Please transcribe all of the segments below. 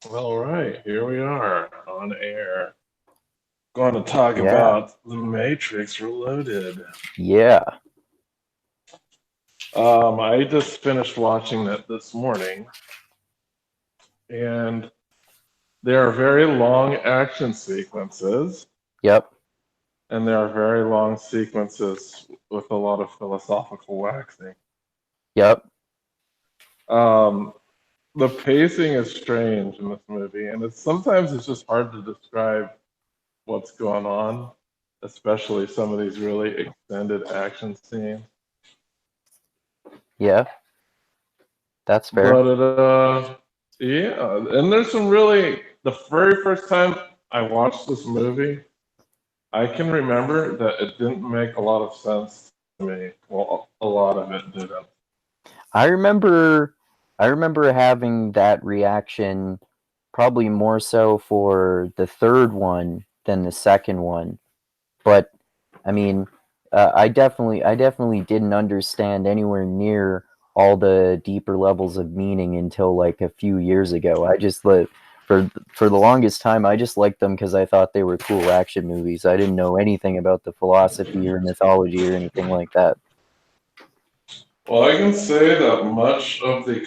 All right, here we are on air. Going to talk Yeah. about The Matrix Reloaded. Yeah. I just finished watching that this morning, and there are very long action sequences, Yep. and there are very long sequences with a lot of philosophical waxing. Yep. Um, the pacing is strange in this movie, and sometimes it's just hard to describe what's going on, especially some of these really extended action scenes. Yeah. That's fair. But yeah, and there's some really the very first time I watched this movie, I can remember that it didn't make a lot of sense to me. Well, a lot of it didn't. I remember I remember having that reaction probably more so for the third one than the second one. But I mean, I definitely didn't understand anywhere near all the deeper levels of meaning until like a few years ago. I just for the longest time I just liked them because I thought they were cool action movies. I didn't know anything about the philosophy or mythology or anything like that. Well, I can say that much of the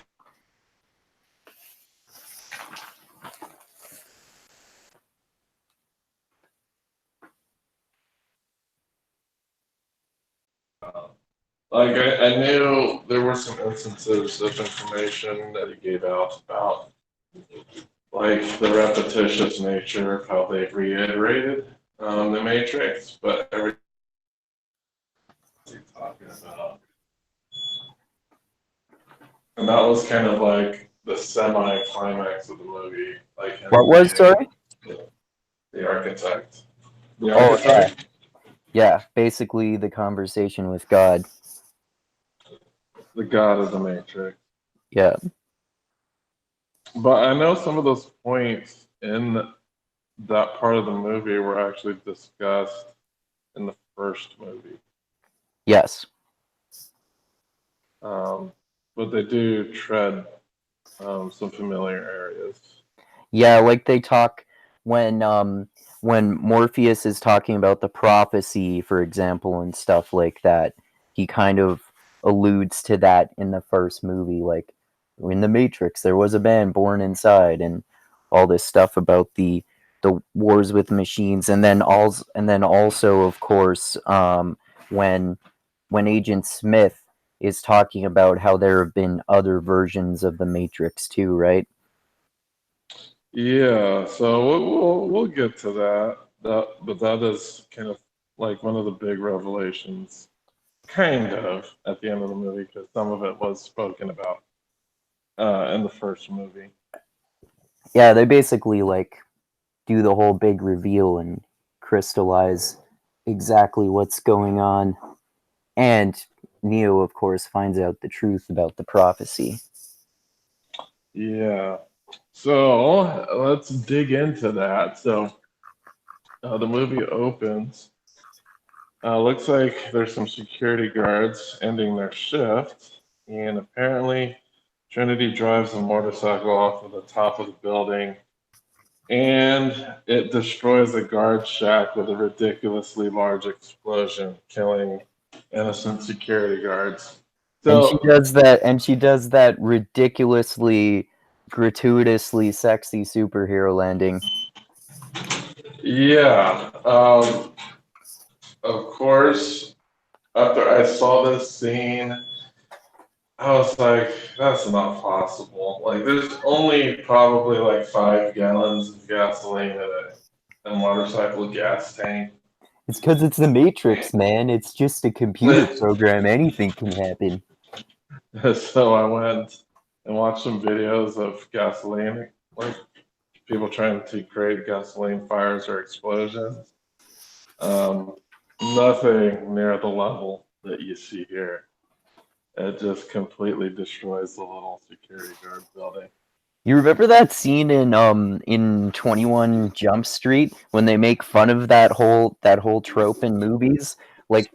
I knew there were some instances of information that he gave out about like the repetitious nature of how they reiterated the Matrix, but everything he's talking about. And that was kind of like the semi-climax of the movie, like him What was, meeting sorry? the architect. The Oh yeah. architect? Yeah, basically the conversation with God. The god of the Matrix. Yeah. But I know some of those points in that part of the movie were actually discussed in the first movie. Yes. Um, but they do tread some familiar areas. Yeah, like they talk when Morpheus is talking about the prophecy, for example, and stuff like that. He kind of alludes to that in the first movie, like in the Matrix, there was a man born inside, and all this stuff about the wars with machines, and then also, of course, when when Agent Smith is talking about how there have been other versions of the Matrix too, right? Yeah, so we'll get to that. But that is kind of like one of the big revelations, kind of at the end of the movie, because some of it was spoken about in the first movie. Yeah, they basically like do the whole big reveal and crystallize exactly what's going on. And Neo, of course, finds out the truth about the prophecy. Yeah. So let's dig into that. So the movie opens. Looks like there's some security guards ending their shift, and apparently Trinity drives a motorcycle off of the top of the building, and it destroys a guard shack with a ridiculously large explosion, killing innocent security guards. And she So does that and she does that ridiculously gratuitously sexy superhero landing. yeah, of course, after I saw this scene, I was like, that's not possible. Like, there's only probably like 5 gallons of gasoline in a motorcycle gas tank. It's because it's the Matrix, man. It's just a computer program. Anything can happen. So I went and watched some videos of gasoline, like people trying to create gasoline fires or explosions. Um, Nothing near the level that you see here. It just completely destroys the little security guard building. You remember that scene in 21 Jump Street when they make fun of that whole trope in movies? Like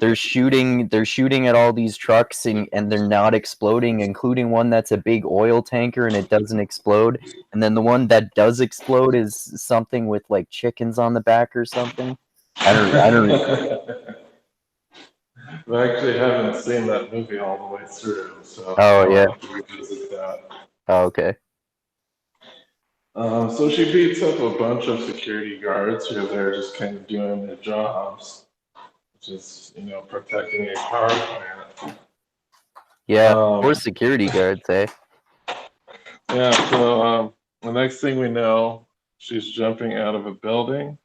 they're shooting at all these trucks and they're not exploding, including one that's a big oil tanker and it doesn't explode. And then the one that does explode is something with like chickens on the back or something. I don't. I actually haven't seen that movie all the way through, so Oh yeah. I'll have to revisit that. Oh, okay. So she beats up a bunch of security guards who are there just kind of doing their jobs, which is, protecting a power plant. Yeah. Um, Or security guards, eh? yeah, so the next thing we know, she's jumping out of a building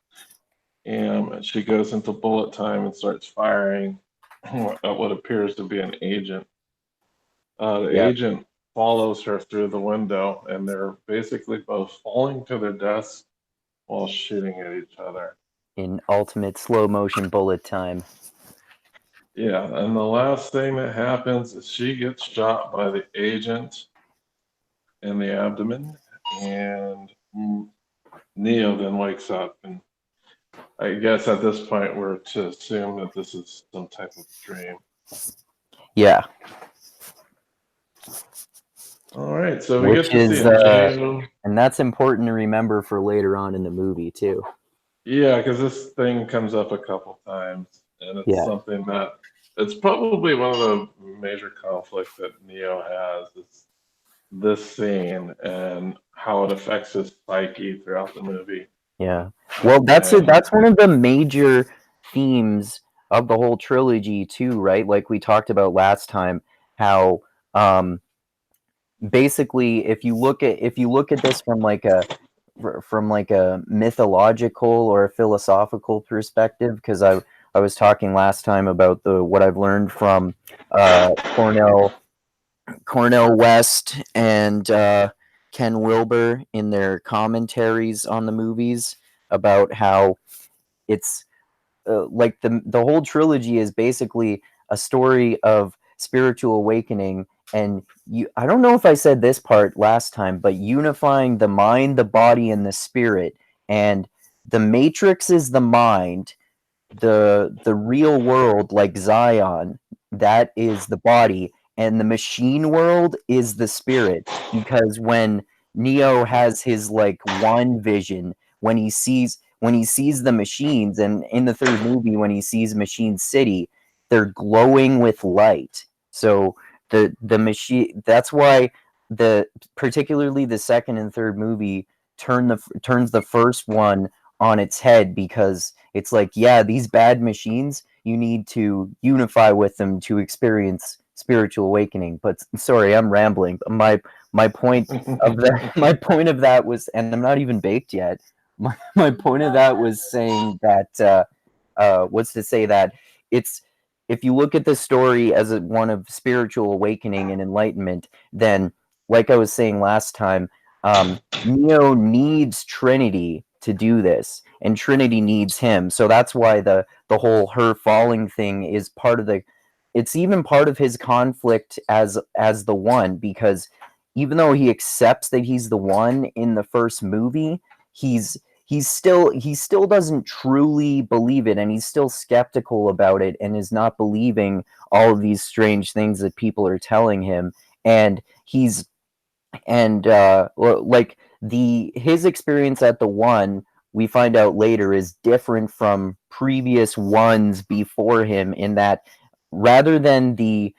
and she goes into bullet time and starts firing at what appears to be an agent. The Yeah. agent follows her through the window, and they're basically both falling to their deaths while shooting at each other. In ultimate slow motion bullet time. Yeah, and the last thing that happens is she gets shot by the agent in the abdomen, and Neo then wakes up. And I guess at this point, we're to assume that this is some type of dream. Yeah. All right, so we Which get to see is Neo. and that's important to remember for later on in the movie too. Yeah, because this thing comes up a couple times, and it's Yeah. something that it's probably one of the major conflicts that Neo has is this scene and how it affects his psyche throughout the movie. Yeah. Well, that's one of the major themes of the whole trilogy too, right? Like we talked about last time, how basically if you look at this from like a mythological or a philosophical perspective, because I was talking last time about what I've learned from Cornell West and Ken Wilber in their commentaries on the movies about how it's like the whole trilogy is basically a story of spiritual awakening. And I don't know if I said this part last time, but unifying the mind, the body, and the spirit. And the Matrix is the mind, the real world, like Zion, that is the body, and the machine world is the spirit. Because when Neo has his like one vision, when he sees the machines, and in the third movie when he sees Machine City, they're glowing with light. So the machine, that's why particularly the second and third movie turns the first one on its head, because it's like, yeah, these bad machines, you need to unify with them to experience spiritual awakening. But sorry, I'm rambling. My point of that was, and I'm not even baked yet. My point of that was saying that was to say that it's, if you look at the story as one of spiritual awakening and enlightenment, then like I was saying last time, Neo needs Trinity to do this, and Trinity needs him. So that's why the whole her falling thing is part of it's even part of his conflict as the one, because even though he accepts that he's the one in the first movie, he still doesn't truly believe it, and he's still skeptical about it, and is not believing all of these strange things that people are telling him. And like his experience at the one, we find out later, is different from previous ones before him, in that rather than the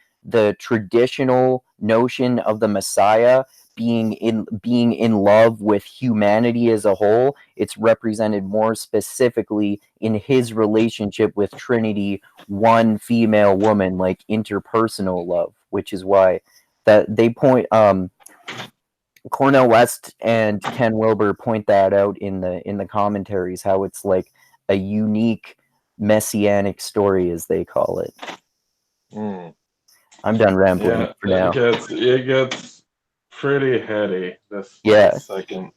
traditional notion of the Messiah being in love with humanity as a whole, it's represented more specifically in his relationship with Trinity, one female woman, like interpersonal love, which is why that they point Cornell West and Ken Wilber point that out in the commentaries, how it's like a unique messianic story, as they call it. I'm done rambling for now. It gets pretty heady, this second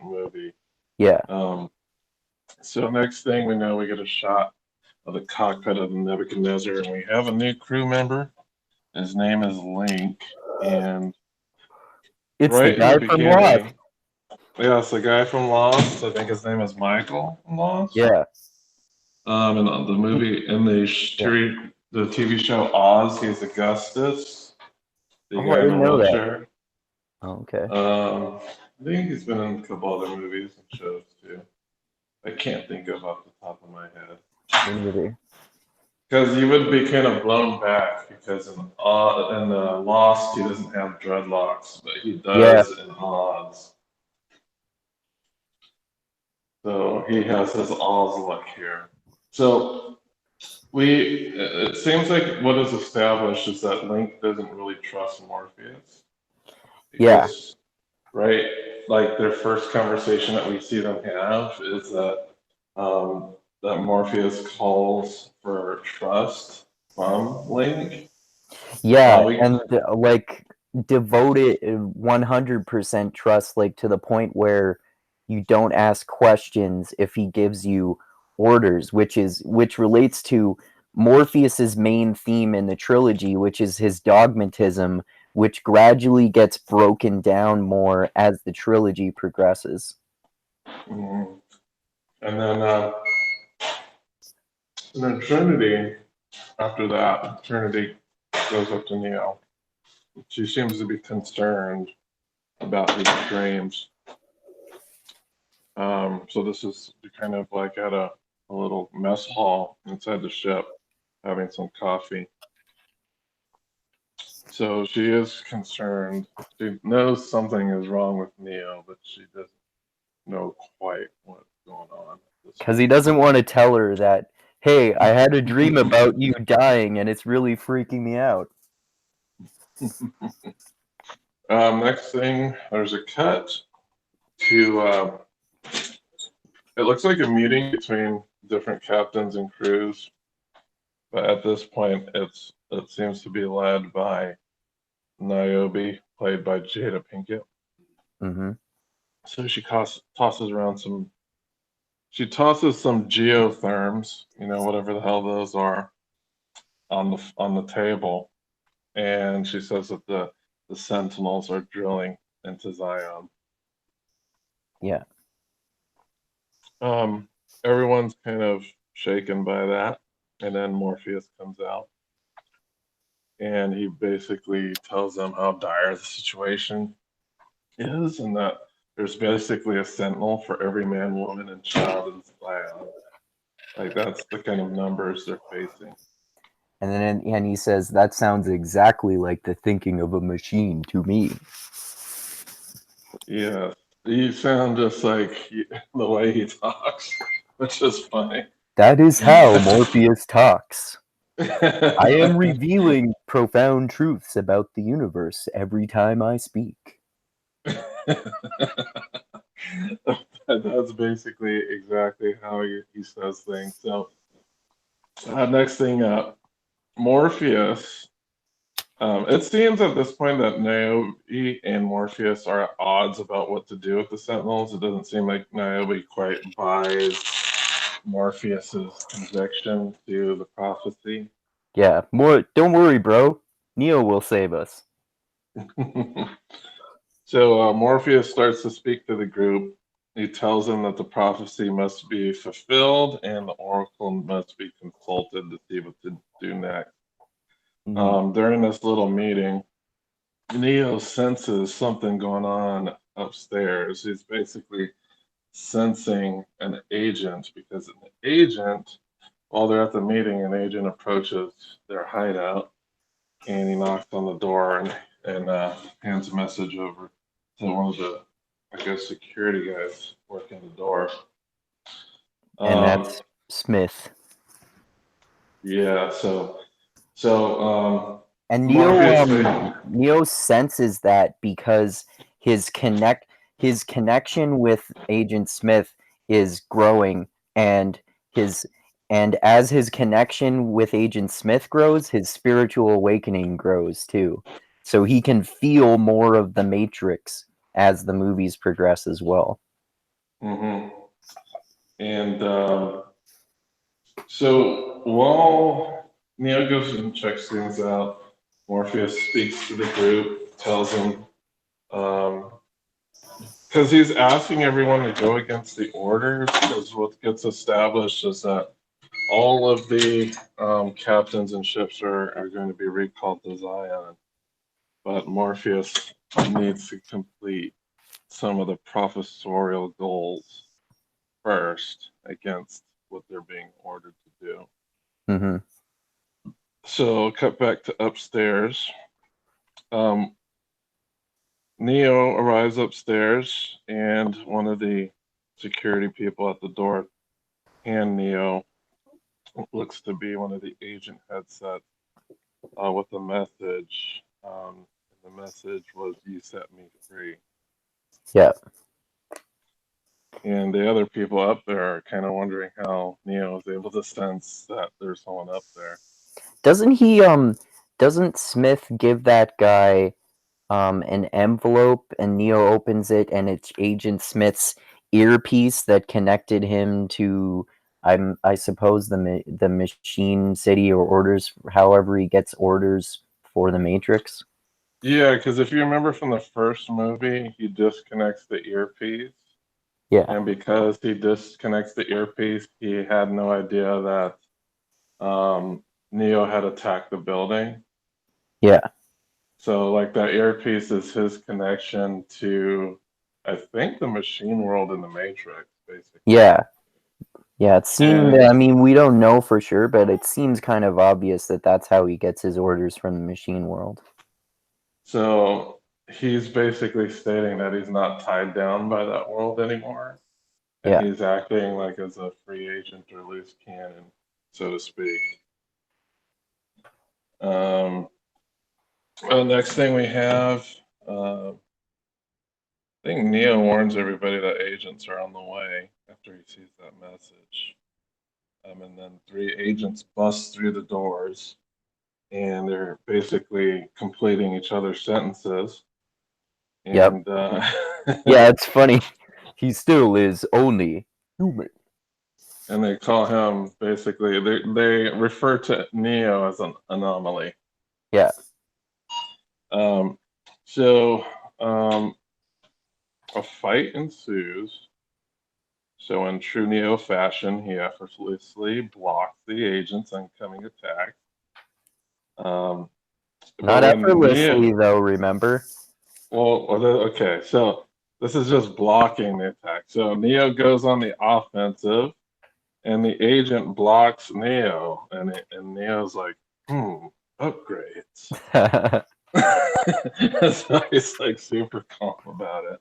movie. Yeah. So next thing we know, we get a shot of the cockpit of the Nebuchadnezzar, and we have a new crew member. His name is Link, and it's right the guy from Lost. Yeah, it's the guy from Lost. I think his name is Michael from Lost. Yeah. In the movie, in the the TV show Oz, he's Augustus, the Oh, I guy in the didn't know that. wheelchair. Oh, okay. I think he's been in a couple other movies and shows too. I can't think of off the top of my head. Me neither. Because he would be kind of blown back because in Lost he doesn't have dreadlocks, but he Yeah. does in Oz. So he has his Oz look here. So it seems like what is established is that Link doesn't really trust Morpheus Yeah. because, right, like their first conversation that we see them have is that Morpheus calls for trust from Link. Yeah, We and like devoted 100% trust, like to the point where you don't ask questions if he gives you orders, which relates to Morpheus's main theme in the trilogy, which is his dogmatism, which gradually gets broken down more as the trilogy progresses. Mhm. And then Trinity, after that, Trinity goes up to Neo. She seems to be concerned about his dreams. So this is kind of like at a little mess hall inside the ship, having some coffee. So she is concerned. She knows something is wrong with Neo, but she doesn't know quite what's going on. Because he doesn't want to tell her that, hey, I had a dream about you dying and it's really freaking me out. Next thing, there's a cut to it looks like a meeting between different captains and crews, but at this point, it seems to be led by Niobe, played by Jada Pinkett. Mm-hmm. So she tosses around some. She tosses some geotherms, whatever the hell those are, on the table, and she says that the Sentinels are drilling into Zion. Yeah. Everyone's kind of shaken by that, and then Morpheus comes out, and he basically tells them how dire the situation is, and that there's basically a sentinel for every man, woman, and child in Zion. Like that's the kind of numbers they're facing. And he says, that sounds exactly like the thinking of a machine to me. Yeah, you sound just like the way he talks, which is funny. That is how Morpheus talks. I am revealing profound truths about the universe every time I speak. That's basically exactly how he says things. So, next thing up, Morpheus. It seems at this point that Niobe and Morpheus are at odds about what to do with the Sentinels. It doesn't seem like Niobe quite buys Morpheus's conviction to the prophecy. Yeah, don't worry, bro. Neo will save us. So Morpheus starts to speak to the group. He tells them that the prophecy must be fulfilled and the oracle must be consulted to see what to do next. During this little meeting, Neo senses something going on upstairs. He's basically sensing an agent because an agent, while they're at the meeting, an agent approaches their hideout and he knocks on the door and hands a message over to one of the, I guess, security guys working the door. And that's Smith. Yeah, and Morpheus, Neo senses that because his connection with Agent Smith is growing, and as his connection with Agent Smith grows, his spiritual awakening grows too. So he can feel more of the Matrix as the movies progress as well. Mm-hmm. And so while Neo goes and checks things out, Morpheus speaks to the group, tells them, because he's asking everyone to go against the orders, because what gets established is that all of the captains and ships are going to be recalled to Zion, but Morpheus needs to complete some of the professorial goals first against what they're being ordered to do. Mm-hmm. So, cut back to upstairs. Neo arrives upstairs, and one of the security people at the door hand Neo looks to be one of the agent headsets with a message. The message was, "You set me free." Yeah. And the other people up there are kind of wondering how Neo is able to sense that there's someone up there. Doesn't Smith give that guy an envelope, and Neo opens it, and it's Agent Smith's earpiece that connected him to, I suppose, the Machine City, or orders, however he gets orders for the Matrix. Yeah, because if you remember from the first movie, he disconnects the earpiece. Yeah. And because he disconnects the earpiece, he had no idea that Neo had attacked the building. Yeah. So, like, that earpiece is his connection to, I think, the machine world in the Matrix, basically. Yeah. Yeah, it seemed, And I mean, we don't know for sure, but it seems kind of obvious that that's how he gets his orders from the machine world. so he's basically stating that he's not tied down by that world anymore. And Yeah. he's acting like as a free agent or loose cannon, so to speak. Next thing we have, I think Neo warns everybody that agents are on the way after he sees that message. And then 3 agents bust through the doors, and they're basically completing each other's sentences. Yep. And Yeah, it's funny. He still is only human. and they call him, basically, they refer to Neo as an anomaly. Yeah. So a fight ensues. So in true Neo fashion, he effortlessly blocks the agent's incoming attack. Not But when effortlessly, Neo, though, remember? okay, so this is just blocking the attack. So Neo goes on the offensive, and the agent blocks Neo, and Neo's like, upgrades. So he's like super calm about it.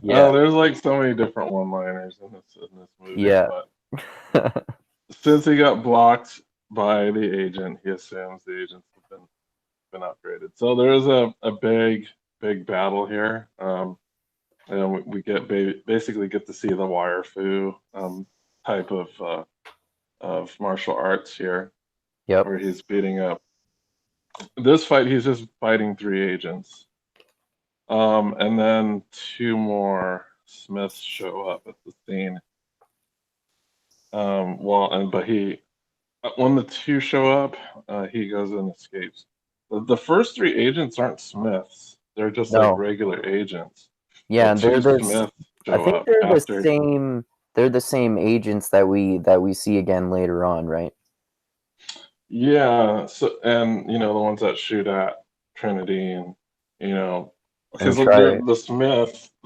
Yeah. There's like so many different one-liners in this movie. Yeah. But since he got blocked by the agent, he assumes the agents have been upgraded. So there is a big battle here. And we basically get to see the wire fu type of martial arts here, Yep. where he's beating up. This fight, he's just fighting 3 agents. And then 2 more Smiths show up at the scene. But when the 2 show up, he goes and escapes. The first 3 agents aren't Smiths; they're just like No. regular agents. Yeah, But and 2 Smiths I show think up they're the after. same. They're the same agents that we see again later on, right? Yeah. So, and the ones that shoot at Trinity, and because try. the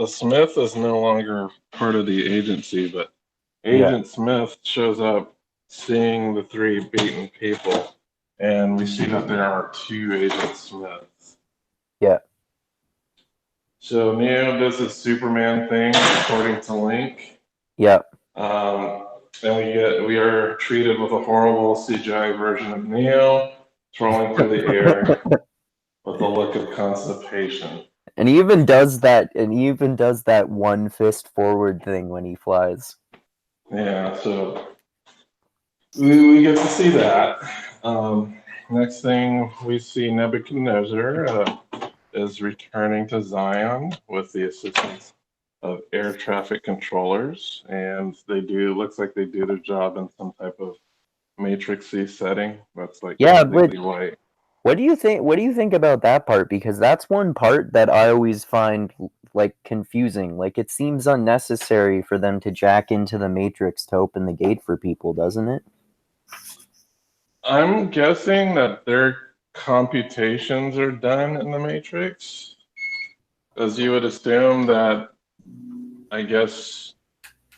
Smith is no longer part of the agency, but Yeah. Agent Smith shows up seeing the 3 beaten people, and we see that there are 2 Agent Smiths. Yeah. So Neo does his Superman thing, according to Link. Yeah. And we are treated with a horrible CGI version of Neo rolling through the air with a look of constipation. And he even does that. And he even does that one fist forward thing when he flies. Yeah. So we get to see that. Next thing we see, Nebuchadnezzar is returning to Zion with the assistance of air traffic controllers, and looks like they do their job in some type of matrixy setting that's like completely white. What do you think about that part? Because that's one part that I always find like confusing. Like, it seems unnecessary for them to jack into the Matrix to open the gate for people, doesn't it? I'm guessing that their computations are done in the Matrix, as you would assume that, I guess,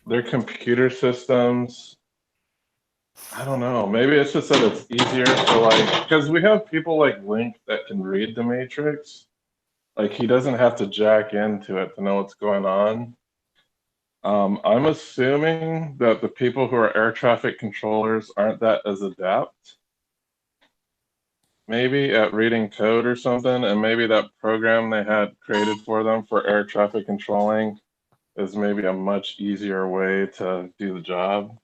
their computer systems. I don't know. Maybe it's just that it's easier to like, because we have people like Link that can read the Matrix. Like he doesn't have to jack into it to know what's going on. I'm assuming that the people who are air traffic controllers aren't that as adept, maybe at reading code or something, and maybe that program they had created for them for air traffic controlling is maybe a much easier way to do the job.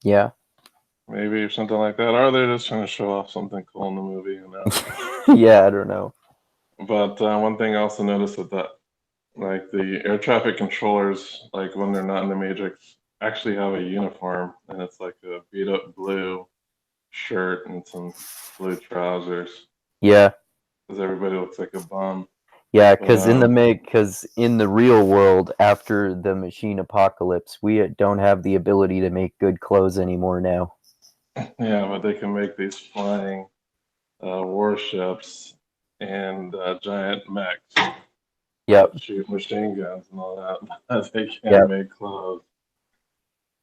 Yeah. Maybe something like that. Or they're just trying to show off something cool in the movie, you know. Yeah, I don't know. But one thing I also noticed is that like the air traffic controllers, like when they're not in the Matrix, actually have a uniform, and it's like a beat up blue shirt and some blue trousers, Yeah. because everybody looks like a bum. Yeah, But because in the real world, after the machine apocalypse, we don't have the ability to make good clothes anymore now. yeah, but they can make these flying warships and giant mechs Yep. that shoot machine guns and all that. But they can't Yep. make clothes.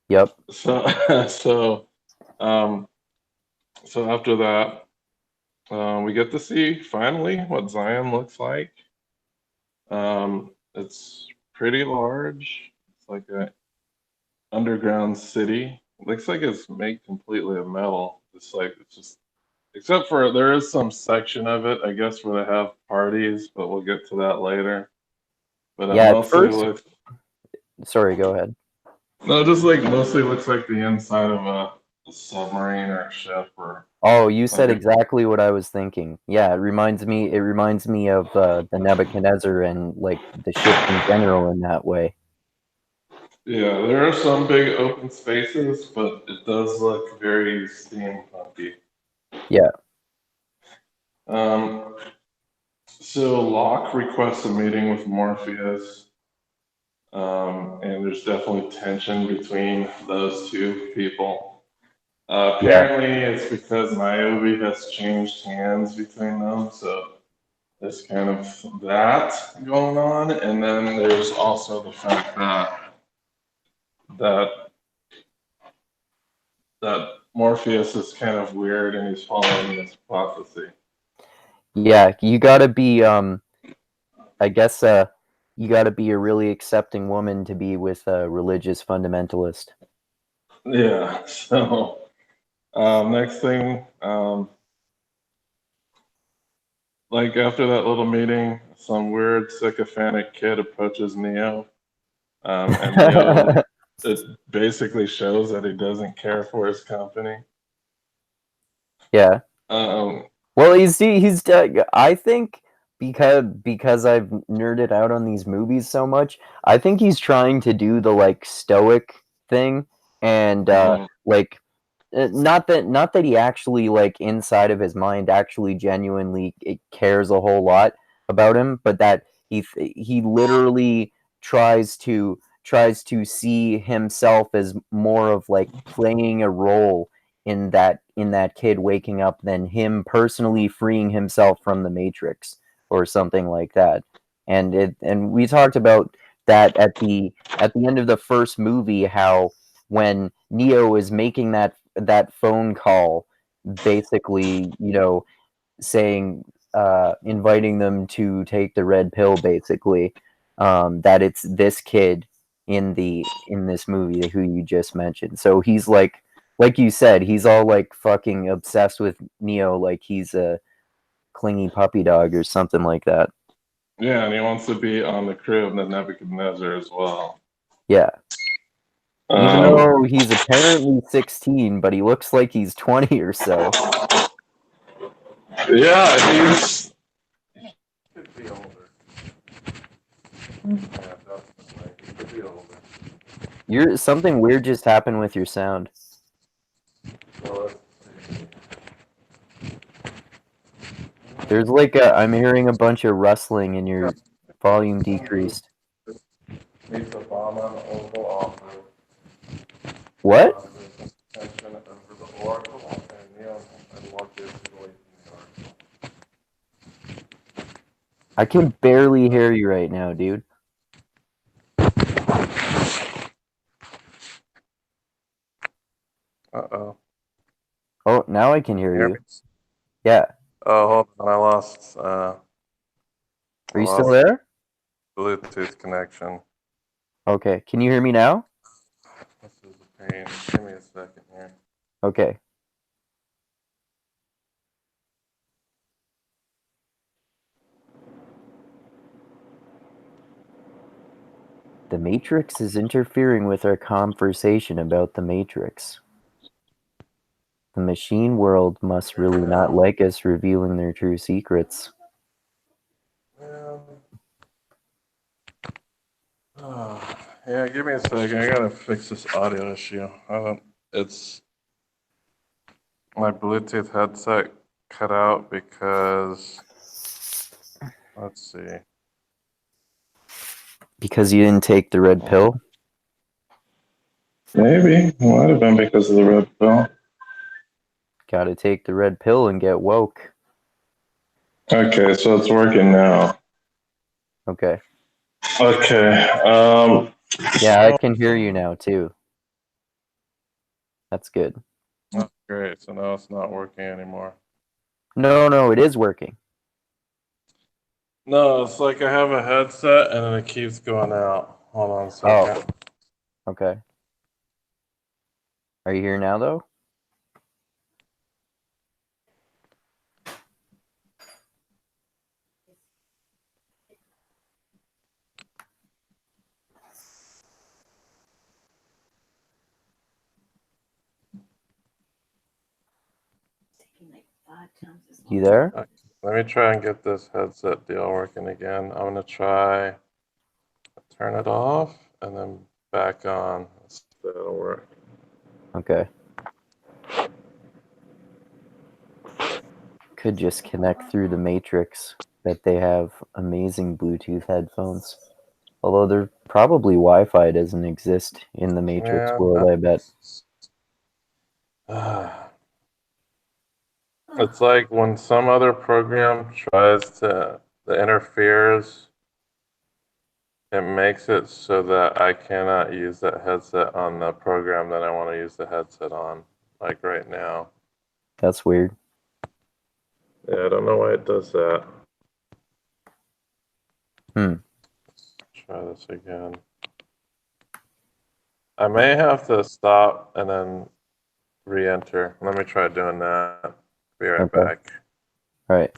Yep. So um, so after that, we get to see finally what Zion looks like. It's pretty large. It's like a underground city. It looks like it's made completely of metal. It's like it's just except for there is some section of it, I guess, where they have parties, but we'll get to that later. But it Yeah, at mostly first, looks sorry, go ahead. no, just like mostly looks like the inside of a submarine or a ship or Oh, you like said exactly what I was thinking. Yeah, it reminds me of the Nebuchadnezzar and like the ship in general in that way. yeah, there are some big open spaces, but it does look very steampunky. Yeah. Um, so Locke requests a meeting with Morpheus, and there's definitely tension between those two people. Yeah. Apparently, it's because Niobe has changed hands between them, so there's kind of that going on, and then there's also the fact that that Morpheus is kind of weird and he's following this prophecy. Yeah, you gotta be I guess you gotta be a really accepting woman to be with a religious fundamentalist. Yeah. So next thing, like after that little meeting, some weird sycophantic kid approaches Neo, and Neo it basically shows that he doesn't care for his company. Yeah. Um, Well, I think because I've nerded out on these movies so much, I think he's trying to do the like stoic thing and mhm. like not that he actually like inside of his mind actually genuinely cares a whole lot about him, but that he literally tries to see himself as more of like playing a role in that kid waking up than him personally freeing himself from the Matrix or something like that. And we talked about that at the end of the first movie, how when Neo is making that phone call, basically, saying, inviting them to take the red pill, basically, that it's this kid in this movie who you just mentioned. So he's like you said, he's all like fucking obsessed with Neo, like he's a clingy puppy dog or something like that. Yeah, and he wants to be on the crew of the Nebuchadnezzar as well. Yeah. Even Um, though he's apparently 16, but he looks like he's 20 or so. yeah, he could be older. Yeah, definitely. He could be older. Something weird just happened with your sound. So let's see. There's I'm hearing a bunch of rustling and your volume decreased. Meets Obama in the Oval Office. What? There's some tension over the Oracle, and Neo I can barely hear you right now, dude. Uh-oh. Oh, now I can hear Hear you. me? Yeah. Oh, hold on. I lost Are you still there? Bluetooth connection. Okay. Can you hear me now? This is a pain. Give me a second here. Okay. The Matrix is interfering with our conversation about the Matrix. The machine world must really not like us revealing their true secrets. Yeah, give me a second. I gotta fix this audio issue. It's my Bluetooth headset cut out because, let's see. Because you didn't take the red pill? Maybe. It might have been because of the red pill. Gotta take the red pill and get woke. Okay, so it's working now. Okay. Okay. Yeah, I can hear you now too. That's good. That's great. So now it's not working anymore. No, it is working. No, it's like I have a headset and then it keeps going out. Hold on a second. Okay. Are you here now though? You there? Okay, let me try and get this headset deal working again. I'm gonna try turn it off and then back on. That'll work. Okay. Could just connect through the Matrix. Bet they have amazing Bluetooth headphones. Although there probably Wi-Fi doesn't exist in the Matrix Yeah. world, I bet. It's like when some other program tries to that interferes, it makes it so that I cannot use that headset on the program that I want to use the headset on, like right now. That's weird. Yeah, I don't know why it does that. Hmm. Let's try this again. I may have to stop and then re-enter. Let me try doing that. Be right Okay. back. All right.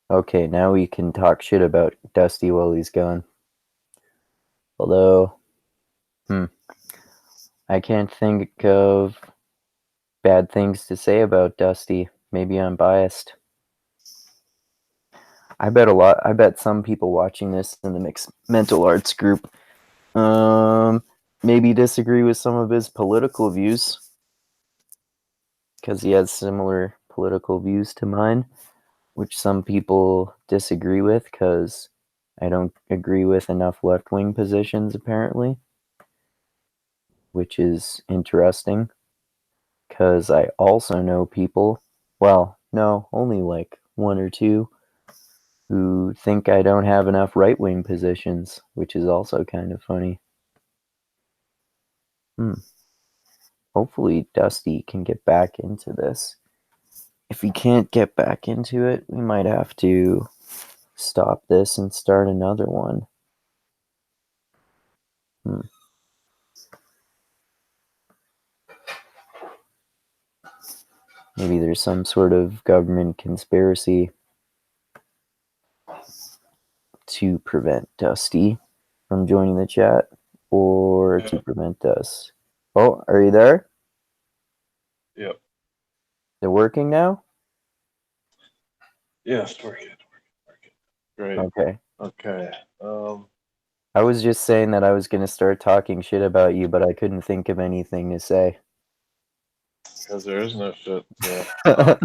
Okay, now we can talk shit about Dusty while he's gone. Although, I can't think of bad things to say about Dusty. Maybe I'm biased. I bet some people watching this in the mixed mental arts group maybe disagree with some of his political views because he has similar political views to mine, which some people disagree with because I don't agree with enough left-wing positions apparently, which is interesting because I also know people, well, no, only like one or two, who think I don't have enough right-wing positions, which is also kind of funny. Hopefully Dusty can get back into this. If he can't get back into it, we might have to stop this and start another one. Maybe there's some sort of government conspiracy to prevent Dusty from joining the chat or to prevent us. Oh, are you there? Yep. Is it working now? Yes, we're good. Great. Okay. Okay. I was just saying that I was going to start talking shit about you, but I couldn't think of anything to say. Because there is no shit. Yeah.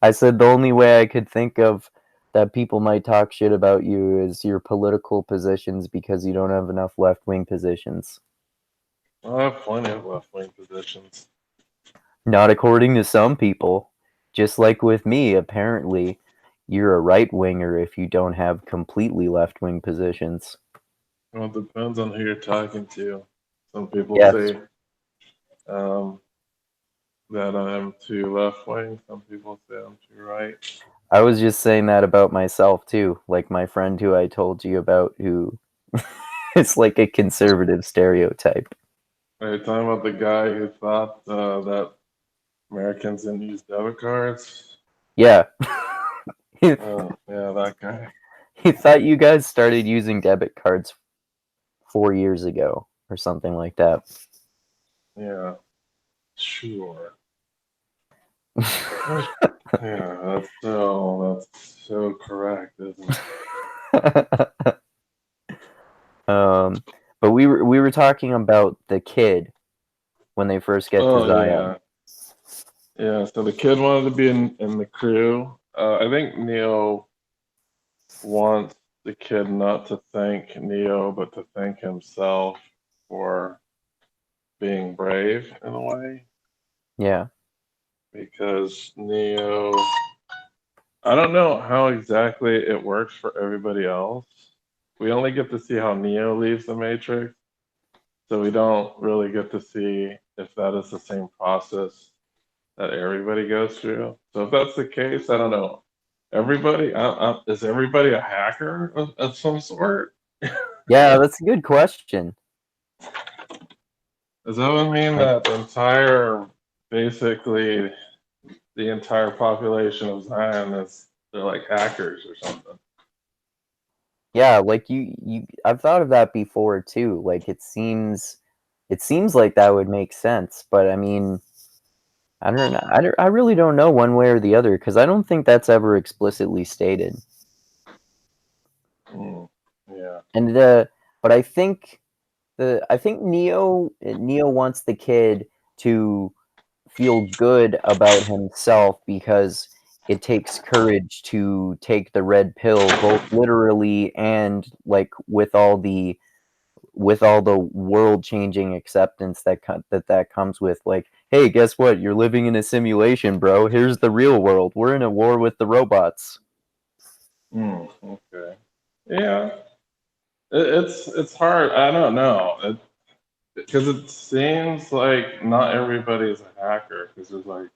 I said the only way I could think of that people might talk shit about you is your political positions because you don't have enough left-wing positions. I have plenty of left wing positions. Not according to some people. just like with me, apparently, you're a right winger if you don't have completely left wing positions. Well, it depends on who you're talking to. Some people Yes. say that I'm too left wing. Some people say I'm too right. I was just saying that about myself too. Like my friend who I told you about, who is like a conservative stereotype. Are you talking about the guy who thought that Americans didn't use debit cards? Yeah. he, Yeah, that guy. he thought you guys started using debit cards 4 years ago or something like that. Yeah, sure. Yeah, that's so correct, isn't it? But we were talking about the kid when they first get to Oh Zion. yeah. So the kid wanted to be in the crew. I think Neo wants the kid not to thank Neo, but to thank himself for being brave in a way. Yeah. Because Neo, I don't know how exactly it works for everybody else. We only get to see how Neo leaves the Matrix, so we don't really get to see if that is the same process that everybody goes through. So if that's the case, I don't know. Everybody, is everybody a hacker of some sort? Yeah, that's a good question. Does that would mean that basically the entire population of Zion they're like hackers or something? Yeah, like I've thought of that before too. Like it seems like that would make sense, but I mean, I don't know. I really don't know one way or the other because I don't think that's ever explicitly stated. Yeah. And but I think Neo wants the kid to feel good about himself because it takes courage to take the red pill, both literally and like with all the world changing acceptance that comes with, like, hey, guess what, you're living in a simulation, bro, here's the real world, we're in a war with the robots. Okay. Yeah. It's hard. I don't know. Because it seems like not everybody is a hacker. Because there's like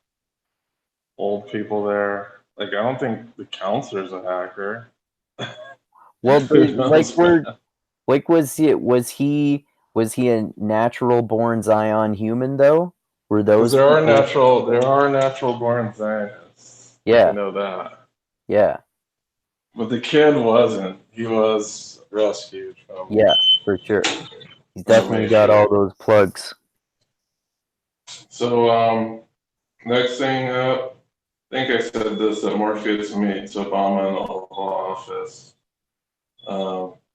old people there. Like I don't think the counselor's a hacker. Well, Who knows, man? was he a natural born Zion human though? Were Because those people? there are natural born Zionists. We Yeah, know that. yeah, But the kid wasn't. He was rescued yeah, for sure. He's from the definitely got all Matrix. those plugs. So next thing up, I think I said this, that Morpheus meets Obama in the Oval Office.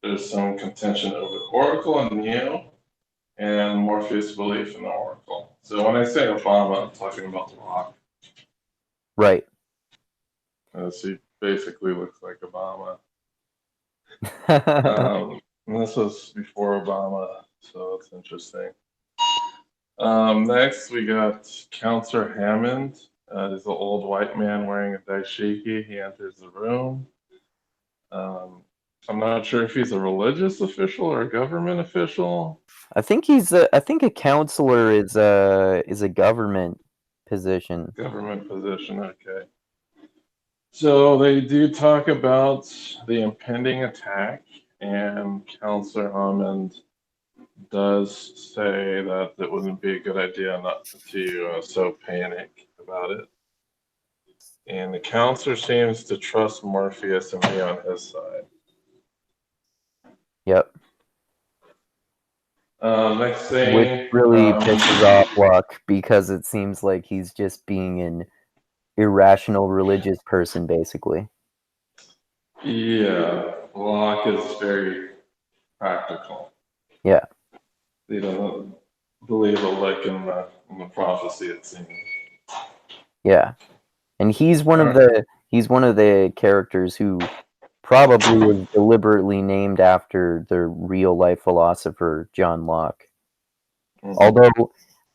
There's some contention over Oracle and Neo and Morpheus' belief in the Oracle. So when I say Obama, I'm talking about The Rock. Right. He basically looks like Obama. Yeah. And this was before Obama, so it's interesting. Next, we got Counselor Hammond. He's an old white man wearing a dashiki. He enters the room. I'm not sure if he's a religious official or a government official. I think a counselor is a government position. Government position, okay. So they do talk about the impending attack, and Counselor Hammond does say that it wouldn't be a good idea not to so panic about it. And the counselor seems to trust Morpheus and be on his side. Yep. Next thing, Which really pisses off Locke because it seems like he's just being an irrational religious person, basically. yeah, Locke is very practical. Yeah. He doesn't believe a lick in the prophecy, it seems. Yeah. And he's one of the characters who probably was deliberately named after the real life philosopher John Locke. Mm-hmm.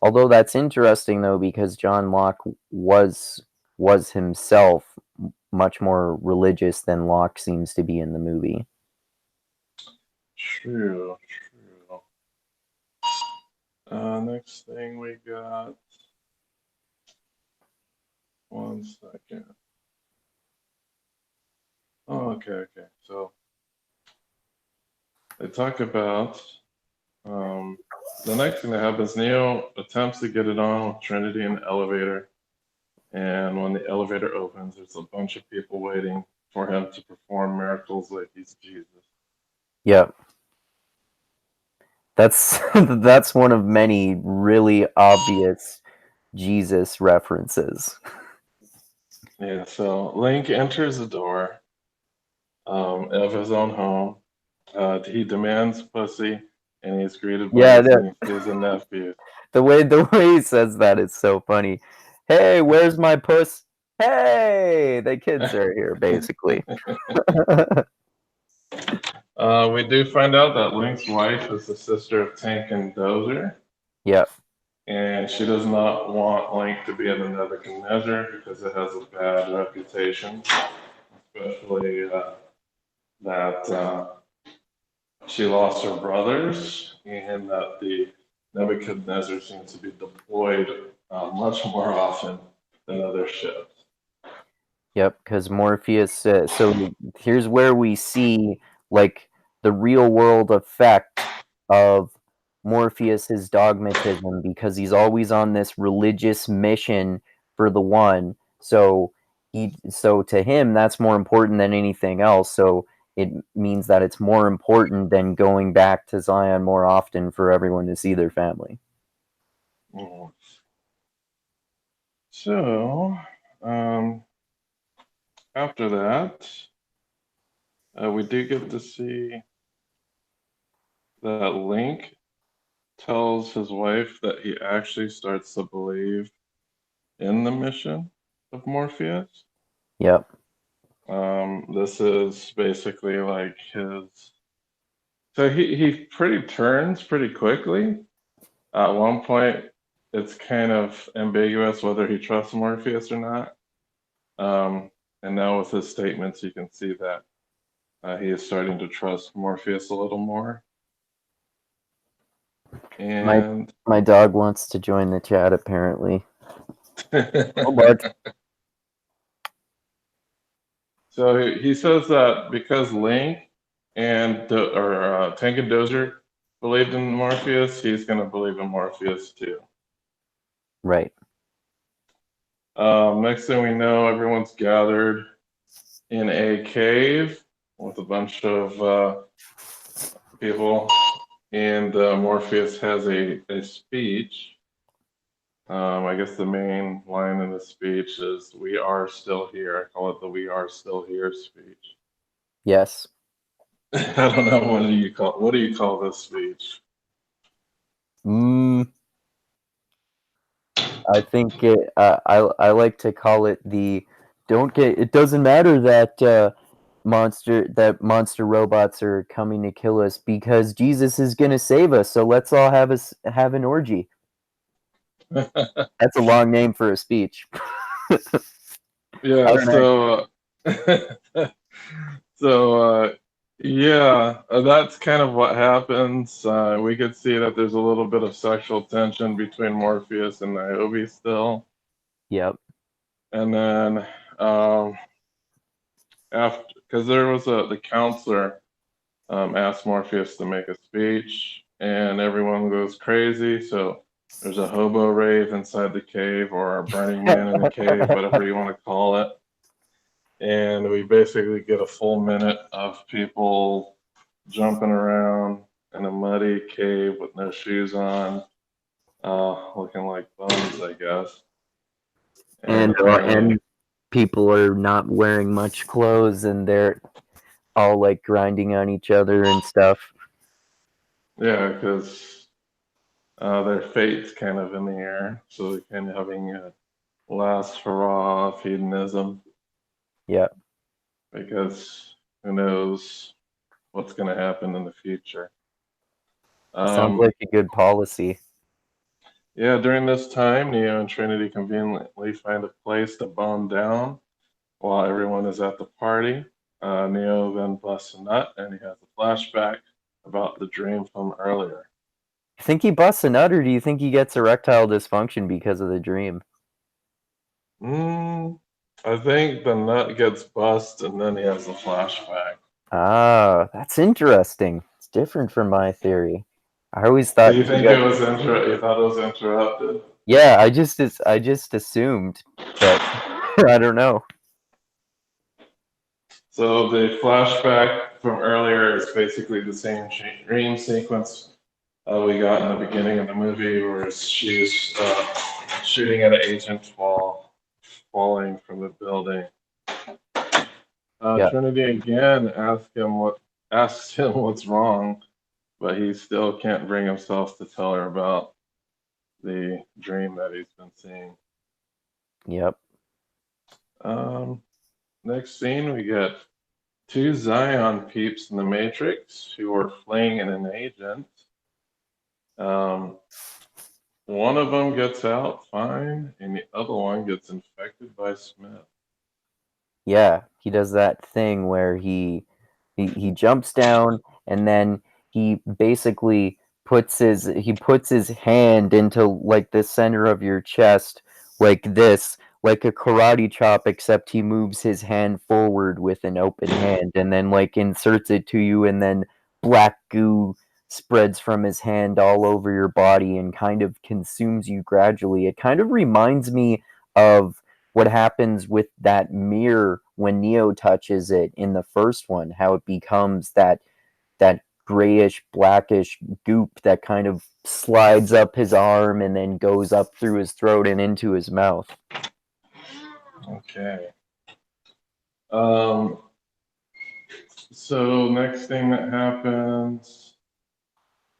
Although that's interesting though, because John Locke was was himself much more religious than Locke seems to be in the movie. True. Next thing we got. One second. Oh, okay. So they talk about the next thing that happens. Neo attempts to get it on with Trinity in the elevator, and when the elevator opens, there's a bunch of people waiting for him to perform miracles like he's Jesus. Yep. That's that's one of many really obvious Jesus references. Yeah, so Link enters the door of his own home. He demands pussy, and he's greeted by Yeah, his nieces and nephews. the way he says that is so funny. Hey, where's my puss? Hey, the kids are here, basically. We do find out that Link's wife is the sister of Tank and Dozer, Yep. and she does not want Link to be in the Nebuchadnezzar because it has a bad reputation, especially that she lost her brothers and that the Nebuchadnezzar seems to be deployed much more often than other ships. Yep, because Morpheus. So here's where we see like the real world effect of Morpheus's dogmatism, because he's always on this religious mission for the one. So to him that's more important than anything else. So it means that it's more important than going back to Zion more often for everyone to see their family. Mm. So, after that, we do get to see that Link tells his wife that he actually starts to believe in the mission of Morpheus. Yep. This is basically like his. So he pretty turns pretty quickly. At one point, it's kind of ambiguous whether he trusts Morpheus or not. And now with his statements, you can see that he is starting to trust Morpheus a little more. And My dog wants to join the chat, apparently. Oh, bud. so he says that because Link and Tank and Dozer believed in Morpheus, he's going to believe in Morpheus too. Right. Next thing we know, everyone's gathered in a cave with a bunch of people, and Morpheus has a speech. I guess the main line in the speech is "We are still here." I call it the "We are still here" speech. Yes. I don't know, what do you call this speech? I think I like to call it the don't get. It doesn't matter that monster robots are coming to kill us because Jesus is gonna save us. So let's all have an orgy. That's a long name for a speech. Yeah. So yeah, that's kind of what happens. We could see that there's a little bit of sexual tension between Morpheus and Niobe still. Yep. And then after, because there was the counselor asked Morpheus to make a speech, and everyone goes crazy. So there's a hobo rave inside the cave, or a Burning Man in the cave, whatever you want to call it. And we basically get a full minute of people jumping around in a muddy cave with no shoes on, looking like bums, I guess. And people are not wearing much clothes, and they're all like grinding on each other and stuff. Yeah, because their fate's kind of in the air, so they're kind of having a last hurrah of hedonism. Yeah. Because who knows what's going to happen in the future. Sounds like a good policy. Yeah, during this time, Neo and Trinity conveniently find a place to bond down while everyone is at the party. Neo then busts a nut and he has a flashback about the dream from earlier. You think he busts a nut, or do you think he gets erectile dysfunction because of the dream? Mm, I think the nut gets bust and then he has a flashback. Ah, that's interesting. It's different from my theory. I always So thought you he think got. you thought it was interrupted? Yeah, I just assumed, but I don't know. So the flashback from earlier is basically the same dream sequence we got in the beginning of the movie, where she's shooting at an agent while falling from the building. Yeah, Trinity again asks him what's wrong, but he still can't bring himself to tell her about the dream that he's been seeing. yep, Um, Next scene, we get two Zion peeps in the Matrix who are fleeing an agent. Um, One of them gets out fine, and the other one gets infected by Smith. yeah. He does that thing where he jumps down, and then he basically puts his hand into like the center of your chest, like this, like a karate chop, except he moves his hand forward with an open hand, and then like inserts it to you, and then black goo spreads from his hand all over your body and kind of consumes you gradually. It kind of reminds me of what happens with that mirror when Neo touches it in the first one, how it becomes that grayish blackish goop that kind of slides up his arm and then goes up through his throat and into his mouth. Okay. Um, so next thing that happens,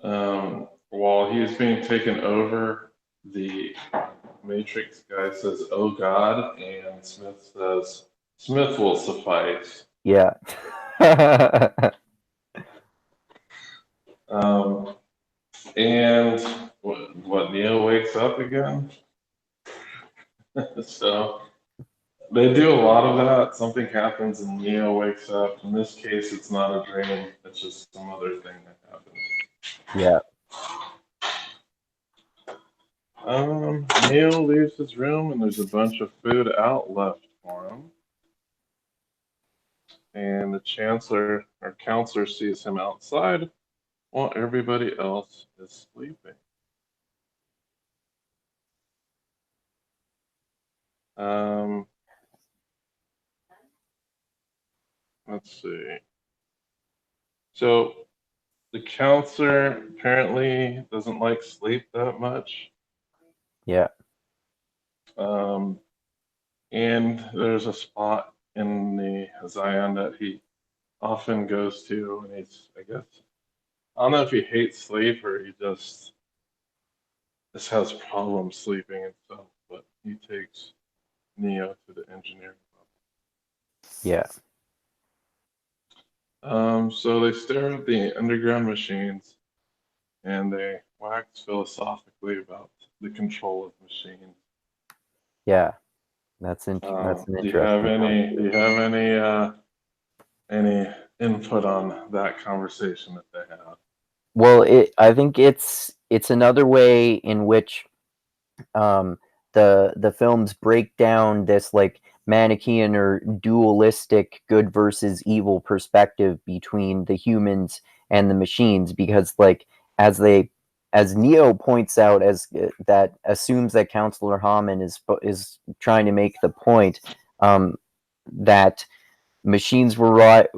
while he's being taken over, the Matrix guy says, "Oh God," and Smith says, "Smith will suffice." Yeah. Um, and what Neo wakes up again. So they do a lot of that. Something happens and Neo wakes up. In this case, it's not a dream. It's just some other thing that happened. Yeah. Neo leaves his room and there's a bunch of food out left for him. And the chancellor or counselor sees him outside while everybody else is sleeping. Um, let's see. So the counselor apparently doesn't like sleep that much. Yeah. Um, and there's a spot in the Zion that he often goes to, and I guess, I don't know if he hates sleep or he just has problems sleeping and stuff, but he takes Neo to the engineering Yeah. level. So they stare at the underground machines and they wax philosophically about the control of machines. Yeah. That's an Do you have interesting do you have any input on that conversation that they have? Well, I think it's another way in which um, the films break down this like Manichaean or dualistic good versus evil perspective between the humans and the machines, because like as they as Neo points out, as that assumes that Counselor Hammond is trying to make the point, um, that machines, we rely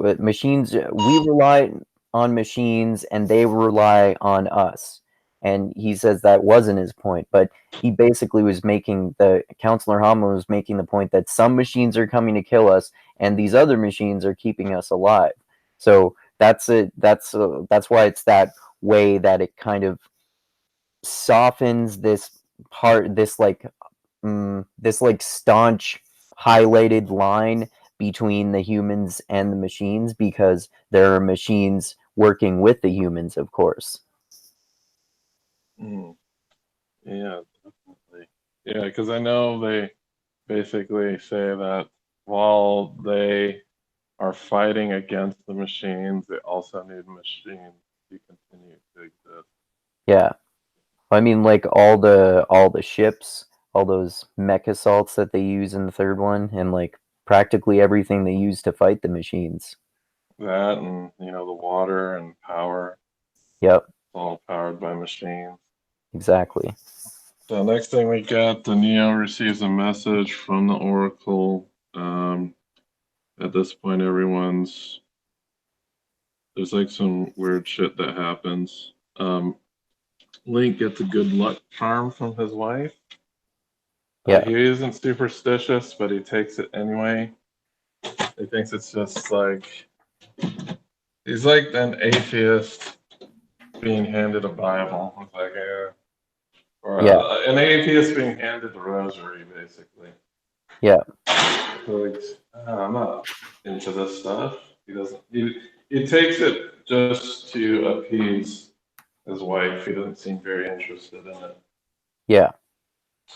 on machines and they rely on us. And he says that wasn't his point, but he basically was making the Counselor Hamlin was making the point that some machines are coming to kill us and these other machines are keeping us alive. So that's it. That's why it's that way that it kind of softens this like staunch highlighted line between the humans and the machines, because there are machines working with the humans, of course. Mm. Yeah, definitely. Yeah, because I know they basically say that while they are fighting against the machines, they also need machines to continue to exist. Yeah. I mean, like all the ships, all those mech assaults that they use in the third one, and like practically everything they use to fight the machines. That and, the water and power, Yep, it's all powered by machines. exactly. So next thing we got, the Neo receives a message from the Oracle. At this point, there's like some weird shit that happens. Link gets a good luck charm from his wife. Yeah, He isn't superstitious, but he takes it anyway. He thinks it's just like he's like an atheist being handed a Bible. It's like, or yeah, an atheist being handed the rosary, basically. yeah, Like, I'm not into this stuff. He doesn't. He takes it just to appease his wife. He doesn't seem very interested in it. yeah,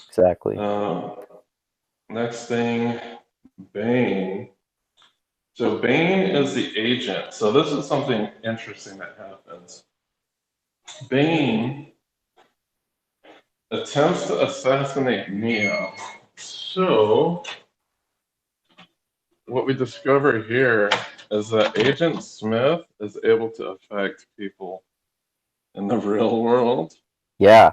exactly. Uh, Next thing, Bane. So Bane is the agent. So this is something interesting that happens. Bane attempts to assassinate Neo. So what we discover here is that Agent Smith is able to affect people in the real world Yeah,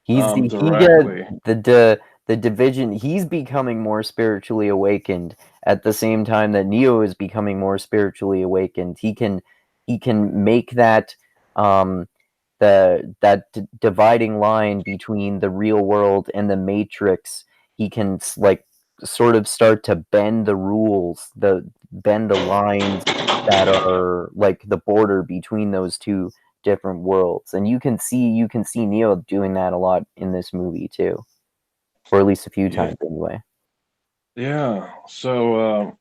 he get directly. the division. He's becoming more spiritually awakened at the same time that Neo is becoming more spiritually awakened. He can make that um dividing line between the real world and the Matrix. He can like sort of start to bend the rules, the bend the lines that are like the border between those two different worlds. And you can see Neo doing that a lot in this movie too, or at least a few Yeah, times anyway. yeah. So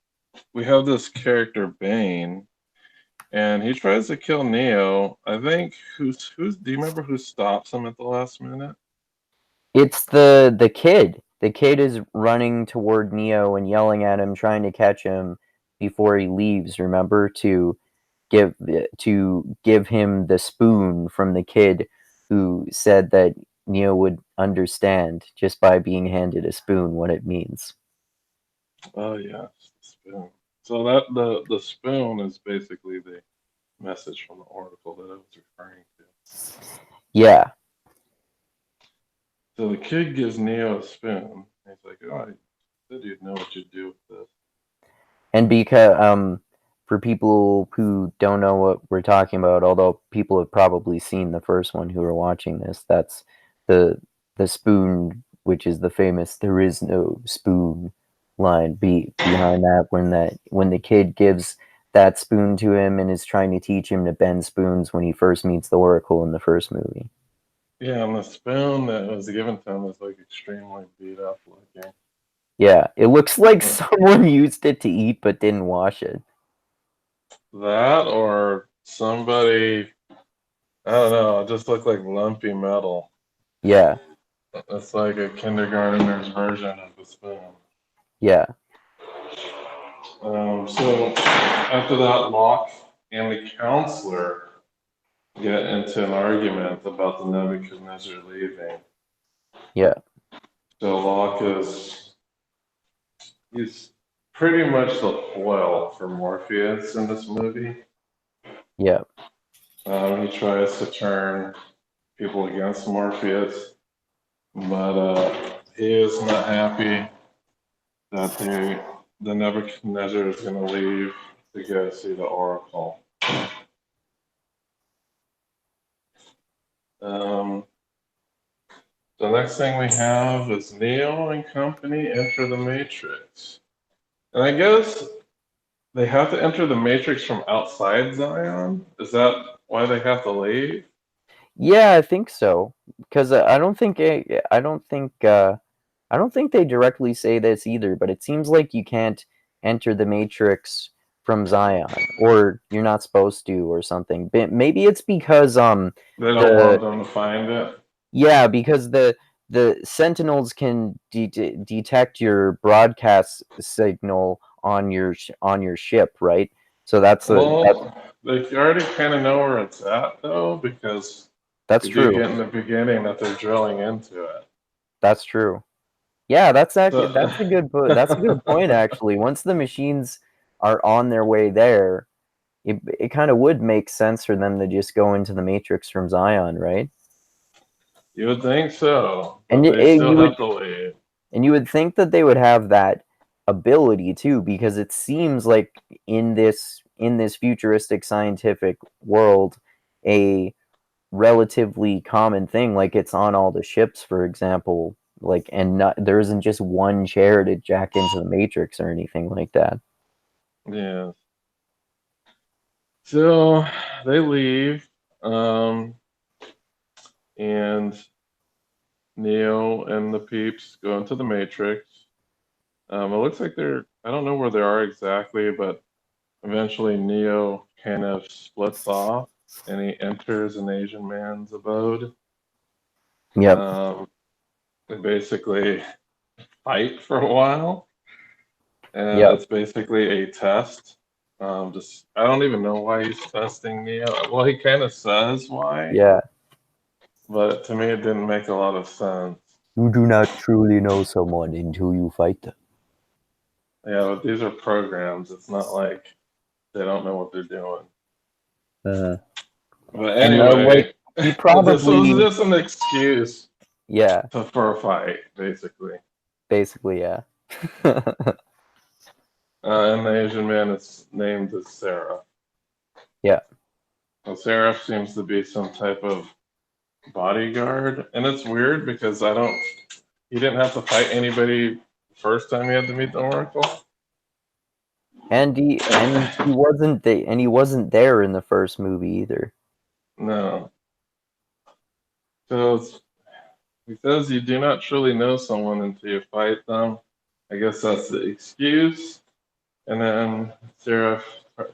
we have this character Bane, and he tries to kill Neo. I think who's. Do you remember who stops him at the last minute? It's the kid. The kid is running toward Neo and yelling at him, trying to catch him before he leaves. Remember to give him the spoon from the kid who said that Neo would understand just by being handed a spoon what it means. Oh yes, the spoon. So that the spoon is basically the message from the oracle that I was referring to. Yeah, So the kid gives Neo a spoon. He's like, "Oh, I said you'd know what you'd do with this." and because for people who don't know what we're talking about, although people have probably seen the first one who are watching this, that's the the spoon, which is the famous "there is no spoon" line behind that when the kid gives that spoon to him and is trying to teach him to bend spoons when he first meets the Oracle in the first movie. Yeah, and the spoon that was given to him is like extremely beat up looking. Yeah, it looks like someone used it to eat but didn't wash it. That or somebody, I don't know, it just looked like lumpy metal. Yeah, It's like a kindergartner's version of the spoon. yeah, So after that, Locke and the counselor get into an argument about the Nebuchadnezzar leaving. yeah, So Locke he's pretty much the foil for Morpheus in this movie. yeah. He tries to turn people against Morpheus, but he is not happy that the Nebuchadnezzar is going to leave to go see the Oracle. Um, the next thing we have is Neo and company enter the Matrix. And I guess they have to enter the Matrix from outside Zion. Is that why they have to leave? Yeah, I think so. Because I don't think they directly say this either. But it seems like you can't enter the Matrix from Zion, or you're not supposed to, or something. Maybe it's because They don't the want them to find it. Yeah, because the Sentinels can detect your broadcast signal on your on your ship, right? So that's Well, they already kind of know where it's at, though, because that's you do true. get in the beginning that they're drilling into it. That's true. Yeah, that's actually So, that's a good point actually. Once the machines are on their way there, it kind of would make sense for them to just go into the Matrix from Zion, right? you would think so, And but they still you would have to leave. And you would think that they would have that ability too, because it seems like in this futuristic scientific world, a relatively common thing, like it's on all the ships, for example, like and not, there isn't just one chair to jack into the Matrix or anything like that. Yeah. So they leave, and Neo and the peeps go into the Matrix. It looks like I don't know where they are exactly, but eventually Neo kind of splits off and he enters an Asian man's abode. Yep. They basically fight for a while, and Yep. it's basically a test. Just I don't even know why he's testing Neo. Well, he kind of says why, Yeah. but to me it didn't make a lot of sense. You do not truly know someone until you fight them. Yeah, but these are programs. It's not like they don't know what they're doing. Uh, But and like anyway, he this was probably, just an excuse yeah, for a fight, basically. basically, yeah. And the Asian man is named as Sarah. Yeah. Well, Sarah seems to be some type of bodyguard, and it's weird because I don't. He didn't have to fight anybody the first time he had to meet the Oracle. And he wasn't there in the first movie either. No. So he says you do not truly know someone until you fight them. I guess that's the excuse. And then Seraph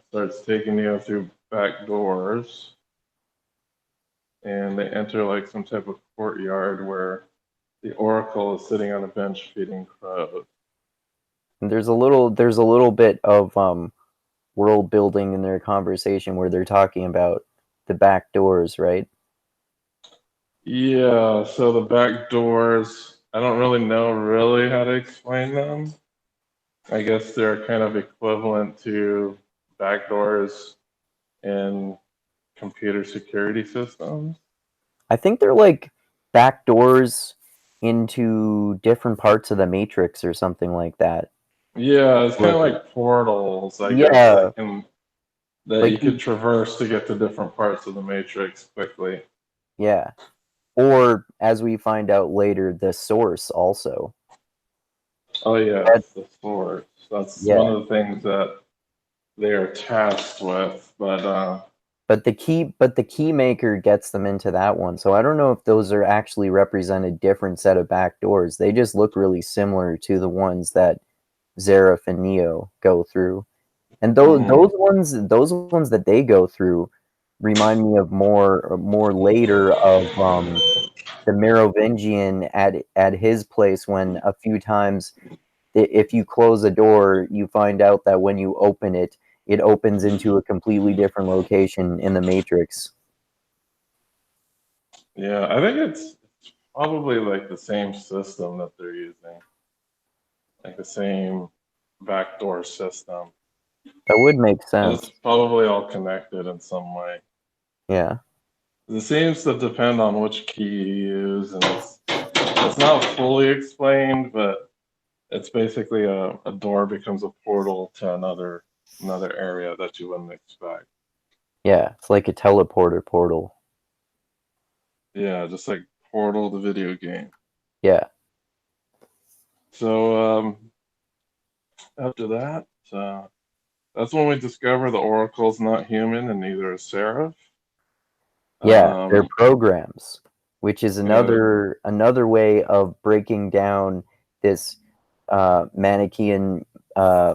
starts taking Neo through back doors, and they enter like some type of courtyard where the Oracle is sitting on a bench feeding crows. And there's a little bit of world building in their conversation where they're talking about the back doors, right? Yeah, so the back doors, I don't really know really how to explain them. I guess they're kind of equivalent to back doors in computer security systems. I think they're like back doors into different parts of the Matrix or something like that. Yeah, it's kind of Like, like portals, I guess, yeah, that like you could traverse to get to different parts of the matrix quickly. yeah. Or as we find out later, the source also. Oh But yes, the source. That's one yeah. of the things that they are tasked with. But the key maker gets them into that one. So I don't know if those are actually represent a different set of back doors. They just look really similar to the ones that Zareth and Neo go through. And Mhm. those ones that they go through remind me of more later of the Merovingian at his place when a few times if you close a door, you find out that when you open it, it opens into a completely different location in the Matrix. Yeah, I think it's probably like the same system that they're using, like the same backdoor system. That would make It's sense. probably all connected in some way. Yeah. It seems to depend on which key you use, and it's not fully explained, but it's basically a door becomes a portal to another area that you wouldn't expect. Yeah. It's like a teleporter portal. Yeah, just like Portal, the video game. Yeah. So after that, that's when we discover the Oracle's not human and neither is Seraph. Yeah. They're Um, programs, which is yeah, another way of breaking down this Manichaean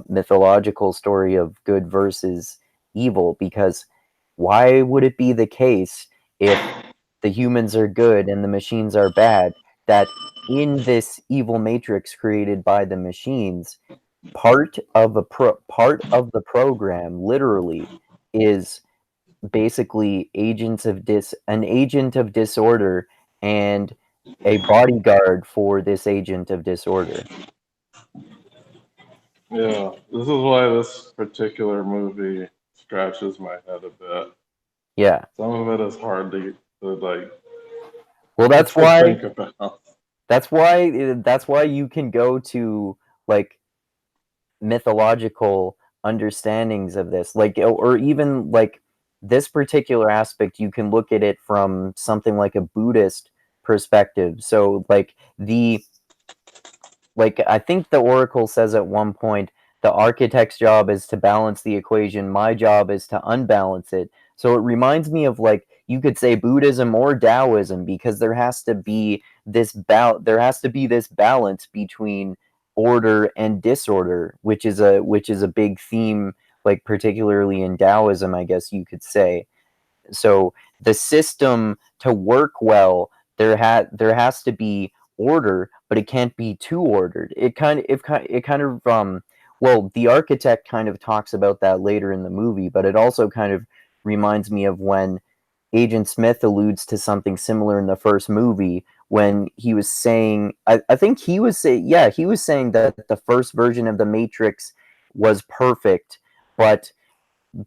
mythological story of good versus evil. Because why would it be the case if the humans are good and the machines are bad, that in this evil matrix created by the machines, part of the program literally is basically an agent of disorder and a bodyguard for this agent of disorder. Yeah, this is why this particular movie scratches my head a bit. Yeah. Some of it is hard to like Well, that's to why think about. that's why you can go to like mythological understandings of this, like, or even like this particular aspect, you can look at it from something like a Buddhist perspective. So like I think the Oracle says at one point, the architect's job is to balance the equation, my job is to unbalance it. So it reminds me of, like, you could say Buddhism or Taoism, because there has to be this balance between order and disorder, which is a big theme, like particularly in Taoism, I guess you could say. So the system to work well, there has to be order, but it can't be too ordered. It kind of well, the architect kind of talks about that later in the movie, but it also kind of reminds me of when Agent Smith alludes to something similar in the first movie, when he was saying, I think he was saying, yeah, he was saying that the first version of the Matrix was perfect, but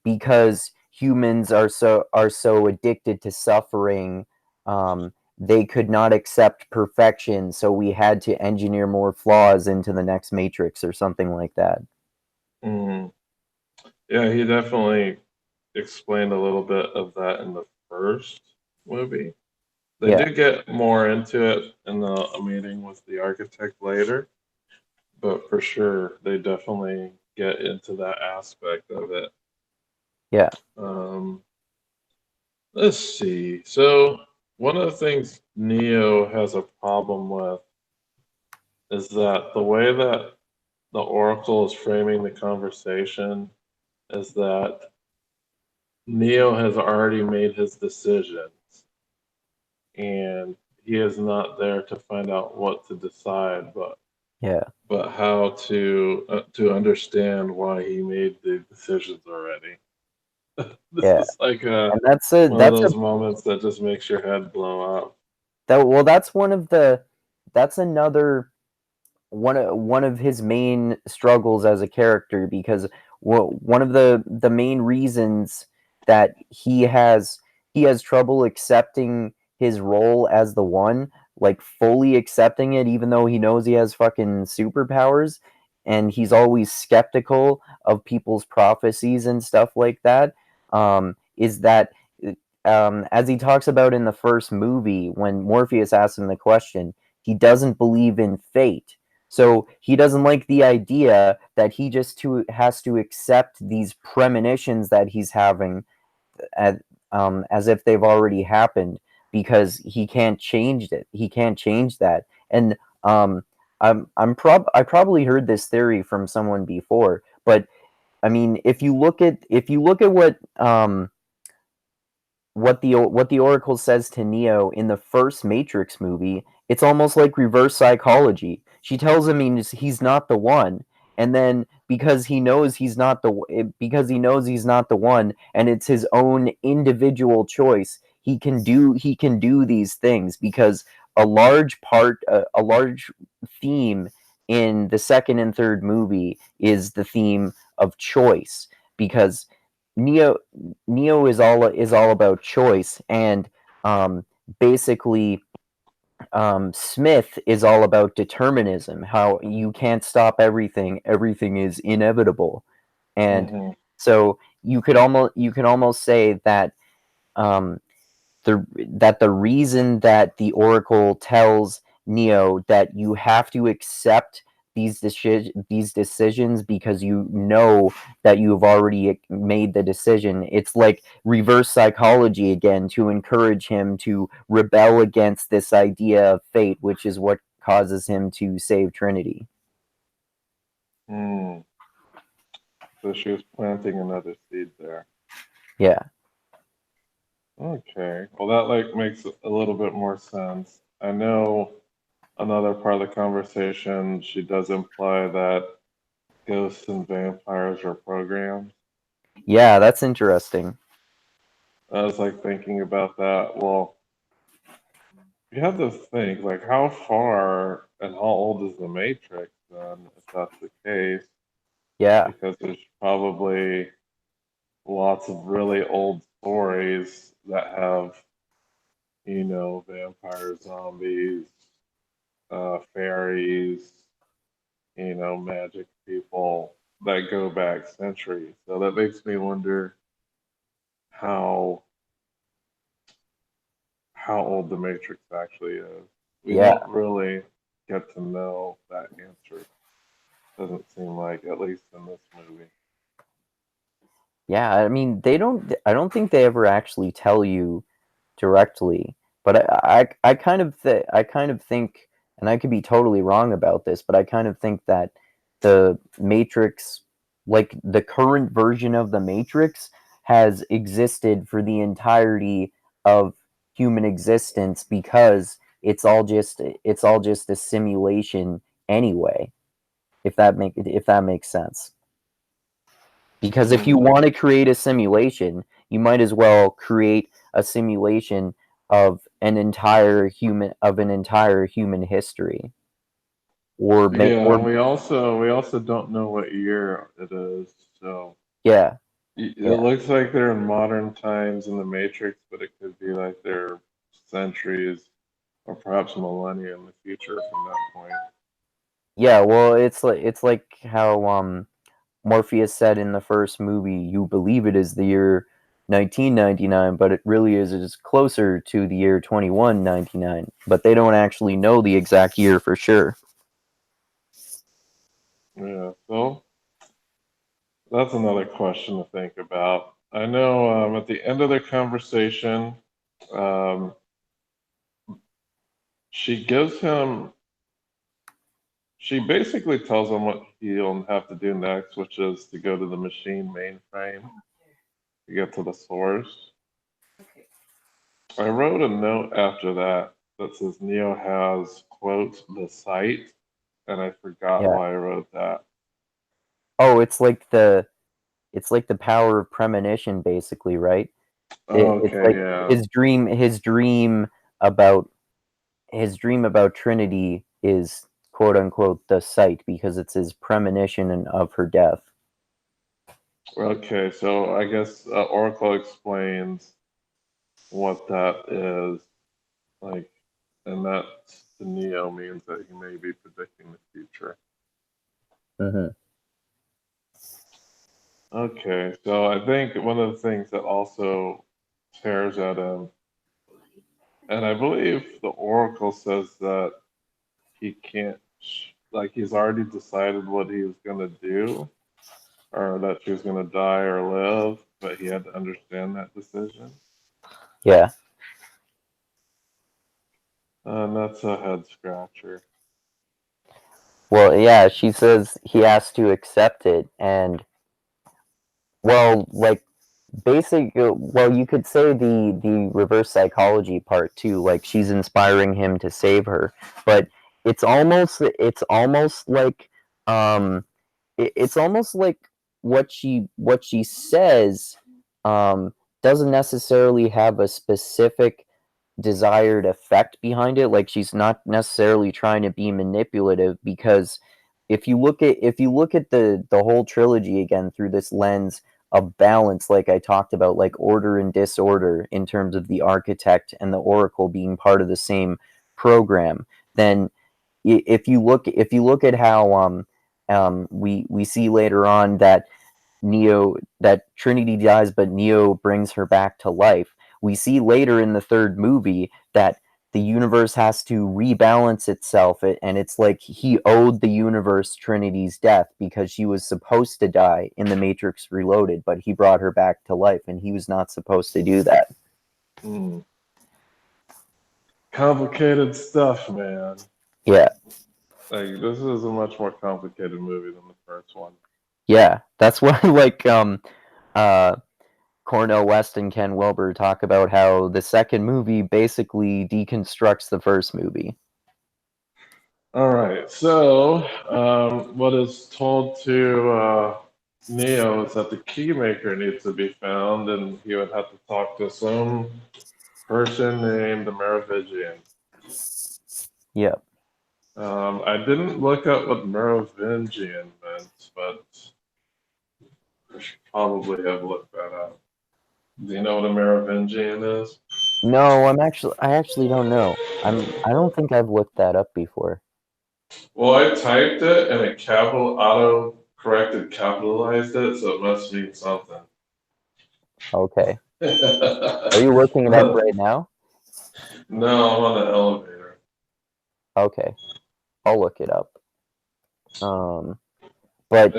because humans are so addicted to suffering, they could not accept perfection, so we had to engineer more flaws into the next Matrix or something like that. Mm. Yeah, he definitely explained a little bit of that in the first movie. They Yeah, did get more into it in a meeting with the architect later, but for sure, they definitely get into that aspect of it. yeah, Um, let's see. So, one of the things Neo has a problem with is that the way that the Oracle is framing the conversation is that Neo has already made his decisions and he is not there to find out what to decide, yeah, but how to understand why he made the decisions already. This yeah. is like And one of those moments that just makes your head blow up. that's one of the that's another one of his main struggles as a character, because one of the main reasons that he has trouble accepting his role as the one, like fully accepting it, even though he knows he has fucking superpowers, and he's always skeptical of people's prophecies and stuff like that. Is that as he talks about in the first movie, when Morpheus asks him the question, he doesn't believe in fate, so he doesn't like the idea that he has to accept these premonitions that he's having at, as if they've already happened, because he can't change it. He can't change that. And I probably heard this theory from someone before, but I mean, if you look at what the Oracle says to Neo in the first Matrix movie, it's almost like reverse psychology. She tells him he's not the one, and then because he knows he's not the one, and it's his own individual choice, he can do these things, because a large theme in the second and third movie is the theme of choice, because Neo Neo is all about choice, and um, basically Smith is all about determinism. How you can't stop everything; everything is inevitable, and Hmm. so you could almost say that um, the reason that the Oracle tells Neo that you have to accept these decisions, because you know that you've already made the decision. It's like reverse psychology again, to encourage him to rebel against this idea of fate, which is what causes him to save Trinity. Mm. So she was planting another seed there. Yeah. Okay. Well, that like makes a little bit more sense. I know another part of the conversation, she does imply that ghosts and vampires are programs. Yeah, that's interesting. I was like thinking about that. Well, you have to think like how far and how old is the Matrix then, if that's the case? Yeah, Because there's probably lots of really old stories that have, vampires, zombies, fairies, magic people that go back centuries. So that makes me wonder how how old the Matrix actually is. We yeah. don't really get to know that answer. Doesn't seem like, at least in this movie. Yeah, I mean, they don't. I don't think they ever actually tell you directly, but I kind of, I kind of think, and I could be totally wrong about this, but I kind of think that the Matrix, like the current version of the Matrix, has existed for the entirety of human existence because it's all just a simulation anyway. If that makes sense. Because if you Mm, want to create a simulation, you might as well create a simulation of an entire human history, yeah, or and we also don't know what year it is. So yeah, it yeah, looks like they're in modern times in the Matrix, but it could be like they're centuries or perhaps millennia in the future from that point. yeah. Well, it's like how Morpheus said in the first movie, "You believe it is the year 1999, but it really is closer to the year 2199." But they don't actually know the exact year for sure. Yeah, so that's another question to think about. I know at the end of their conversation, um, she gives him, she basically tells him what he'll have to do next, which is to go to the machine mainframe to get to the source. I wrote a note after that that says Neo has, quote, the sight, and I forgot Yeah. why I wrote that. Oh, it's like the power of premonition, basically, right? It's Okay, like yeah. about his dream about Trinity is quote unquote the sight because it's his premonition of her death. Okay, so I guess Oracle explains what that is. Like, and that to Neo means that he may be predicting the future. Hmm. Okay, so I think one of the things that also tears at him, and I believe the Oracle says that he can't, like, he's already decided what he was going to do, or that she was going to die or live, but he had to understand that decision. Yeah. And that's a head scratcher. Well, yeah, she says he has to accept it, and well, like well, you could say the reverse psychology part too. Like she's inspiring him to save her, but it's almost like it's almost like what she says um, doesn't necessarily have a specific desired effect behind it. Like she's not necessarily trying to be manipulative because if you look at the whole trilogy again through this lens of balance, like I talked about, like order and disorder in terms of the architect and the oracle being part of the same program, then if you look at how we see later on that Trinity dies, but Neo brings her back to life. We see later in the third movie that the universe has to rebalance itself, and it's like he owed the universe Trinity's death because she was supposed to die in the Matrix Reloaded, but he brought her back to life, and he was not supposed to do that. Hmm. Complicated stuff, man. Yeah, Like, this is a much more complicated movie than the first one. yeah, that's why like uh Cornel West and Ken Wilber talk about how the second movie basically deconstructs the first movie. All right. So, what is told to Neo is that the keymaker needs to be found, and he would have to talk to some person named the Merovingian. Yep. I didn't look up what Merovingian meant, but I should probably have looked that up. Do you know what a Merovingian is? No, I actually don't know. I don't think I've looked that up before. Well, I typed it and it auto corrected capitalized it, so it must mean something. Okay. Are you looking it up right now? No, I'm on the elevator. Okay. I'll look it up. But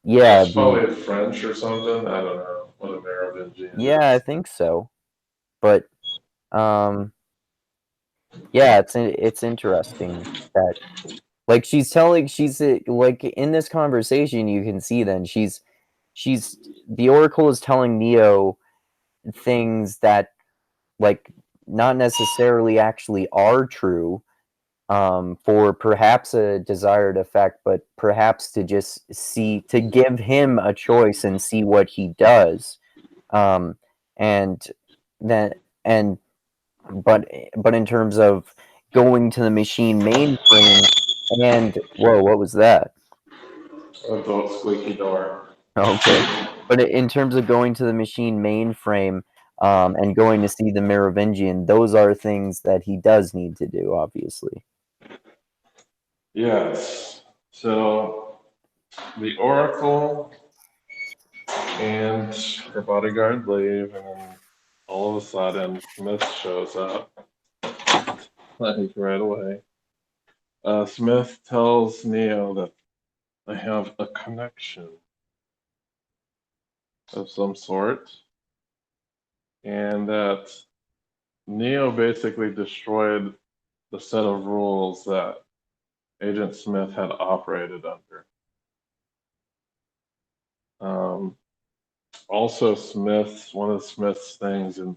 yeah, It's probably French or something. I don't know what a Merovingian yeah, I is. think so. But yeah, it's interesting that like she's like in this conversation you can see then she's the Oracle is telling Neo things that like not necessarily actually are true for perhaps a desired effect, but perhaps to just to give him a choice and see what he does. And then and but in terms of going to the machine mainframe and whoa, what was that? Adult squeaky door. Okay, but in terms of going to the machine mainframe and going to see the Merovingian, those are things that he does need to do, obviously. Yes. So the Oracle and her bodyguard leave, and then all of a sudden Smith shows up, like right away. Smith tells Neo that I have a connection of some sort, and that Neo basically destroyed the set of rules that Agent Smith had operated under. Also, one of Smith's things, and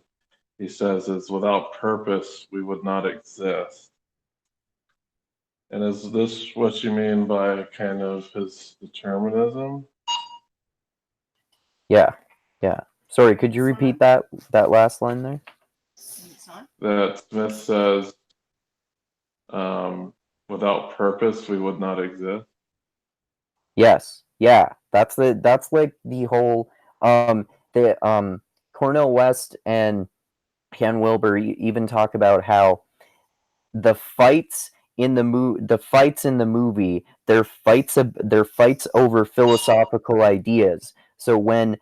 he says, is without purpose, we would not exist. And is this what you mean by kind of his determinism? Yeah, yeah. Sorry, could you repeat that last line there? That Smith says, without purpose, we would not exist. Yes, yeah. That's like the whole Cornel West and Ken Wilber even talk about how the fights in the movie they're fights over philosophical ideas. So when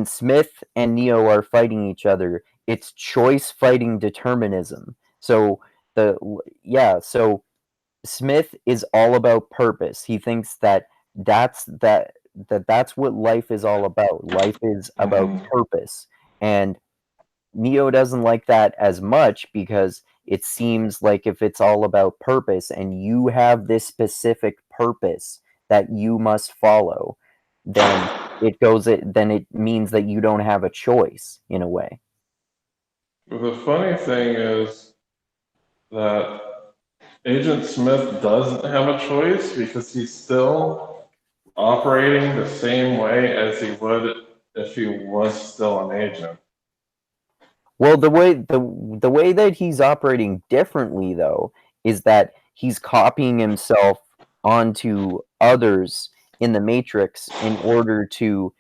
Smith and Neo are fighting each other, it's choice fighting determinism. So so Smith is all about purpose. He thinks that that's what life is all about. Life is about purpose. And Neo doesn't like that as much because it seems like if it's all about purpose and you have this specific purpose that you must follow, then it means that you don't have a choice in a way. The funny thing is that Agent Smith doesn't have a choice because he's still operating the same way as he would if he was still an agent. Well, the way that he's operating differently though is that he's copying himself onto others in the Matrix in order to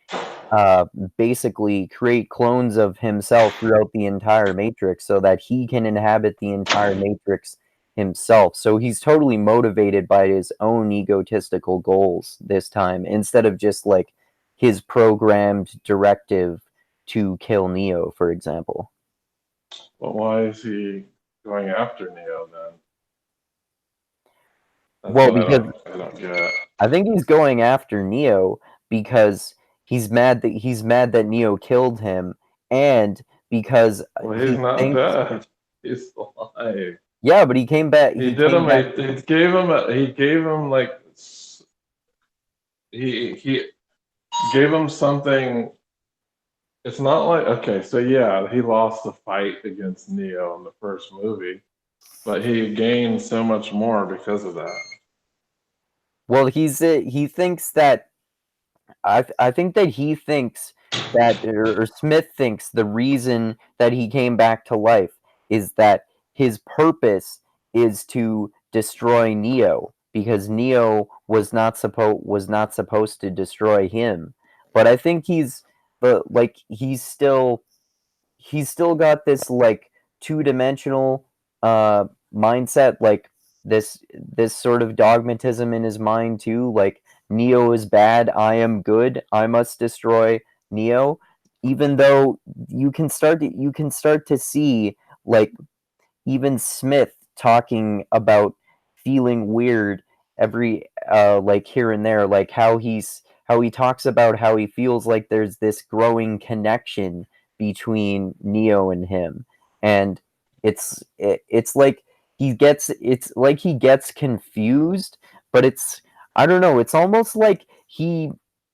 basically create clones of himself throughout the entire Matrix so that he can inhabit the entire Matrix himself. So he's totally motivated by his own egotistical goals this time instead of just like his programmed directive to kill Neo, for example. But why is he going after Neo then? That's Well, what because I don't get. I think he's going after Neo because he's mad that Neo killed him, and because Well, he he's not thinks dead. He's alive. yeah, but he came back. He did him. He gave him. He gave him like. He gave him something it's not like, okay, so yeah, he lost the fight against Neo in the first movie, but he gained so much more because of that. Well, he thinks that I think that he thinks that or Smith thinks the reason that he came back to life is that his purpose is to destroy Neo because Neo was not supposed to destroy him. But I think he's still got this like two-dimensional uh mindset, like this sort of dogmatism in his mind too, like Neo is bad, I am good, I must destroy Neo, even though you can start to see like even Smith talking about feeling weird every like here and there, like how he talks about how he feels like there's this growing connection between Neo and him. And it's like he gets confused, but it's I don't know, it's almost like he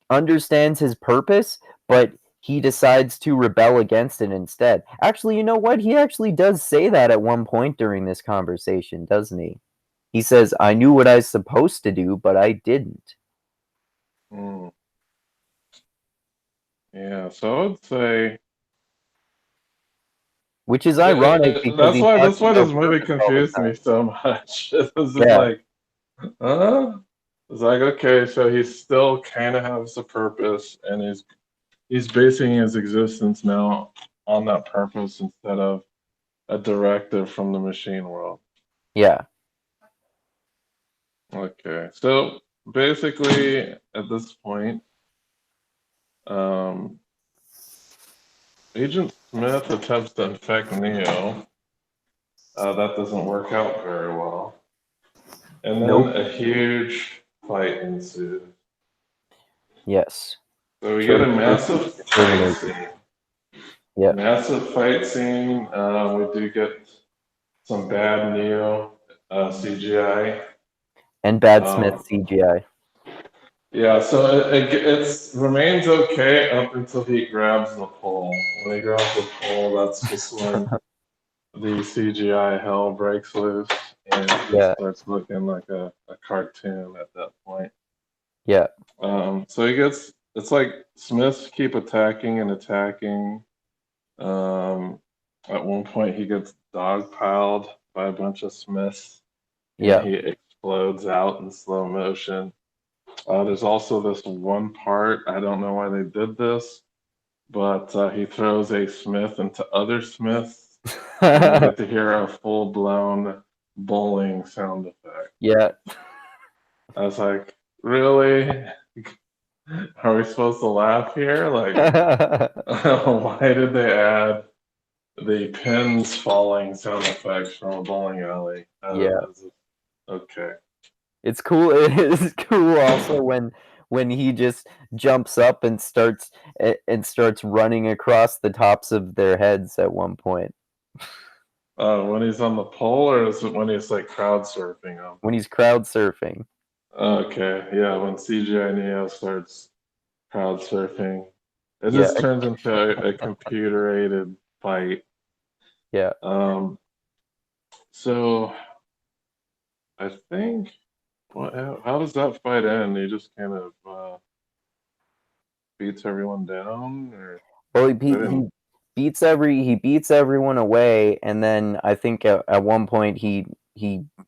understands his purpose, but he decides to rebel against it instead. Actually, you know what? He actually does say that at one point during this conversation, doesn't he? He says, I knew what I was supposed to do, but I didn't. Mm, yeah, so I would say Which is ironic because he talks that's why about this movie purpose all the confused me time. so much. It was just Yeah, like, huh? It's like, okay, so he still kind of has a purpose, and he's basing his existence now on that purpose instead of a directive from the machine world. yeah, Okay, so basically, at this point, um, Agent Smith attempts to infect Neo. That doesn't work out very well. And then nope, a huge fight ensues. yes. So we get a Terminator, massive fight Terminator. scene. Yeah, Massive fight scene. We do get some bad Neo CGI. and Bad Smith Um, CGI. yeah, so it's remains okay up until he grabs the pole. When he grabs the pole, that's just when the CGI hell breaks loose, and he Yeah, starts looking like a cartoon at that point. yeah, So he gets, it's like Smiths keep attacking and attacking. Um, at one point, he gets dogpiled by a bunch of Smiths and yeah. he explodes out in slow motion. There's also this one part, I don't know why they did this, but he throws a Smith into other Smiths, and we get to hear a full blown bowling sound effect. Yeah. I was like, really? Are we supposed to laugh here? Like, why did they add the pins falling sound effects from a bowling alley? Yeah. Okay. It's cool. It is cool also when he just jumps up and starts running across the tops of their heads at one point When he's on the pole, or is it when he's like crowd surfing them? when he's crowd surfing. Okay, yeah, when CGI Neo starts crowd surfing, it Yeah, just turns into a computer aided fight. yeah. Um, so I think what how does that fight end? He just kind of beats everyone down, or Well, I didn't. he beats everyone away, and then I think at one point he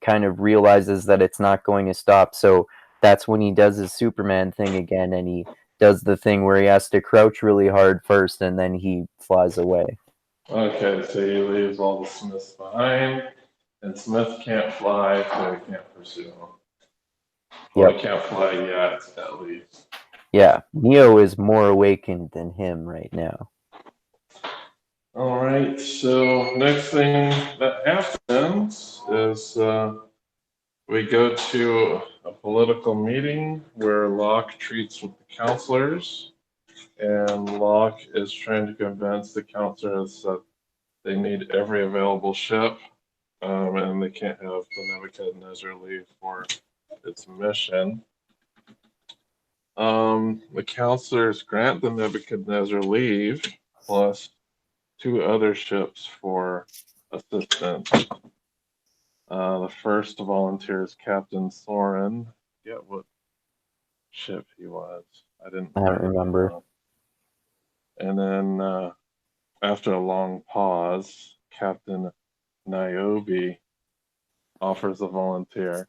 kind of realizes that it's not going to stop. So that's when he does his Superman thing again, and he does the thing where he has to crouch really hard first, and then he flies away. Okay, so he leaves all the Smiths behind, and Smith can't fly, so he can't pursue him. Well, he Yep. can't fly yet, at least. Yeah. Neo is more awakened than him right now. All right, so next thing that happens is we go to a political meeting where Locke treats with the counselors, and Locke is trying to convince the counselors that they need every available ship, and they can't have the Nebuchadnezzar leave for its mission. The counselors grant the Nebuchadnezzar leave, plus 2 other ships for assistance. The first to volunteer is Captain Soren. Get what ship he was. I didn't I don't remember. And then after a long pause, Captain Niobe offers a volunteer.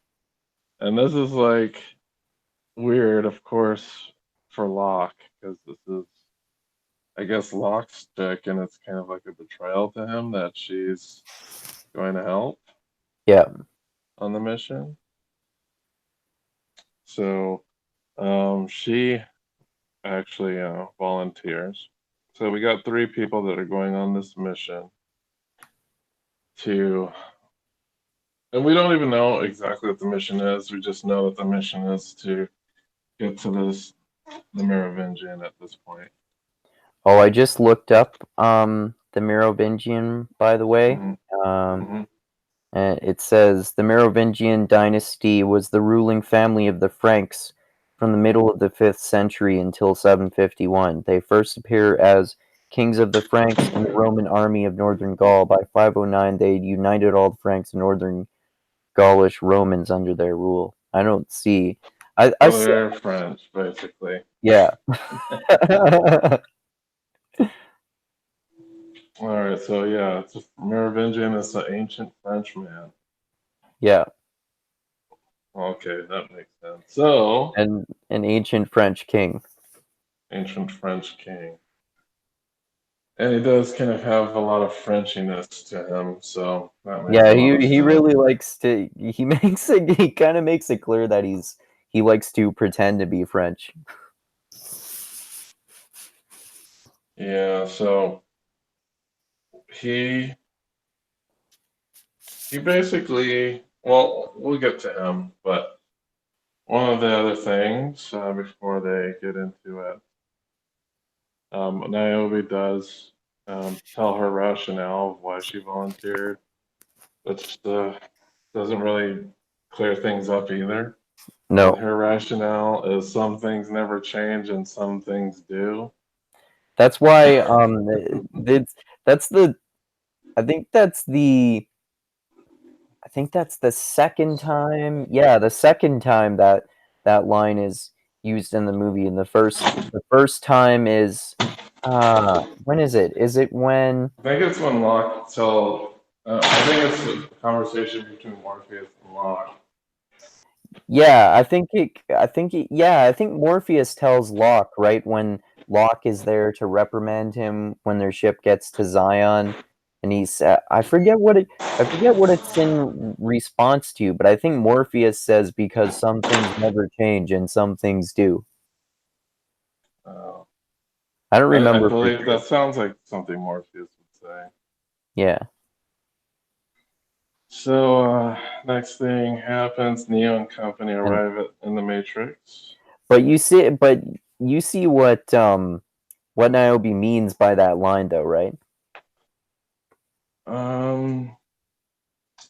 And this is like weird, of course, for Locke, because this is, I guess, Locke's chick, and it's kind of like a betrayal to him that she's going to help Yeah. on the mission. So she actually volunteers. So we got 3 people that are going on this mission to, and we don't even know exactly what the mission is. We just know that the mission is to get to the Merovingian at this point. Oh, I just looked up the Merovingian, by the way. It says the Merovingian dynasty was the ruling family of the Franks from the middle of the 5th century until 751. They first appear as kings of the Franks in the Roman army of northern Gaul. By 509, they united all the Franks and northern Gaulish Romans under their rule. I don't see. They're French, basically. Yeah. All right, so yeah, it's Merovingian is an ancient French man. Yeah. Okay, that makes sense. So, and an ancient French king. Ancient French king. And he does kind of have a lot of Frenchiness to him, so that makes Yeah, a lot of he sense. really likes to. He kind of makes it clear that he likes to pretend to be French. Yeah, so he basically, well, we'll get to him, but one of the other things before they get into it, Niobe does tell her rationale of why she volunteered, which doesn't really clear things up either. No, Her rationale is some things never change and some things do. that's why that's the I think that's the second time. Yeah, the second time that that line is used in the movie. And the first time is when is it? Is it when? I think it's when Locke tell. I think it's a conversation between Morpheus and Locke. Yeah, I think Morpheus tells Locke, right, when Locke is there to reprimand him when their ship gets to Zion, and I forget what it's in response to, but I think Morpheus says because some things never change and some things do. I don't I remember for believe sure. that sounds like something Morpheus would say. Yeah. So next thing happens, Neo and company arrive in the Matrix. But you see what Niobe means by that line, though, right?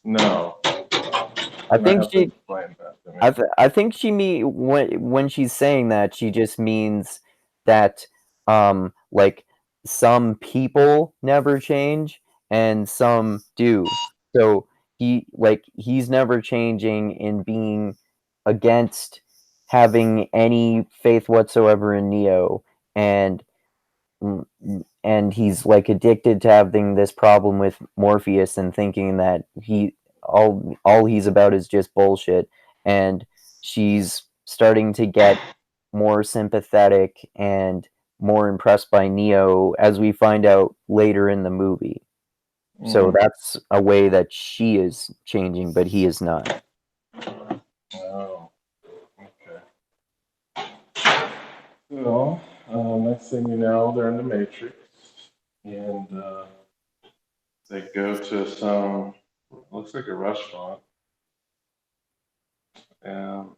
No. I think she. Explain that to me. I think she when she's saying that, she just means that like some people never change and some do. So he's never changing in being against having any faith whatsoever in Neo, and he's like addicted to having this problem with Morpheus and thinking that all he's about is just bullshit. And she's starting to get more sympathetic and more impressed by Neo, as we find out later in the movie. So that's a way that she is changing, but he is not. Oh, okay. So, next thing you know, they're in the Matrix, and they go to some, looks like a restaurant, and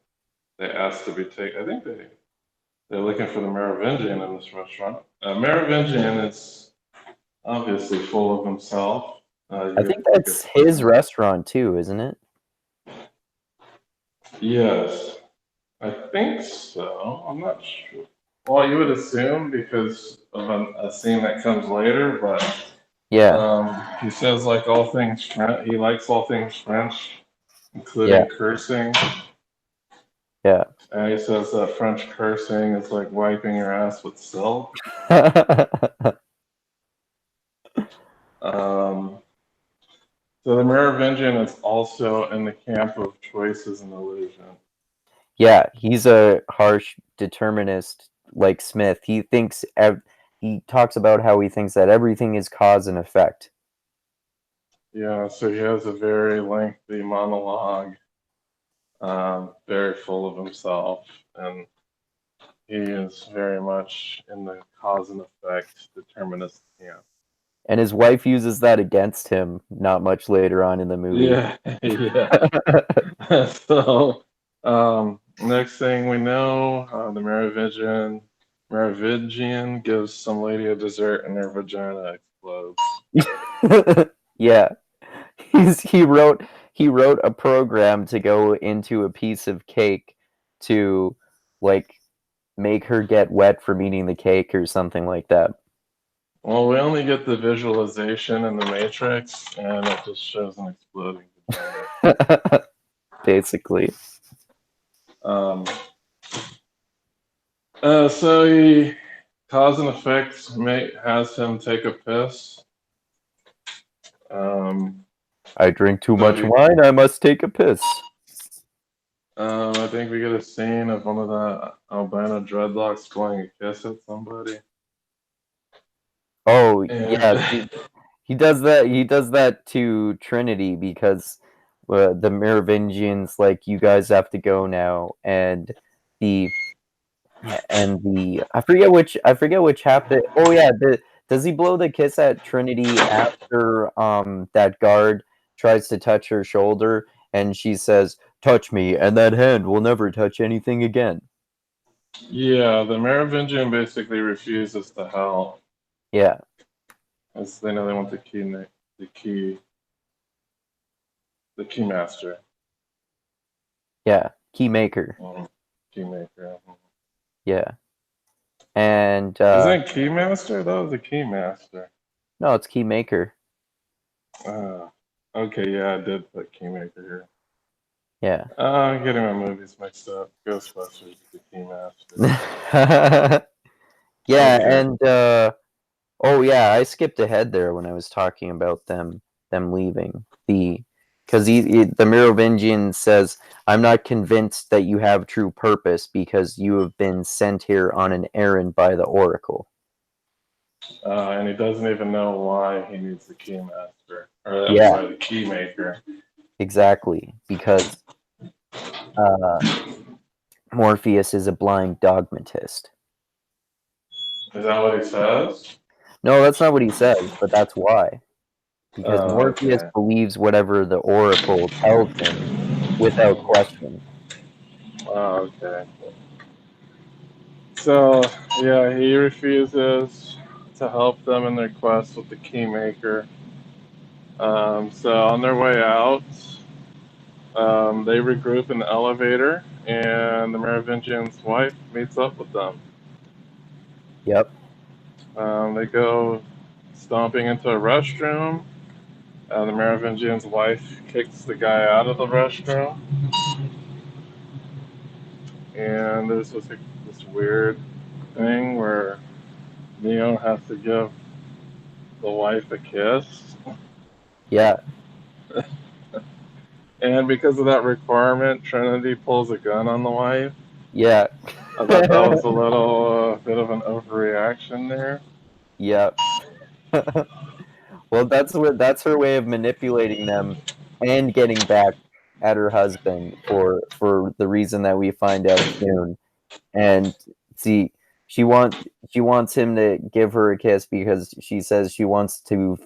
they ask to be taken. I think they're looking for the Merovingian in this restaurant. Merovingian is obviously full of himself. I think that's his restaurant too, isn't it? Yes, I think so. I'm not sure. Well, you would assume because of a scene that comes later, but Yeah, he says like all things French. He likes all things French, yeah, including cursing. yeah. And he says that French cursing is like wiping your ass with silk. Um, so the Merovingian is also in the camp of choices and illusion. Yeah, he's a harsh determinist like Smith. He talks about how he thinks that everything is cause and effect. Yeah, so he has a very lengthy monologue, very full of himself, and he is very much in the cause and effect determinist camp. And his wife uses that against him not much later on in the movie. Yeah, yeah. So, next thing we know, the Merovingian gives some lady a dessert and her vagina explodes. Yeah. He wrote a program to go into a piece of cake to like make her get wet from eating the cake or something like that. Well, we only get the visualization in the Matrix, and it just shows an exploding vagina. Basically. Um, so he cause and effect has him take a piss. I drink too So much wine, I must take a piss. I think we get a scene of one of the albino dreadlocks going to kiss at somebody. Oh, And yeah, he does that. He does that to Trinity because the Merovingians like you guys have to go now, and the I forget which happened. Oh yeah, does he blow the kiss at Trinity after that guard tries to touch her shoulder and she says, "Touch me, and that hand will never touch anything again." yeah, the Merovingian basically refuses to help, Yeah, as they know they want the key, the key master, yeah, Keymaker. key maker. Yeah, and Isn't it key master? That was a key master. no, it's Keymaker. Uh, okay, yeah, I did put key maker here. Yeah. I'm getting my movies mixed up. Ghostbusters is the key master. Yeah, Okay. and oh yeah, I skipped ahead there when I was talking about them leaving. Because the Merovingian says, "I'm not convinced that you have true purpose because you have been sent here on an errand by the Oracle." And he doesn't even know why he needs the key master. Or, I'm Yeah, sorry, the key maker. exactly. Because uh, Morpheus is a blind dogmatist. Is that what he says? No, that's not what he says, but that's why. Because Morpheus Okay. believes whatever the Oracle tells him without question. Okay. So, yeah, he refuses to help them in their quest with the keymaker. So, on their way out, they regroup in the elevator, and the Merovingian's wife meets up with them. Yep. They go stomping into a restroom. The Merovingian's wife kicks the guy out of the restroom, and there's this weird thing where Neo has to give the wife a kiss. Yeah. And because of that requirement, Trinity pulls a gun on the wife. Yeah. I thought that was a little bit of an overreaction there. Yep. Well, that's her way of manipulating them and getting back at her husband for the reason that we find out soon. And see, she wants him to give her a kiss because she says she wants to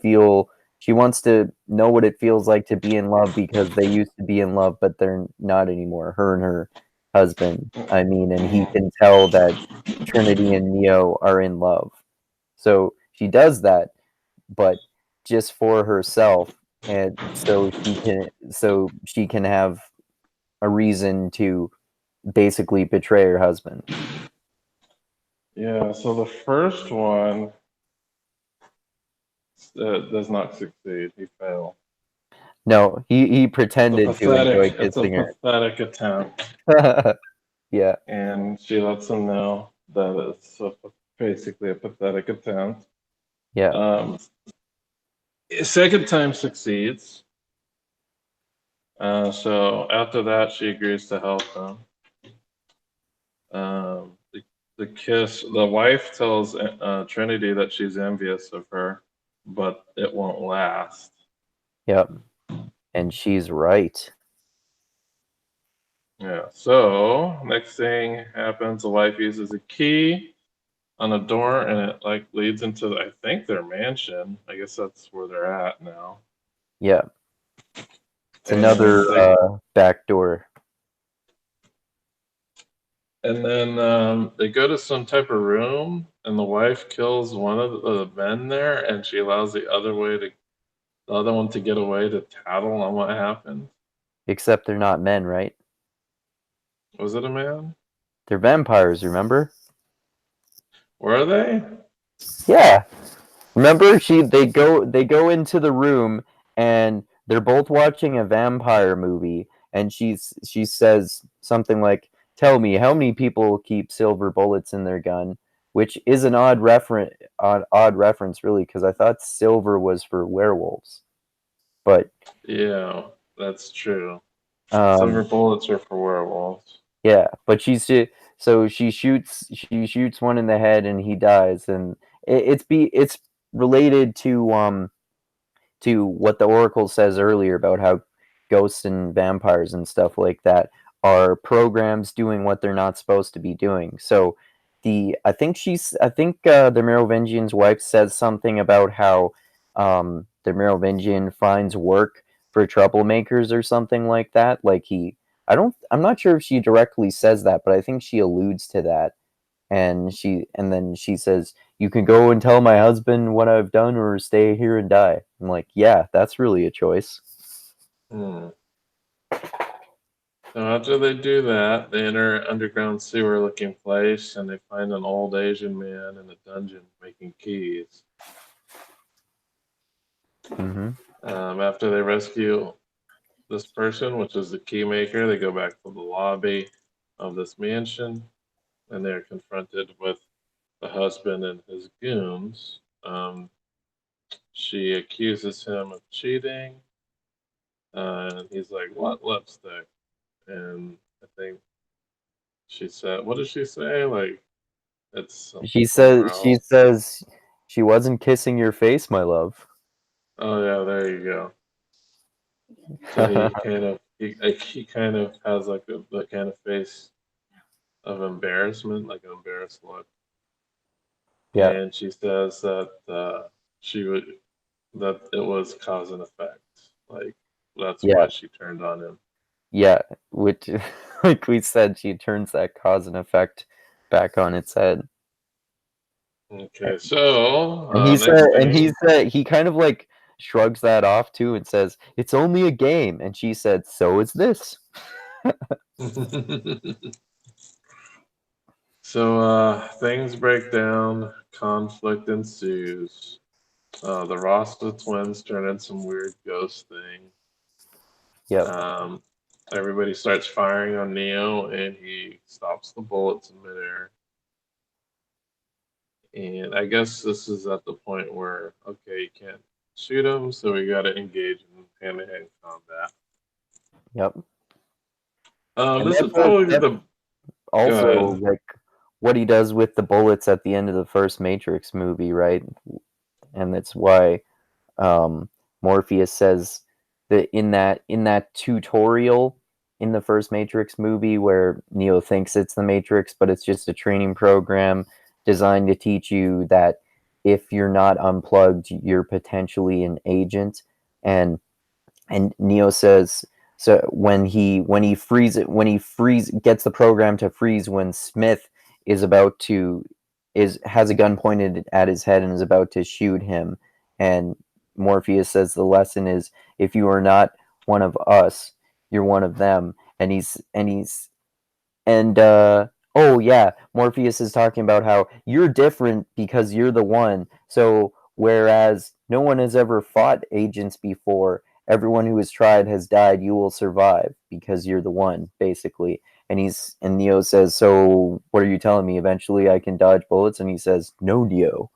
know what it feels like to be in love because they used to be in love but they're not anymore. Her and her husband, I mean, and he can tell that Trinity and Neo are in love. So she does that, but just for herself, and so she can have a reason to basically betray her husband. Yeah, so the first one does not succeed. He failed. No, he pretended to enjoy It's a kissing pathetic attempt, her. Yeah, and she lets him know that basically a pathetic attempt. yeah, Um, Second time succeeds. So after that, she agrees to help him. The kiss. The wife tells Trinity that she's envious of her, but it won't last. yep. And she's right. Yeah. So next thing happens, the wife uses a key on a door, and it like leads into I think their mansion. I guess that's where they're at now. Yeah. It's And another back door. then they go to some type of room, and the wife kills one of the men there, and she allows the other one to get away to tattle on what happened. Except they're not men, right? Was it a man? They're vampires, remember? Were they? Yeah. Remember they go into the room and they're both watching a vampire movie and she says something like, "Tell me, how many people keep silver bullets in their gun?" Which is an odd reference really, because I thought silver was for werewolves. But Yeah, that's true. Silver um bullets are for werewolves. yeah, but so she shoots one in the head and he dies, and it's related to what the Oracle says earlier about how ghosts and vampires and stuff like that are programs doing what they're not supposed to be doing. So the Merovingian's wife says something about how the Merovingian finds work for troublemakers or something like that. Like I'm not sure if she directly says that, but I think she alludes to that. And then she says, "You can go and tell my husband what I've done or stay here and die." I'm like, yeah, that's really a choice. Hmm. So after they do that, they enter an underground sewer-looking place, and they find an old Asian man in a dungeon making keys. Hmm. After they rescue this person, which is the key maker, they go back to the lobby of this mansion, and they're confronted with the husband and his goons. She accuses him of cheating, and he's like, "What lipstick?" And I think she said, "What did she say?" Like, it's She somewhere says she else. says she wasn't kissing your face, my love. Oh yeah, there you go. So he kind of has like a kind of face of embarrassment, like an embarrassed look. Yeah, And she says that she would that it was cause and effect. Like that's why yeah, she turned on him. yeah. Which, like we said, she turns that cause and effect back on its head. Okay, so And he said, next and he thing. said, he kind of like shrugs that off too and says, "It's only a game." And she said, "So is this." So things break down, conflict ensues. The Rasta twins turn in some weird ghost thing. Yep. Um, Everybody starts firing on Neo, and he stops the bullets in midair. And I guess this is at the point where, okay, you can't shoot him, so we got to engage in hand-to-hand combat. Yep. And This is probably that's the also good. like what he does with the bullets at the end of the first Matrix movie, right? And that's why um, Morpheus says that in that tutorial in the first Matrix movie where Neo thinks it's the Matrix, but it's just a training program designed to teach you that if you're not unplugged, you're potentially an agent. And Neo says, so when he gets the program to freeze when Smith is about to is has a gun pointed at his head and is about to shoot him, and Morpheus says the lesson is, if you are not one of us, you're one of them. And he's and Oh yeah, Morpheus is talking about how you're different because you're the one. So whereas no one has ever fought agents before, everyone who has tried has died. You will survive because you're the one, basically. And Neo says, "So what are you telling me? Eventually, I can dodge bullets?" And he says, "No, Neo.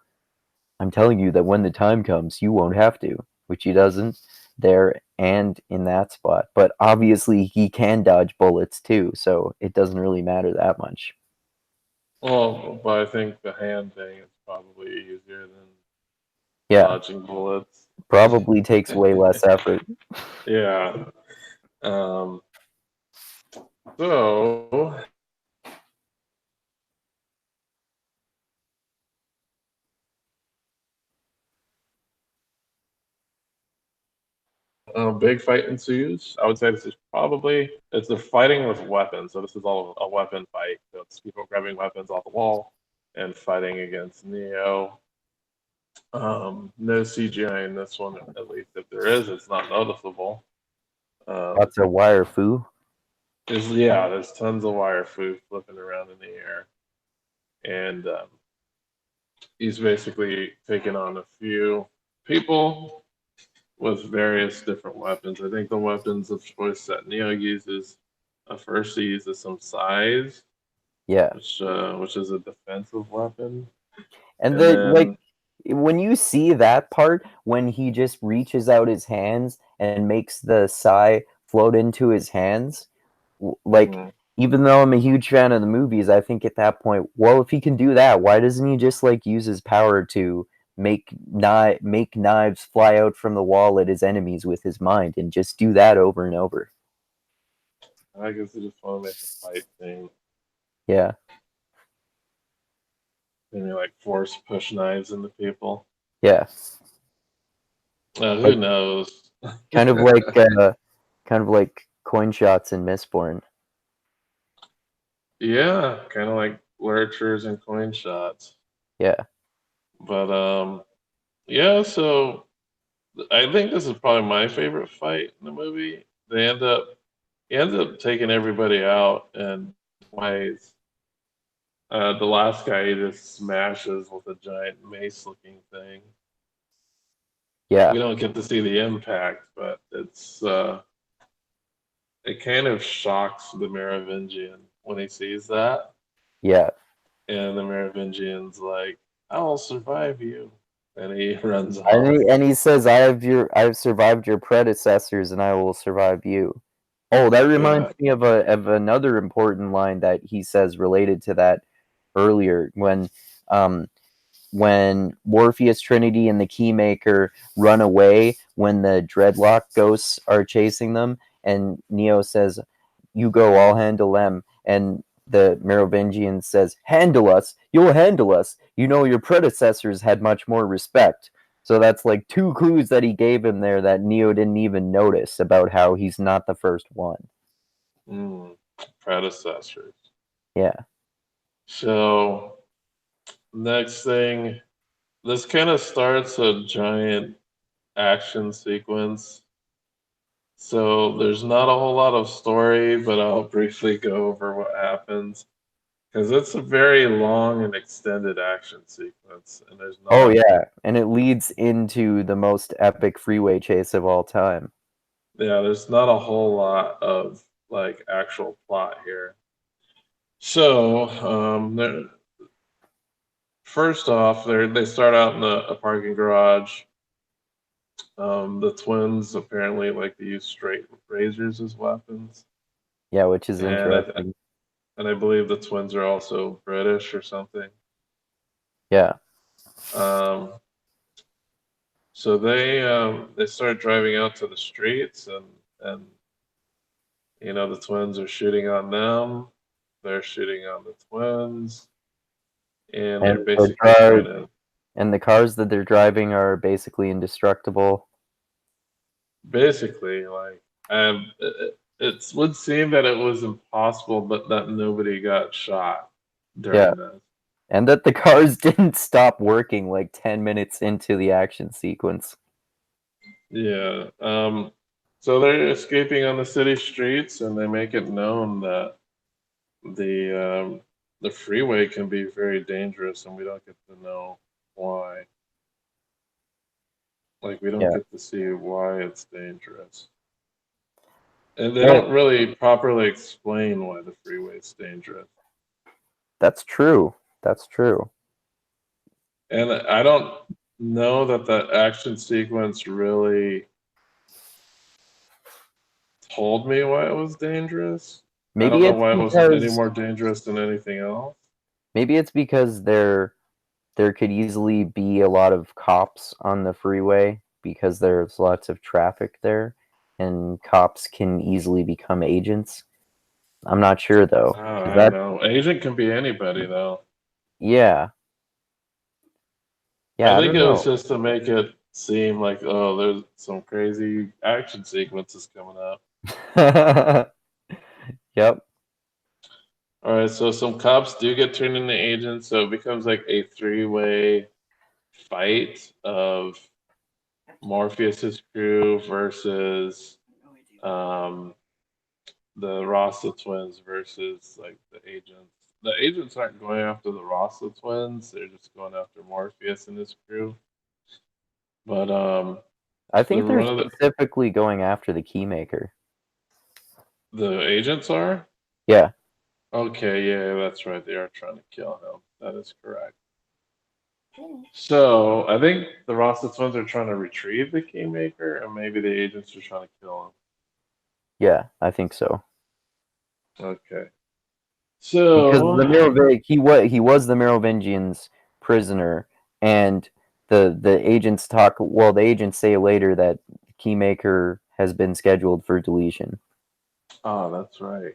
I'm telling you that when the time comes, you won't have to," which he doesn't there and in that spot. But obviously, he can dodge bullets too, so it doesn't really matter that much. Well, but I think the hand thing is probably easier than Yeah, dodging bullets. probably takes way less effort. Yeah. Um, so, big fight ensues. I would say this is probably it's a fighting with weapons. So this is all a weapon fight. So it's people grabbing weapons off the wall and fighting against Neo. No CGI in this one, at least if there is, it's not noticeable. Um, Lots of wire foo. there's tons of wire food flipping around in the air, and he's basically taking on a few people with various different weapons. I think the weapons of choice that Neo uses, first he uses some size, Yeah. which is a defensive weapon, And and the like then when you see that part when he just reaches out his hands and makes the sai float into his hands, like mhm, even though I'm a huge fan of the movies, I think at that point, well, if he can do that, why doesn't he just like use his power to make knives fly out from the wall at his enemies with his mind and just do that over and over? I guess they just want to make a fight thing, Yeah. maybe like force push knives into people. Yeah. Who Like knows? kind of like kind of like coin shots in Mistborn. Yeah, kind of like lurchers and coin shots. Yeah. But yeah. So I think this is probably my favorite fight in the movie. He ends up taking everybody out in ways. The last guy he just smashes with a giant mace-looking thing. Yeah. We don't get to see the impact, but it kind of shocks the Merovingian when he sees that, Yeah. and the Merovingian's like, "I'll survive you," and he runs And off. he says, I've survived your predecessors and I will survive you." Oh, that reminds Yeah. me of another important line that he says related to that earlier um when Morpheus, Trinity, and the Keymaker run away when the Dreadlock ghosts are chasing them, and Neo says, "You go, I'll handle them." And the Merovingian says, "Handle us? You'll handle us. You know your predecessors had much more respect." So that's like two clues that he gave him there that Neo didn't even notice about how he's not the first one. Mm, predecessors. Yeah. So next thing, this kind of starts a giant action sequence. So there's not a whole lot of story, but I'll briefly go over what happens because it's a very long and extended action sequence, and there's Oh not, yeah, and it leads into the most epic freeway chase of all time. yeah, there's not a whole lot of like actual plot here. So, first off, they start out in a parking garage. The twins apparently like to use straight razors as weapons, Yeah, which is and interesting. I believe the twins are also British or something. Yeah. Um, so they start driving out to the streets, and the twins are shooting on them. They're shooting on the twins, and And they're basically trying to the cars that they're driving are basically indestructible. basically like it would seem that it was impossible, but that nobody got shot Yeah. during this. And that the cars didn't stop working like 10 minutes into the action sequence. Yeah. So they're escaping on the city streets, and they make it known that the the freeway can be very dangerous, and we don't get to know why. Like we don't Yeah. get to see why it's dangerous. And they Well, don't really properly explain why the freeway is dangerous. that's true. That's true. And I don't know that the action sequence really told me why it was dangerous. I don't Maybe know it's why it wasn't any because more dangerous than anything else. there could easily be a lot of cops on the freeway because there's lots of traffic there, and cops can easily become agents. I'm not sure though. Oh, 'Cause I don't that know. Agent can be anybody though. yeah. I Yeah, I think don't it was know. just to make it seem like, oh, there's some crazy action sequences coming up. Yep. All right, so some cops do get turned into agents, so it becomes like a three-way fight of Morpheus's crew versus um, the Rasta twins versus like the agents. The agents aren't going after the Rasta twins; they're just going after Morpheus and his crew. But I think they're one of specifically going after the Keymaker. the agents are. Yeah. Okay, yeah, that's right. They are trying to kill him. That is correct. So I think the Rasta twins are trying to retrieve the Kingmaker, and maybe the agents are trying to kill Yeah, I think so. him. Okay. Because So the he was the Merovingians' prisoner, and the agents talk. Well, the agents say later that Keymaker has been scheduled for deletion. oh, that's right.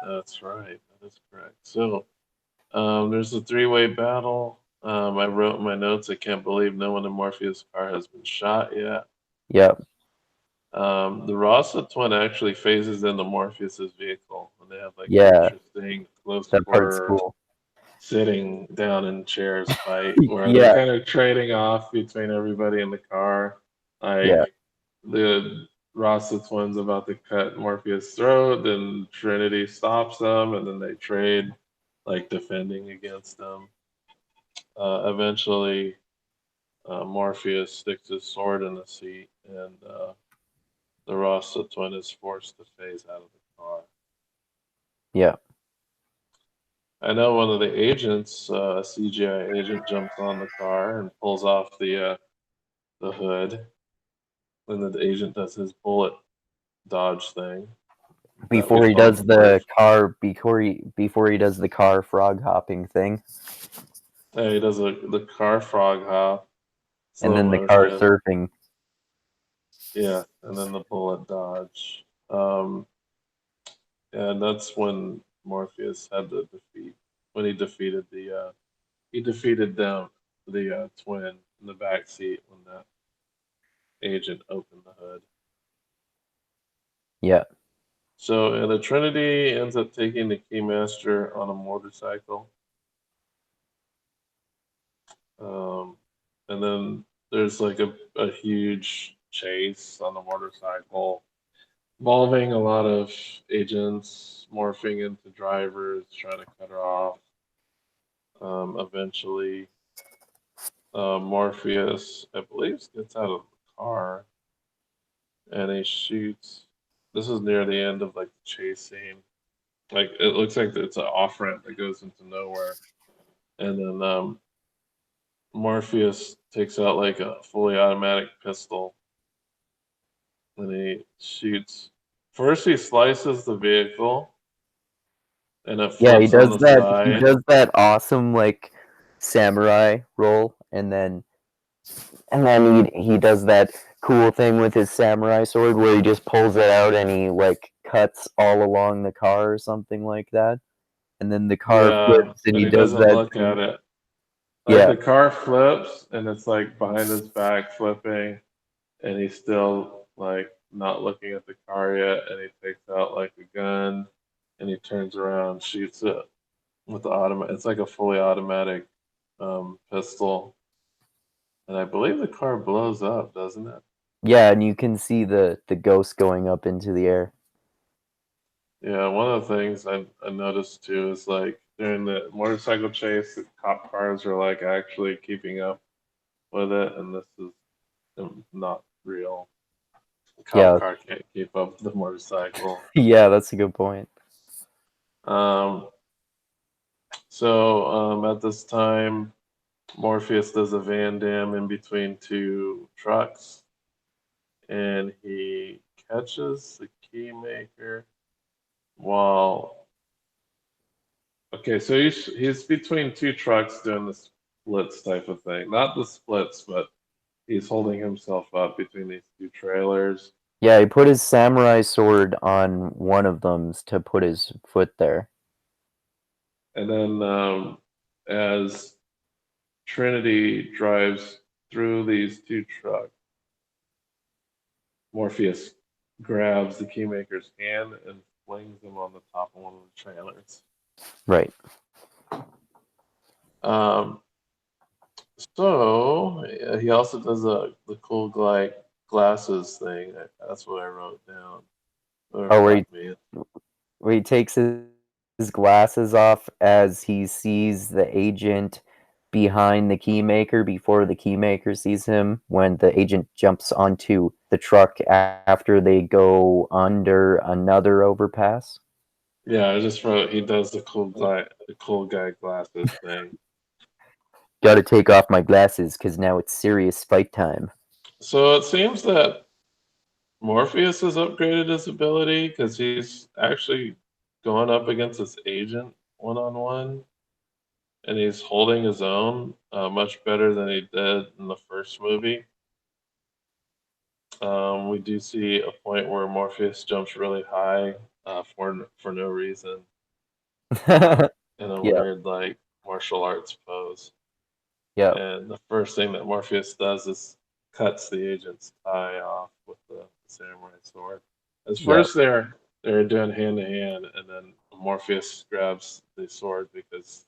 That's right. That is correct. So there's a three-way battle. I wrote in my notes. I can't believe no one in Morpheus' car has been shot yet. Yep. The Rasta twin actually phases into Morpheus's vehicle, and they have like an Yeah, interesting close that part's quarter cool. sitting down in chairs fight where they're Yeah, kind of trading off between everybody in the car. yeah, Like the Rasta twins about to cut Morpheus' throat, then Trinity stops them, and then they trade, like defending against them. Eventually, Morpheus sticks his sword in the seat, and the Rasta twin is forced to phase out of the car. yeah, I know one of the agents, a CGI agent, jumps on the car and pulls off the hood, and then the agent does his bullet dodge thing that we before he saw in does the the first. car before he does the car frog hopping thing, Yeah, he does the car frog hop, and slow then the car motion. surfing. Yeah, and then the bullet dodge. And that's when Morpheus had the defeat. When he defeated them, the twin in the back seat when that agent opened the hood. Yeah, So, and the Trinity ends up taking the Keymaster on a motorcycle. Um, and then there's like a huge chase on the motorcycle, involving a lot of agents morphing into drivers, trying to cut her off. Eventually, Morpheus, I believe, gets out of the car and he shoots. This is near the end of like the chase scene. Like it looks like it's an off ramp that goes into nowhere, and then Morpheus takes out like a fully automatic pistol and he shoots. First, he slices the vehicle and it yeah. He flips on does the that. He side. does that awesome like samurai roll, and then he does that cool thing with his samurai sword where he just pulls it out and he like cuts all along the car or something like that. And then the car Yeah, flips and and he he does doesn't that look thing. at it. Like Yeah, the car flips and it's like behind his back flipping, and he's still like not looking at the car yet, and he takes out like a gun and he turns around, shoots it with the automatic. It's like a fully automatic pistol, and I believe the car blows up, doesn't it? yeah, and you can see the ghost going up into the air. Yeah, one of the things I noticed too is like during the motorcycle chase, the cop cars are like actually keeping up with it, and this is not real. The cop Yeah, car can't keep up with the motorcycle. yeah, that's a good point. Um, at this time, Morpheus does a Van Dam in between two trucks, and he catches the keymaker while. Okay, so he's between two trucks doing the splits type of thing. Not the splits, but he's holding himself up between these two trailers. Yeah, he put his samurai sword on one of them to put his foot there. And then as Trinity drives through these two trucks, Morpheus grabs the Keymaker's hand and flings him on the top of one of the trailers. Right. Um, he also does the cool glasses thing. That's what I wrote down. Oh, where he takes his glasses off as he sees the agent behind the keymaker before the keymaker sees him when the agent jumps onto the truck after they go under another overpass. Yeah, I just wrote he does the cool guy glasses thing. Gotta take off my glasses because now it's serious fight time. So it seems that Morpheus has upgraded his ability because he's actually going up against this agent one on one, and he's holding his own much better than he did in the first movie. We do see a point where Morpheus jumps really high for no reason in a Yeah, weird like martial arts pose. yeah, And the first thing that Morpheus does is cuts the agent's tie off with the samurai sword. At yeah. first, they're doing hand to hand, and then Morpheus grabs the sword because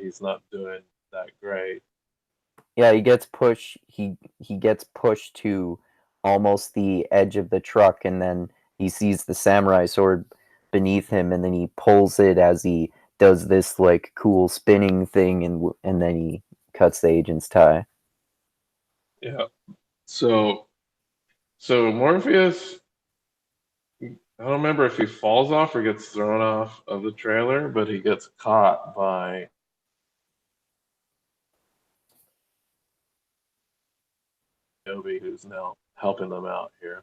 he's not doing that great. Yeah, he gets pushed to almost the edge of the truck and then he sees the samurai sword beneath him and then he pulls it as he does this like cool spinning thing and then he cuts the agent's tie. Yeah. So Morpheus, I don't remember if he falls off or gets thrown off of the trailer, but he gets caught by Obi, who's now helping them out here.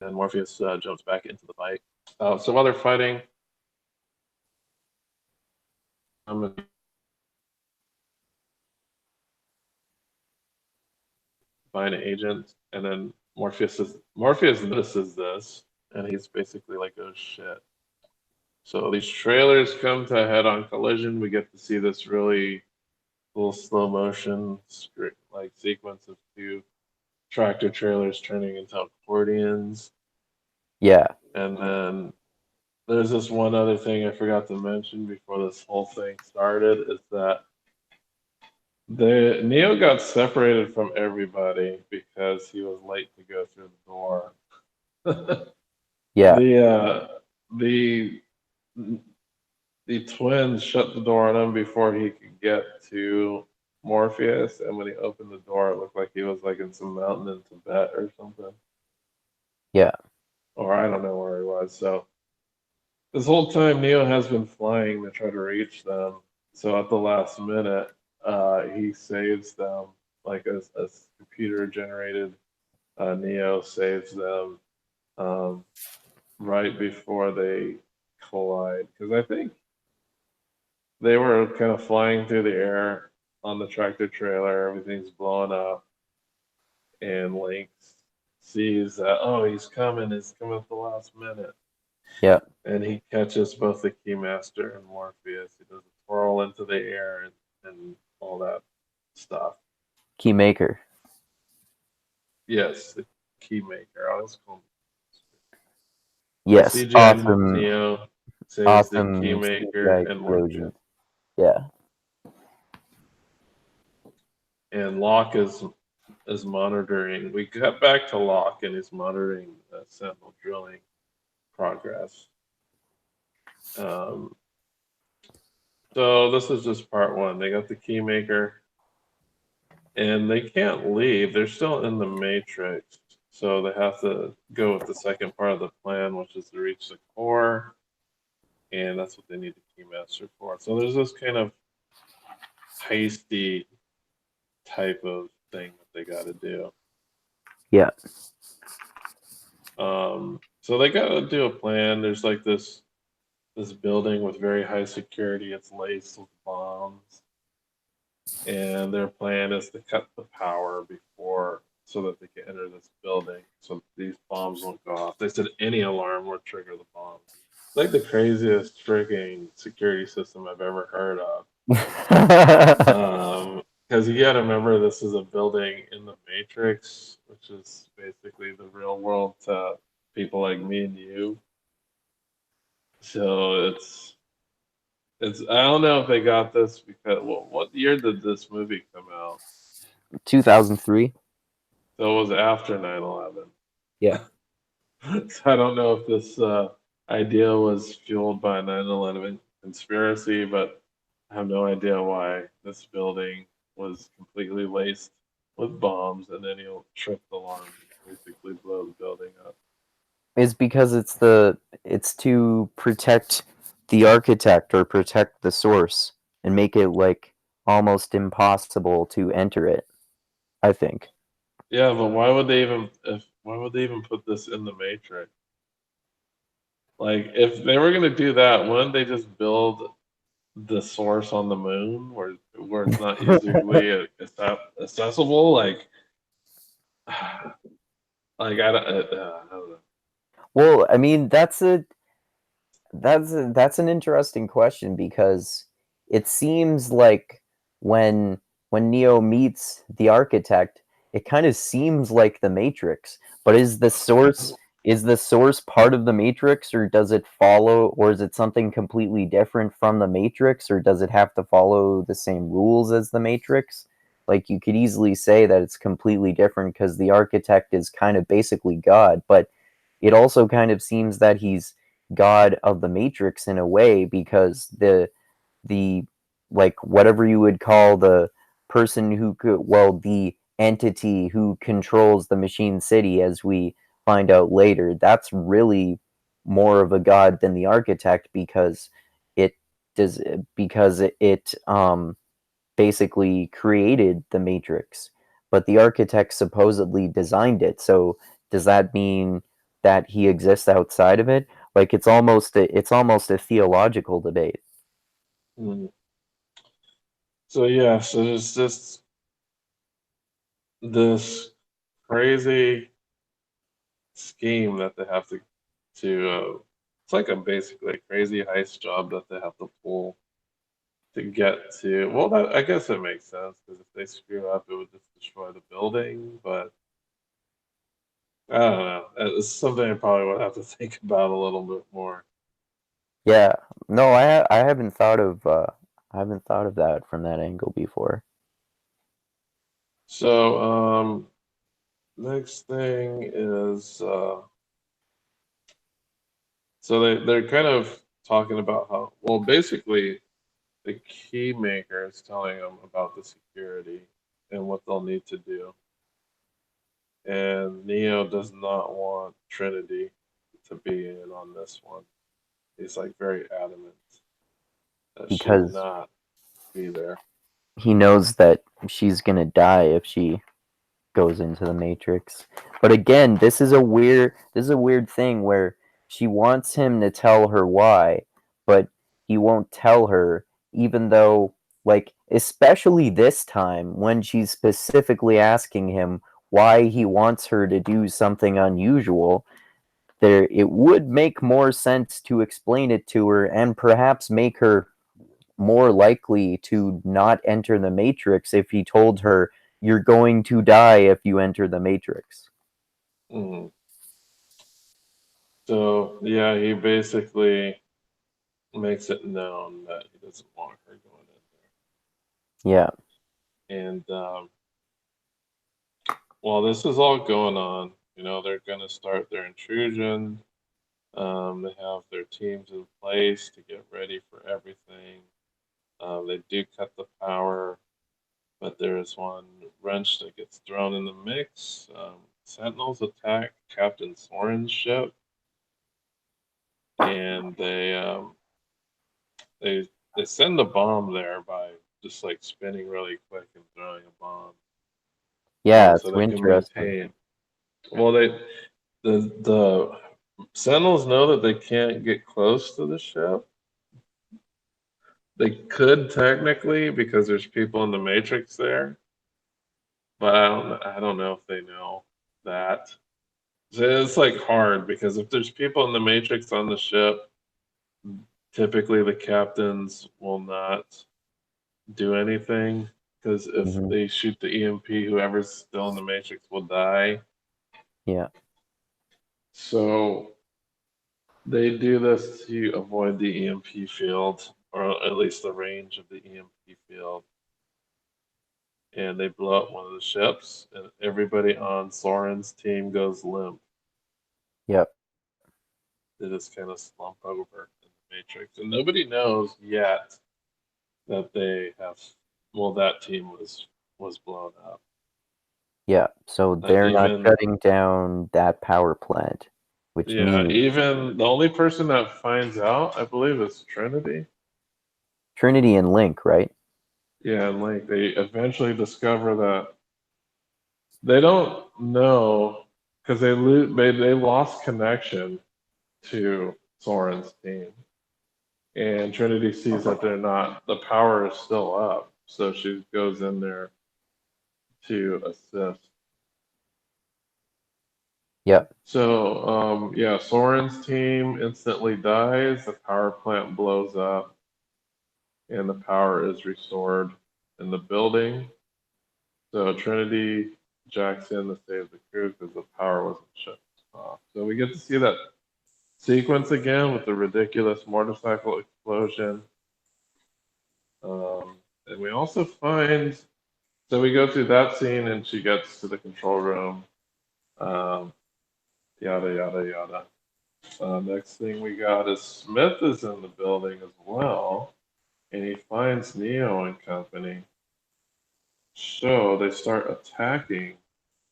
And Morpheus jumps back into the fight. Some other fighting. I'm find an agent, and then Morpheus notices this, and he's basically like, "Oh shit!" So these trailers come to a head-on collision. We get to see this really cool slow motion like sequence of two tractor trailers turning into accordions, Yeah. and then there's this one other thing I forgot to mention before this whole thing started is that the Neo got separated from everybody because he was late to go through the door. Yeah. the the the twins shut the door on him before he could get to Morpheus, and when he opened the door, it looked like he was like in some mountain in Tibet or something, Yeah. or I don't know where he was. So this whole time, Neo has been flying to try to reach them. So at the last minute, he saves them, like a computer generated Neo saves them um, right before they collide. Because I think they were kind of flying through the air on the tractor trailer. Everything's blowing up, and Link sees that he's coming at the last minute, Yeah. and he catches both the Keymaster and Morpheus. He does a twirl into the air and all that stuff. Keymaker. Yes, the Keymaker. I was called Yes. CGI Awesome. Neo saves the Awesome CGI Keymaker and explosion. Morpheus. Yeah. And Locke is monitoring. We got back to Locke, and he's monitoring the Sentinel drilling progress. Um, so this is just part one. They got the key maker, and they can't leave. They're still in the matrix, so they have to go with the second part of the plan, which is to reach the core, and that's what they need the keymaster for. So there's this kind of heisty type of thing that they got to do. Yeah. So they got to do a plan. There's like this building with very high security. It's laced with bombs, and their plan is to cut the power before so that they can enter this building, so these bombs won't go off. They said any alarm would trigger the bomb. It's like the craziest freaking security system I've ever heard of. Because you got to remember, this is a building in the Matrix, which is basically the real world to people like me and you. So it's I don't know if they got this because well, what year did this movie come out? 2003. So it was after 9/11. Yeah. So I don't know if this idea was fueled by 9/11 conspiracy, but I have no idea why this building was completely laced with bombs, and then he'll trip the alarm and basically blow the building up. Is because it's to protect the architect or protect the source and make it like almost impossible to enter it, I think. Yeah, but why would they even put this in the Matrix? Like, if they were gonna do that, wouldn't they just build the source on the moon where it's not easily accessible? I don't know. Well, I mean, that's an interesting question because it seems like when when Neo meets the architect, it kind of seems like the Matrix. But is the source part of the Matrix, or does it follow, or is it something completely different from the Matrix, or does it have to follow the same rules as the Matrix? Like you could easily say that it's completely different because the architect is kind of basically God, but it also kind of seems that he's God of the Matrix in a way because the like whatever you would call the person who could well the entity who controls the machine city as we find out later, that's really more of a god than the architect it does because it basically created the Matrix, but the architect supposedly designed it. So does that mean that he exists outside of it? Like it's almost a theological debate. Mm. So yeah, so there's just this crazy scheme that they have to it's like a basically a crazy heist job that they have to pull to get to. Well, that I guess it makes sense because if they screw up, it would just destroy the building. But I don't know. It's something I probably would have to think about a little bit more. Yeah, no, I haven't thought of that from that angle before. So, next thing is so they're kind of talking about how well basically the key maker is telling them about the security and what they'll need to do. And Neo does not want Trinity to be in on this one. He's like very adamant that she will Because not be there. he knows that she's gonna die if she goes into the Matrix. But again, this is a weird thing where she wants him to tell her why, but he won't tell her even though like especially this time when she's specifically asking him why he wants her to do something unusual, there it would make more sense to explain it to her and perhaps make her more likely to not enter the Matrix if he told her, "You're going to die if you enter the Matrix." Mm. So yeah, he basically makes it known that he doesn't want her going Yeah. in there. And while this is all going on, they're gonna start their intrusion. They have their teams in place to get ready for everything. They do cut the power, but there is one wrench that gets thrown in the mix. Sentinels attack Captain Soren's ship, and they they send a bomb there by just like spinning really quick and throwing a bomb, Yeah, so it's they can interesting. maintain. Well, the Sentinels know that they can't get close to the ship. They could technically because there's people in the Matrix there, but I don't know if they know that. So it's like hard because if there's people in the Matrix on the ship, typically the captains will not do anything because if Hmm. they shoot the EMP, whoever's still in the Matrix will die. Yeah. So they do this to avoid the EMP field, or at least the range of the EMP field. And they blow up one of the ships, and everybody on Soren's team goes limp. Yep. They just kind of slump over in the Matrix, and nobody knows yet that they have. Well, that team was blown up. Yeah. So they're not Even shutting down that power plant, which yeah, means even the only person that finds out, I believe, is Trinity. Trinity and Link, right? Yeah, and like they eventually discover that they don't know because they lost connection to Soren's team. And Trinity sees that they're not, the power is still up. So she goes in there to assist. Yep. So, yeah, Soren's team instantly dies, the power plant blows up, and the power is restored in the building. So Trinity jacks in to save the crew because the power wasn't shut off. So we get to see that sequence again with the ridiculous motorcycle explosion. And we also find, so we go through that scene and she gets to the control room. Um, yada, yada, yada. Next thing we got is Smith is in the building as well, and he finds Neo and company. So they start attacking.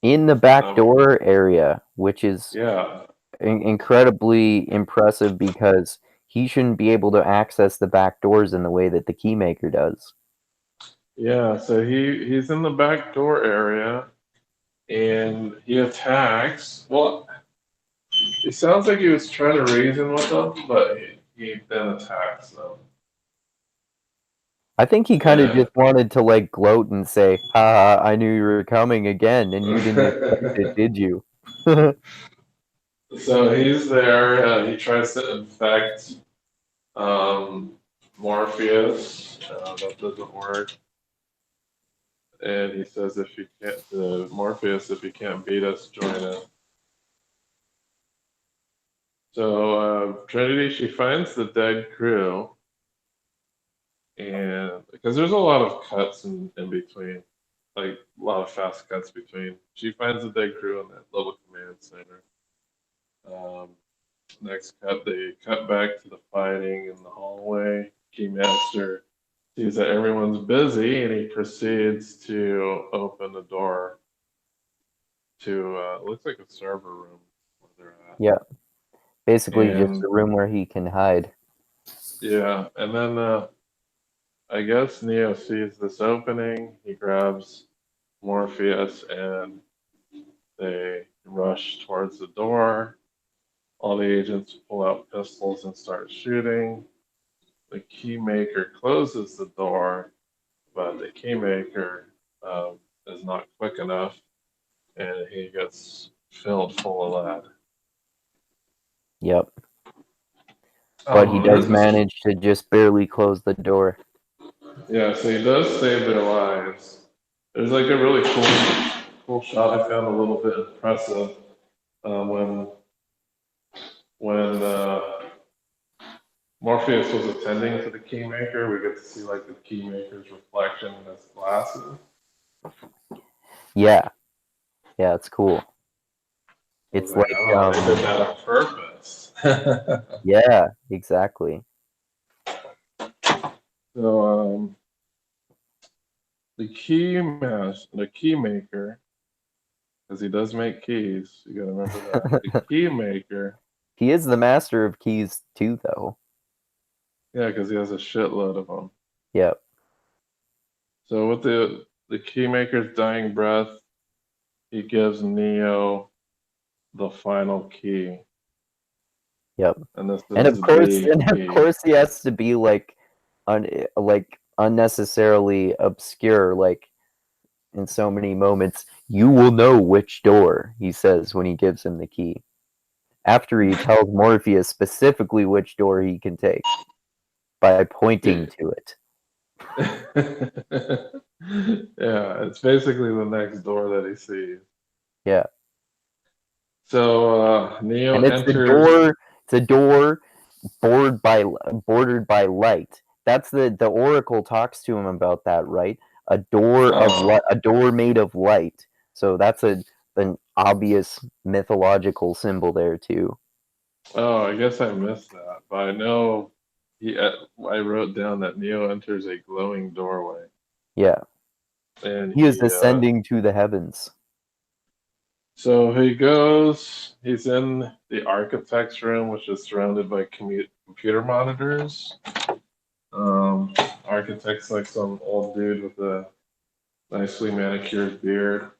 In the back Um, door area, which is yeah, incredibly impressive because he shouldn't be able to access the back doors in the way that the Keymaker does. yeah. So he's in the back door area, and he attacks. Well, it sounds like he was trying to reason with them, but he then attacks them. I think he kind of And just wanted to like gloat and say, "Ha, I knew you were coming again, and you didn't expect it, did you?" so he's there. He tries to infect um, Morpheus. That doesn't work. And he says, if you can't, Morpheus, if you can't beat us, join us. So Trinity, she finds the dead crew, and because there's a lot of cuts in between, like a lot of fast cuts between. She finds the dead crew in that little command center. Um, Next cut, they cut back to the fighting in the hallway. Keymaster sees that everyone's busy, and he proceeds to open the door to looks like a server room where they're at. Yeah, basically just And a room where he can hide. yeah, and then I guess Neo sees this opening. He grabs Morpheus and they rush towards the door. All the agents pull out pistols and start shooting. The Keymaker closes the door, but the Keymaker is not quick enough and he gets filled full of lead. Yep. But he does There's this, manage to just barely close the door. yeah, so he does save their lives. There's like a really cool shot I found a little bit impressive when when Morpheus was attending to the Keymaker. We get to see like the Keymaker's reflection in his glasses. Yeah, yeah, it's cool. I was It's like, like oh, they did that on purpose. Yeah, exactly. So the key maker, because he does make keys. You gotta remember that. The key maker, He is the master of keys too, though. yeah, because he has a shitload of them. Yep. So with the key maker's dying breath, he gives Neo the final key, Yep. and this And is of course, the key. he has to be like unnecessarily obscure, like in so many moments. You will know which door, he says when he gives him the key. After he tells Morpheus specifically which door he can take by pointing to it. Yeah, it's basically the next door that he sees. Yeah. So Neo And enters. it's a door bordered by light. That's the Oracle talks to him about that, right? A door made of light. So that's an obvious mythological symbol there too. Oh, I guess I missed that, but I know he. I wrote down that Neo enters a glowing doorway, Yeah. and He is he. ascending to the heavens. So he goes. He's in the architect's room, which is surrounded by computer monitors. Um, Architect's like some old dude with a nicely manicured beard.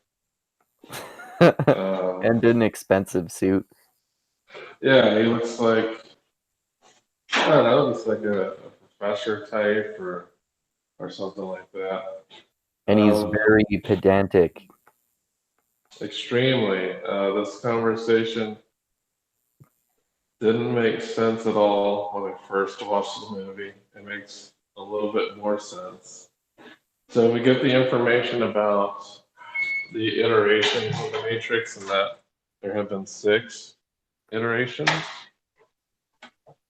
Uh, And an expensive suit. yeah, he looks like I don't know, looks like a professor type or something like that. And he's Um, very pedantic. Extremely. This conversation didn't make sense at all when I first watched the movie. It makes a little bit more sense. So we get the information about the iterations of the Matrix and that there have been 6 iterations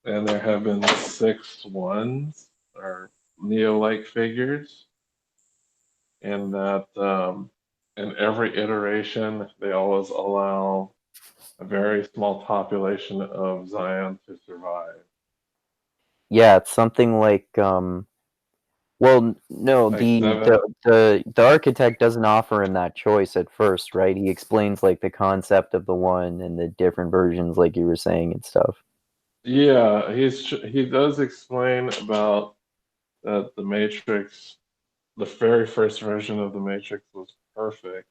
and there have been 6 ones or Neo-like figures, and that in every iteration they always allow a very small population of Zion to survive. Yeah, it's something like well, no, Like 7. the architect doesn't offer him that choice at first, right? He explains like the concept of the one and the different versions, like you were saying and stuff. Yeah, he does explain about that the Matrix, the very first version of the Matrix was perfect,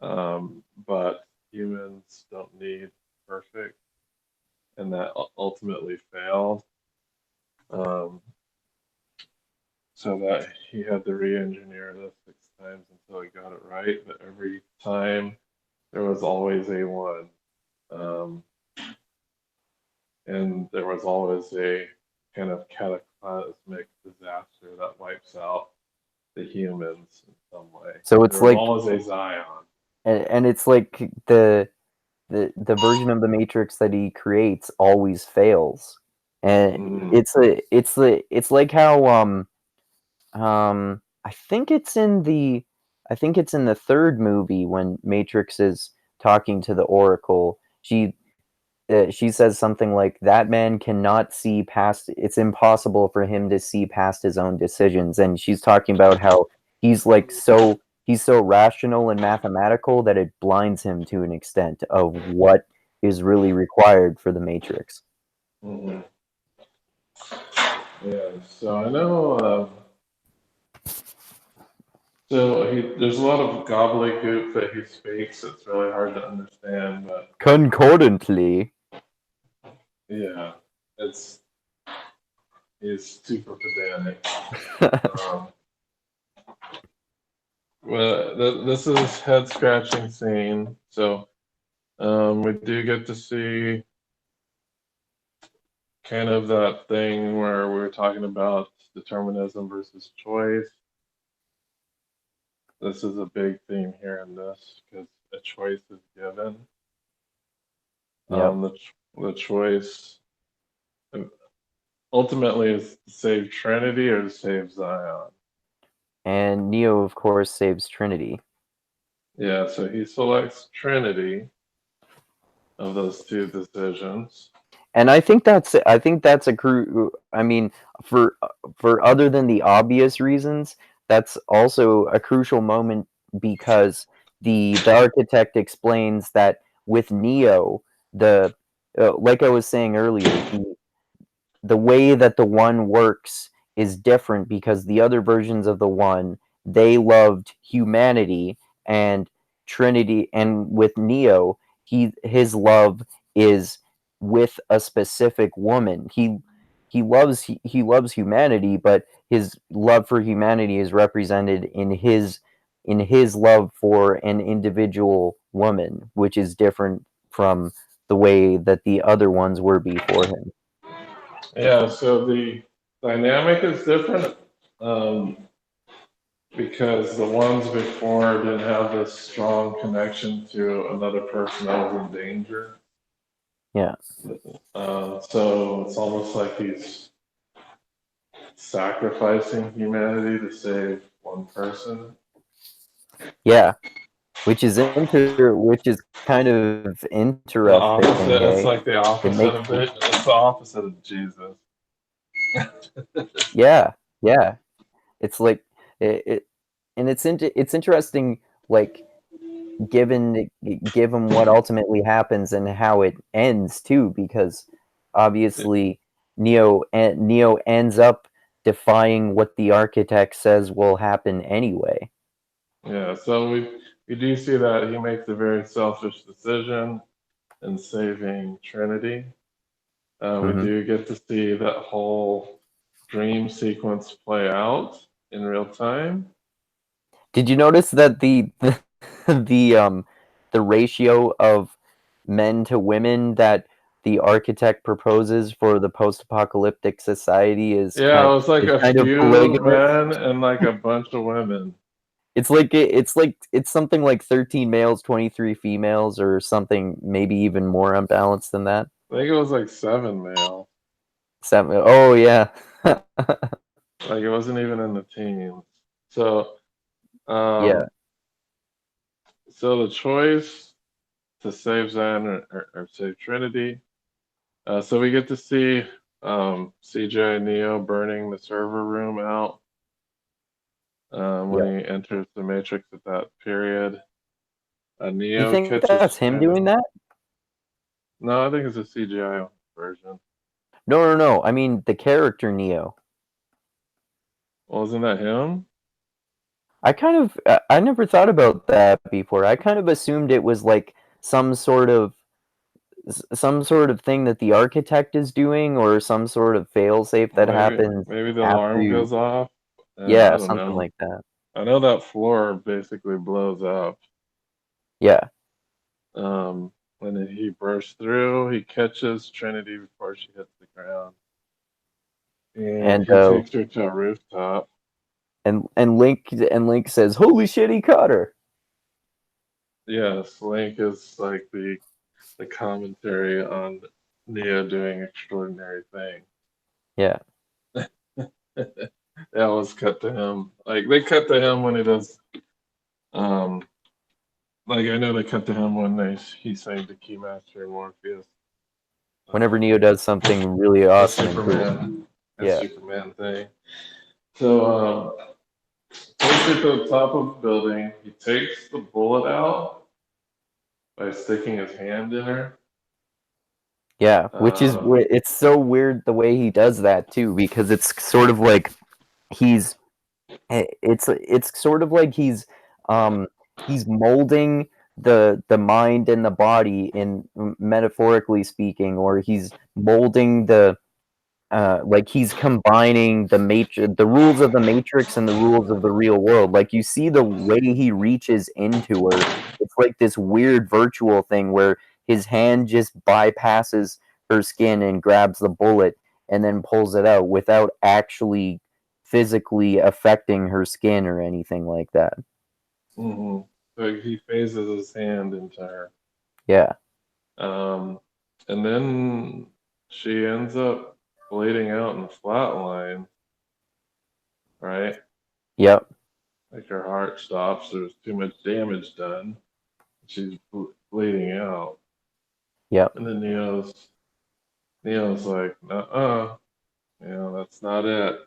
but humans don't need perfect, and that ultimately failed. Um, so that he had to re-engineer this 6 times until he got it right. But every time there was always a one, um, and there was always a kind of cataclysmic disaster that wipes out the humans in some way. So There it's was like always a Zion. and it's like the version of the Matrix that he creates always fails. And Mm. it's like how I think it's in the third movie when Matrix is talking to the Oracle. She says something like that man cannot see past it's impossible for him to see past his own decisions, and she's talking about how he's so rational and mathematical that it blinds him to an extent of what is really required for the Matrix. Mm-hmm. Yeah, so I know. There's a lot of gobbledygook that he speaks. It's really hard to understand, but Concordantly. yeah, it's he's super pedantic. Um, well, this is head scratching scene. So we do get to see kind of that thing where we were talking about determinism versus choice. This is a big theme here in this because a choice is given. Yep. The choice ultimately is to save Trinity or to save Zion. And Neo, of course, saves Trinity. Yeah, so he selects Trinity, of those two decisions. And I think that's a I mean, for other than the obvious reasons, that's also a crucial moment because the architect explains that with Neo, the like I was saying earlier, the way that the one works is different because the other versions of the one, they loved humanity, and Trinity, and with Neo, his love is with a specific woman. He loves humanity, but his love for humanity is represented in his love for an individual woman, which is different from the way that the other ones were before him. Yeah, so the dynamic is different um, because the ones before didn't have this strong connection to another person that was in danger. Yeah. So it's almost like he's sacrificing humanity to save one person. Yeah, which is kind of The interesting, opposite. It's eh? like the It opposite makes of it. It's the opposite of Jesus. yeah, yeah. It's like it and it's interesting, like given what ultimately happens and how it ends too, because obviously Neo ends up defying what the architect says will happen anyway. Yeah. So we do see that he makes a very selfish decision in saving Trinity. We Hmm. do get to see that whole dream sequence play out in real time. Did you notice that the the ratio of men to women that the architect proposes for the post-apocalyptic society Yeah, it was like a kind of few polygamous? men and like a bunch of women. It's something like 13 males, 23 females, or something maybe even more unbalanced than that. I think it was like seven male. Seven, oh yeah. Like it wasn't even in the teens. So, Yeah. um, so the choice to save Zen or save Trinity. So we get to see CJ and Neo burning the server room out Yeah. when he enters the Matrix at that period. You Neo think catches that's him doing Trinity. that? No, I think it's a CGI version. No, no, no. I mean the character Neo. Well, isn't that him? I never thought about that before. I kind of assumed it was like some sort of some sort of thing that the architect is doing, or some sort of failsafe Well, that maybe happens maybe the after alarm you. goes off. I Yeah, don't something know. like that. I know that floor basically blows up. Yeah. When he bursts through, he catches Trinity before she hits the ground, and And he takes her to a rooftop. Link says, "Holy shit, he caught her." Yes, Link is like the commentary on Neo doing extraordinary things. Yeah. That was cut to him. Like they cut to him when he does. Um, like I know they cut to him when he sang the Keymaster and Morpheus. Whenever Um, Neo does something really the awesome and cool. Superman, the Yeah. Superman thing. So takes it to the top of the building. He takes the bullet out by sticking his hand in her. Yeah, which is Uh, it's so weird the way he does that too, because it's sort of like he's it's sort of like um he's molding the mind and the body in metaphorically speaking, or he's molding the like he's combining the rules of the matrix and the rules of the real world. Like you see the way he reaches into her, it's like this weird virtual thing where his hand just bypasses her skin and grabs the bullet and then pulls it out without actually physically affecting her skin or anything like that. hmm So he phases his hand into her. Yeah. Um, and then she ends up bleeding out in the flat line, right? Yep. Like her heart stops. There's too much damage done. She's bleeding out. Yep. And then Neo's like, that's not it.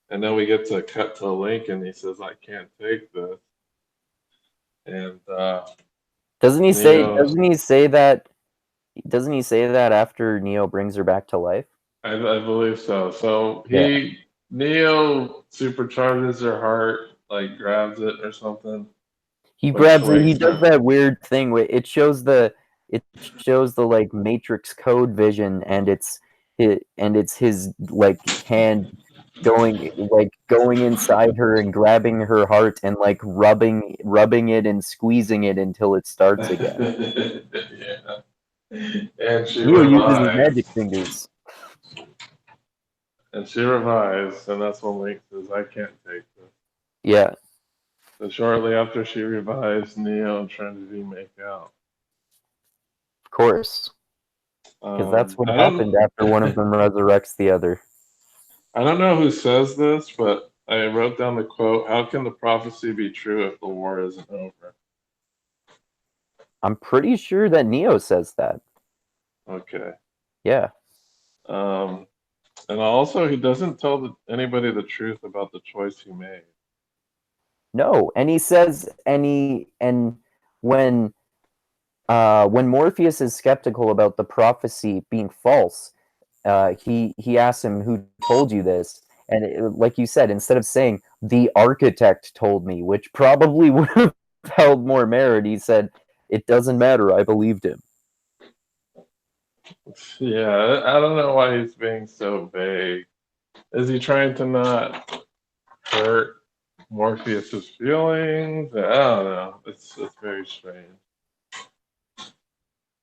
And then we get to cut to Lincoln. He says, I can't take this. And Doesn't he say? Neo, Doesn't he say that after Neo brings her back to life? I believe so. So Yeah. Neo supercharges her heart, like grabs it or something, He which grabs it. He wakes does her. that weird thing where it shows the like Matrix code vision, and it's his like hand going inside her and grabbing her heart and like rubbing it and squeezing it until it starts again. Yeah. And she Neo uses his magic revives. fingers. And she revives, and that's when Link says, I can't take this. Yeah, So shortly after she revives, Neo and Trinity make out. of course, because that's what I happened don't after one of them resurrects the other. I don't know who says this, but I wrote down the quote, how can the prophecy be true if the war isn't over? I'm pretty sure that Neo says that. Okay. Yeah. Um, and also, he doesn't tell anybody the truth about the choice he made. No, and he says, and when Morpheus is skeptical about the prophecy being false, he asks him, "Who told you this?" And like you said, instead of saying the architect told me, which probably would have held more merit, he said, "It doesn't matter. I believed him." Yeah, I don't know why he's being so vague. Is he trying to not hurt Morpheus's feelings? I don't know. It's very strange.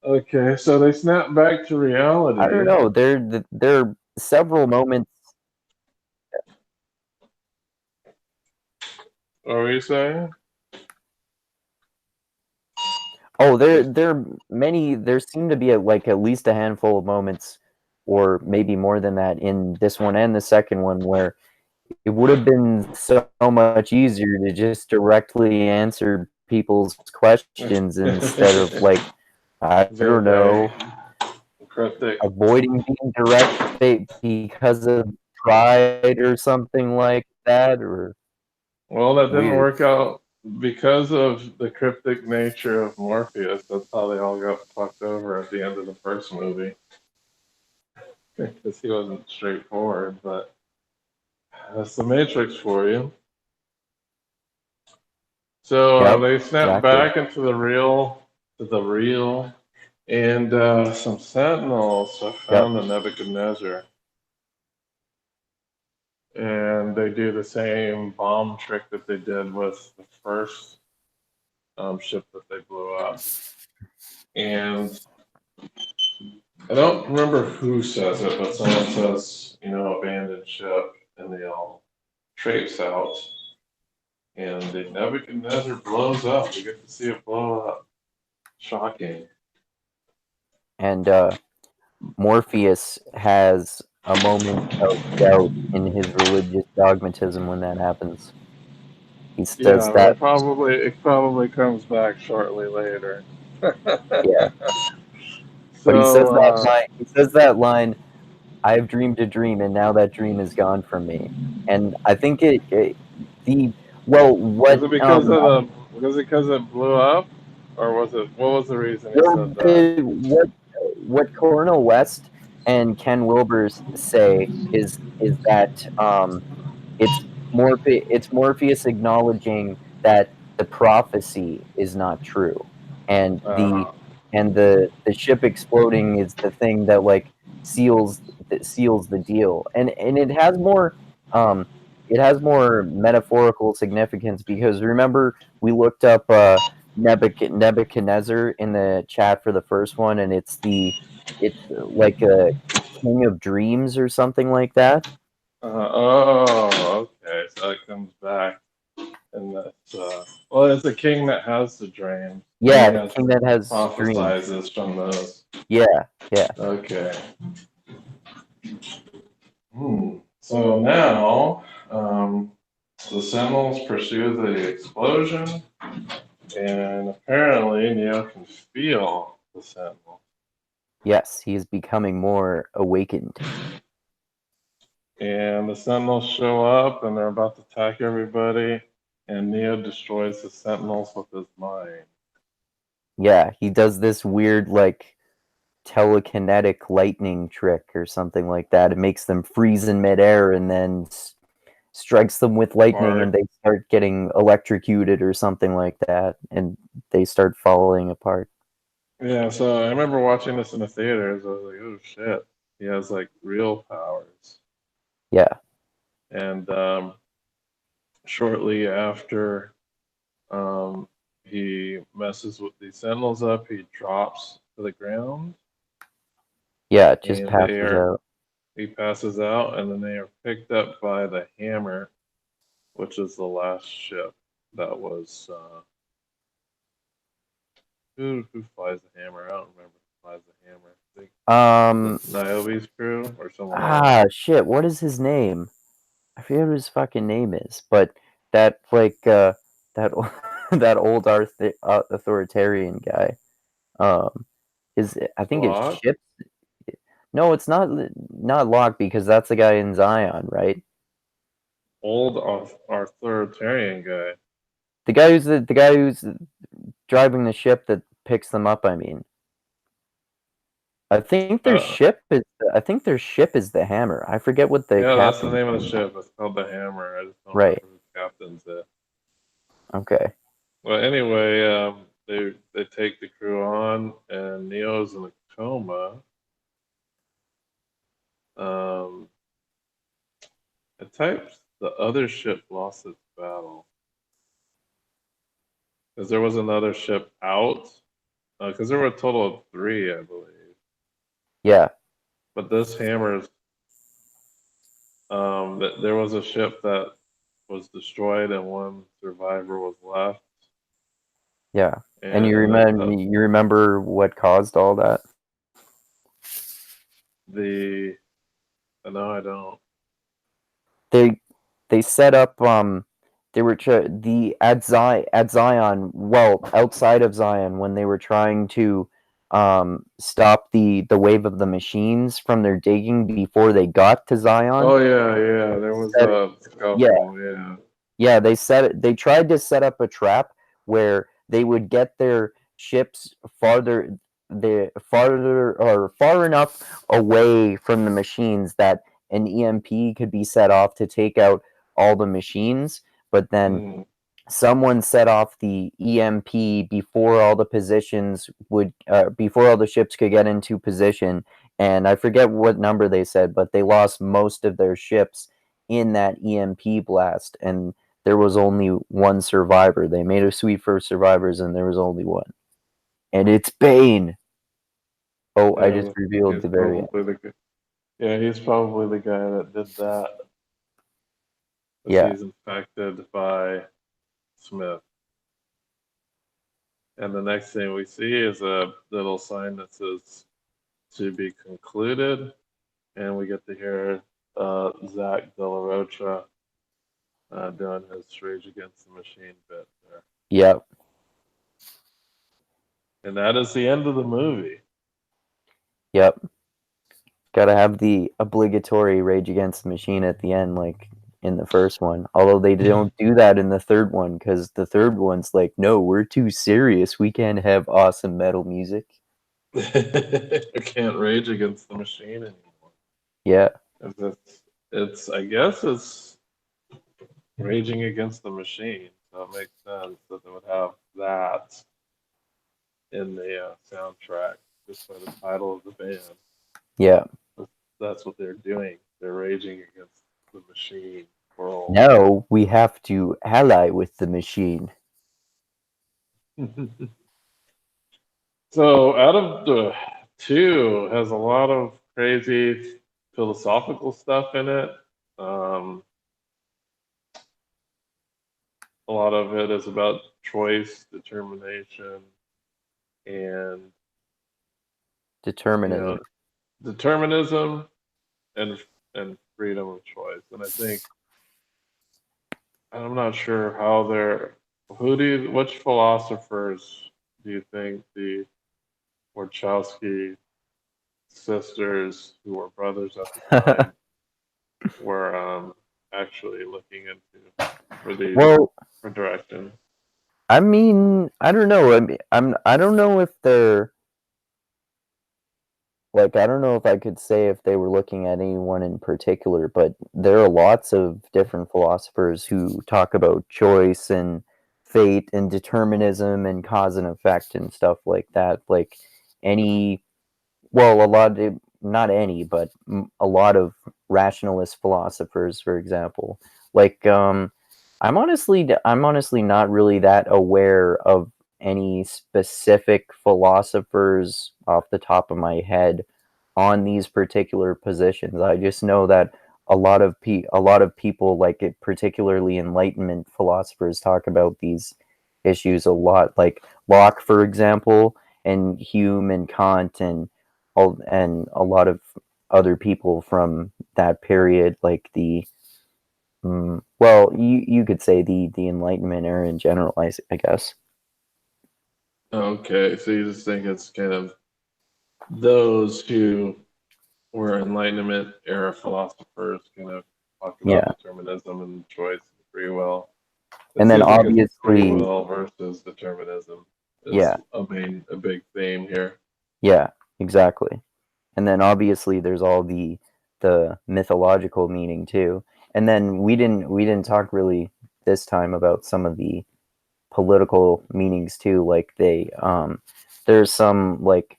Okay, so they snap back to I don't reality. know. There are several moments. What were you saying? Oh, there many. There seem to be like at least a handful of moments, or maybe more than that, in this one and the second one, where it would have been so much easier to just directly answer people's questions instead of like, I Being don't very know, cryptic. avoiding being direct because of pride or something like that, or Well, that didn't weird. work out because of the cryptic nature of Morpheus. That's how they all got fucked over at the end of the first movie. Because he wasn't straightforward, but that's the Matrix for you. So Yep, they snap exactly. back into the real, and some Sentinels have Yep. found the Nebuchadnezzar, and they do the same bomb trick that they did with the first ship that they blew up. And I don't remember who says it, but someone says, abandoned ship, and they all traipse out, and the Nebuchadnezzar blows up. We get to see it blow up. Shocking. And Morpheus has a moment of doubt in his religious dogmatism when that happens. He says Yeah, but that, it probably comes back shortly later. yeah, but he says So that line. He says that line. I've dreamed a dream, and now that dream is gone from me. And I think the well, was it because it blew up, or what was the reason he said that? what Cornel West and Ken Wilbers say is that it's Morpheus acknowledging that the prophecy is not true, and Uh, the ship exploding is the thing that like seals seals the deal, and um it has more metaphorical significance because remember we looked up Nebuchadnezzar in the chat for the first one, and it's like a king of dreams or something like that. oh, okay. So it comes back, and that's well, it's a king that has the dream, and he Yeah, has king that has dreams. prophesizes from those. Yeah, yeah, Okay. So now, the Sentinels pursue the explosion, and apparently Neo can feel the Sentinel. Yes, he is becoming more awakened. And the Sentinels show up and they're about to attack everybody. And Neo destroys the Sentinels with his mind. Yeah, he does this weird like telekinetic lightning trick or something like that. It makes them freeze in midair and then strikes them with lightning and Or they start getting electrocuted or something like that and they start falling apart. yeah, so I remember watching this in the theaters. I was like, oh shit, he has like real powers. Yeah. And shortly after he messes with the Sentinels up, he drops to the ground, Yeah, it just and they passes are out. he passes out, and then they are picked up by the Hammer, which is the last ship that was who flies the Hammer? I don't remember who flies the Hammer. I think Um the Niobe's crew or someone else. shit, what is his name? I forget what his fucking name is, but that like that that old authoritarian guy. Is I think it's Locke, ship. No, it's not Locke because that's the guy in Zion, right? old authoritarian guy. The guy who's driving the ship that picks them up. I mean, Uh, I think their ship is the Hammer. I forget what the yeah, that's the captain's name of the name is. ship. It's called the Hammer. I just don't Right. remember who captains it. Okay. Well, anyway, they take the crew on, and Neo's in a coma. Um, it types the other ship lost its battle because there was another ship out. Because there were a total of three, I believe. Yeah. But this Hammer's there was a ship that was destroyed, and one survivor was left, Yeah. And and you remember what caused all that? the no, I don't. They they set up they were the at Zion, well, outside of Zion when they were trying to stop the wave of the machines from their digging before they got to Zion. Oh yeah, yeah. There was Set, a yeah, scuffle. Yeah. yeah, they tried to set up a trap where they would get their ships farther or far enough away from the machines that an EMP could be set off to take out all the machines, but then Mm. someone set off the EMP before all the positions would before all the ships could get into position, and I forget what number they said, but they lost most of their ships in that EMP blast, and there was only one survivor. They made a sweep for survivors, and there was only one, and it's Bane. Oh, I just Yeah, revealed he's the very end. probably yeah, he's probably the guy that did that. Because Yeah, he's infected by Smith. And the next thing we see is a little sign that says to be concluded. And we get to hear Zach De La Rocha doing his Rage Against the Machine bit there. yeah, And that is the end of the movie. yep. Gotta have the obligatory Rage Against the Machine at the end, like in the first one. Although they don't do that in the third one, because the third one's like, no, we're too serious. We can't have awesome metal music. I can't rage against the machine anymore. Yeah, I guess it's raging against the machine. So it makes sense that they would have that in the soundtrack just by the title of the band. yeah. That's what they're doing. They're raging against the machine world. Now we have to ally with the machine. So out of the two, has a lot of crazy philosophical stuff in it. Um, a lot of it is about choice, determination, and you Determinism. know, determinism and freedom of choice. And I think I'm not sure how they're. Which philosophers do you think the Wachowski sisters who were brothers at the time were actually looking into for these Well, for direction. I mean, I don't know. I don't know if they're like, I don't know if I could say if they were looking at anyone in particular, but there are lots of different philosophers who talk about choice and fate and determinism and cause and effect and stuff like that. Like any, well, a lot of, not any, but a lot of rationalist philosophers, for example. Like, I'm honestly not really that aware of any specific philosophers off the top of my head on these particular positions. I just know that a lot of people, like it, particularly Enlightenment philosophers, talk about these issues a lot. Like Locke, for example, and Hume and Kant and a lot of other people from that period, like the well, you could say the Enlightenment era in general, I guess. Okay, so you just think it's kind of those who were Enlightenment era philosophers kind of talk about Yeah, determinism and choice and free will. It and then seems like it's free obviously, will versus determinism is yeah, a big theme here. yeah, exactly. And then obviously there's all the mythological meaning too. And then we didn't talk really this time about some of the political meanings too. Like there's some like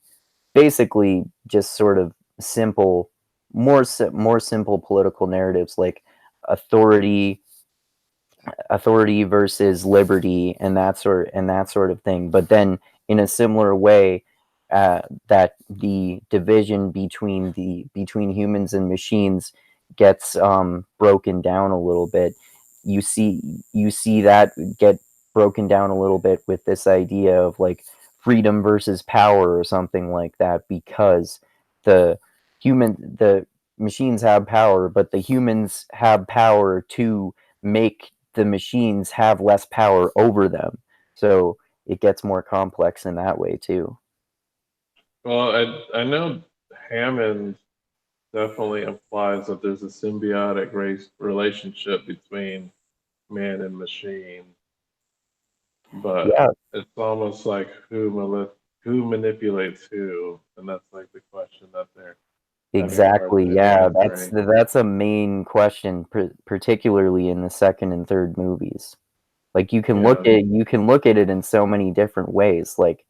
basically just sort of simple, more simple political narratives like authority authority versus liberty and that sort of thing. But then in a similar way, that the division between humans and machines gets broken down a little bit. You see that get broken down a little bit with this idea of like freedom versus power or something like that, because the the machines have power, but the humans have power to make the machines have less power over them. So it gets more complex in that way too. Well, I know Hammond definitely implies that there's a symbiotic relationship between man and machine, but Yeah, it's almost like who manipulates who, and that's like the question that they're having a hard exactly. time Yeah, answering. that's a main question, particularly in the second and third movies. Like Yeah, you can look at it in so many different ways. Like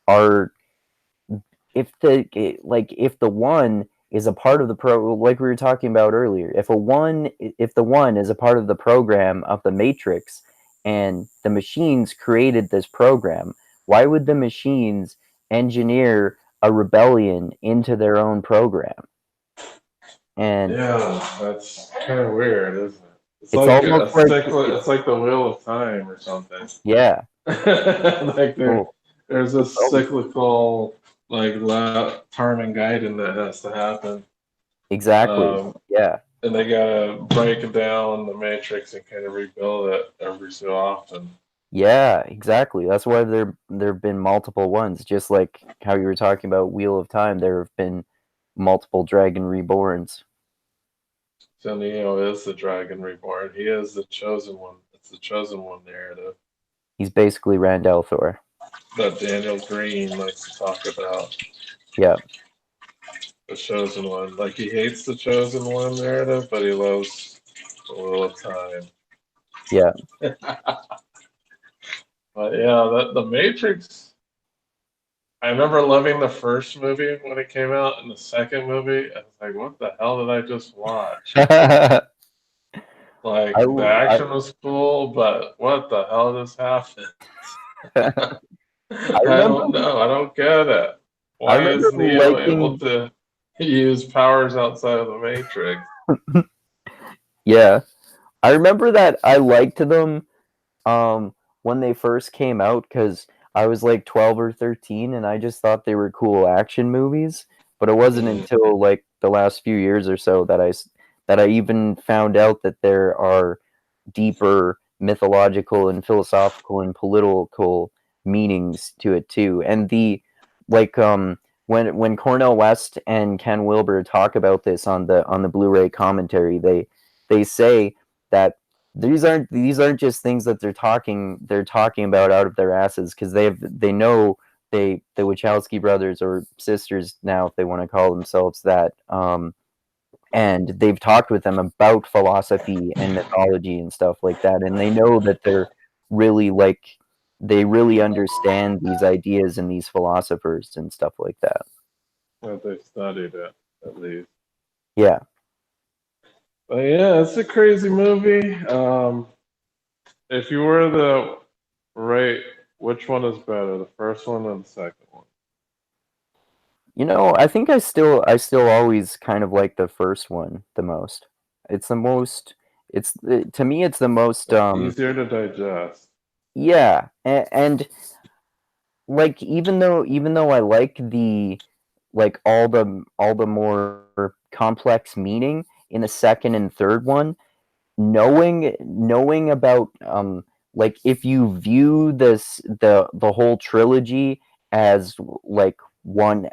are if the one is a part of the like we were talking about earlier, if the one is a part of the program of the matrix and the machines created this program, why would the machines engineer a rebellion into their own program? And yeah, that's kind of weird, isn't it? It's it's like almost a like cycle. It's like the wheel of time or something. yeah, Like oh, there's a it's almost, cyclical like turn and guiding that has to happen. exactly, Um, yeah. and they gotta break down the matrix and kind of rebuild it every so often. Yeah, exactly. That's why there have been multiple ones. Just like how you were talking about Wheel of Time, there have been multiple Dragon Reborns. So Neo is the dragon reborn. He is the chosen one. It's the chosen one narrative He's basically Rand al'Thor. that Daniel Green likes to talk about. Yeah, The chosen one. Like he hates the chosen one narrative, but he loves the Wheel of Time. yeah. But yeah, the Matrix. I remember loving the first movie when it came out, and the second movie, I was like, "What the hell did I just watch?" I, Like the I action was cool, but what the hell just happened? I I remember don't know. I don't get it. I Why remember is Neo able liking to use powers outside of the Matrix? yeah. I remember that I liked them when they first came out because I was like 12 or 13 and I just thought they were cool action movies. But it wasn't Mm, until like the last few years or so that that I even found out that there are deeper mythological and philosophical and political meanings to it too. And the like when Cornel West and Ken Wilber talk about this on the Blu-ray commentary, they say that these aren't just things that they're talking about out of their asses, because they know the Wachowski brothers, or sisters now if they want to call themselves that, and they've talked with them about philosophy and mythology and stuff like that, and they know that really they really understand these ideas and these philosophers and stuff like that. That they studied it at least. Yeah. But yeah, it's a crazy movie. If you were to rate which one is better, the first one or the second one? I think I still always kind of like the first one the most. It's the most to me it's the most Easier to digest. yeah, and like even though I like all the more complex meaning in the second and third one, knowing about like if you view the whole trilogy as like one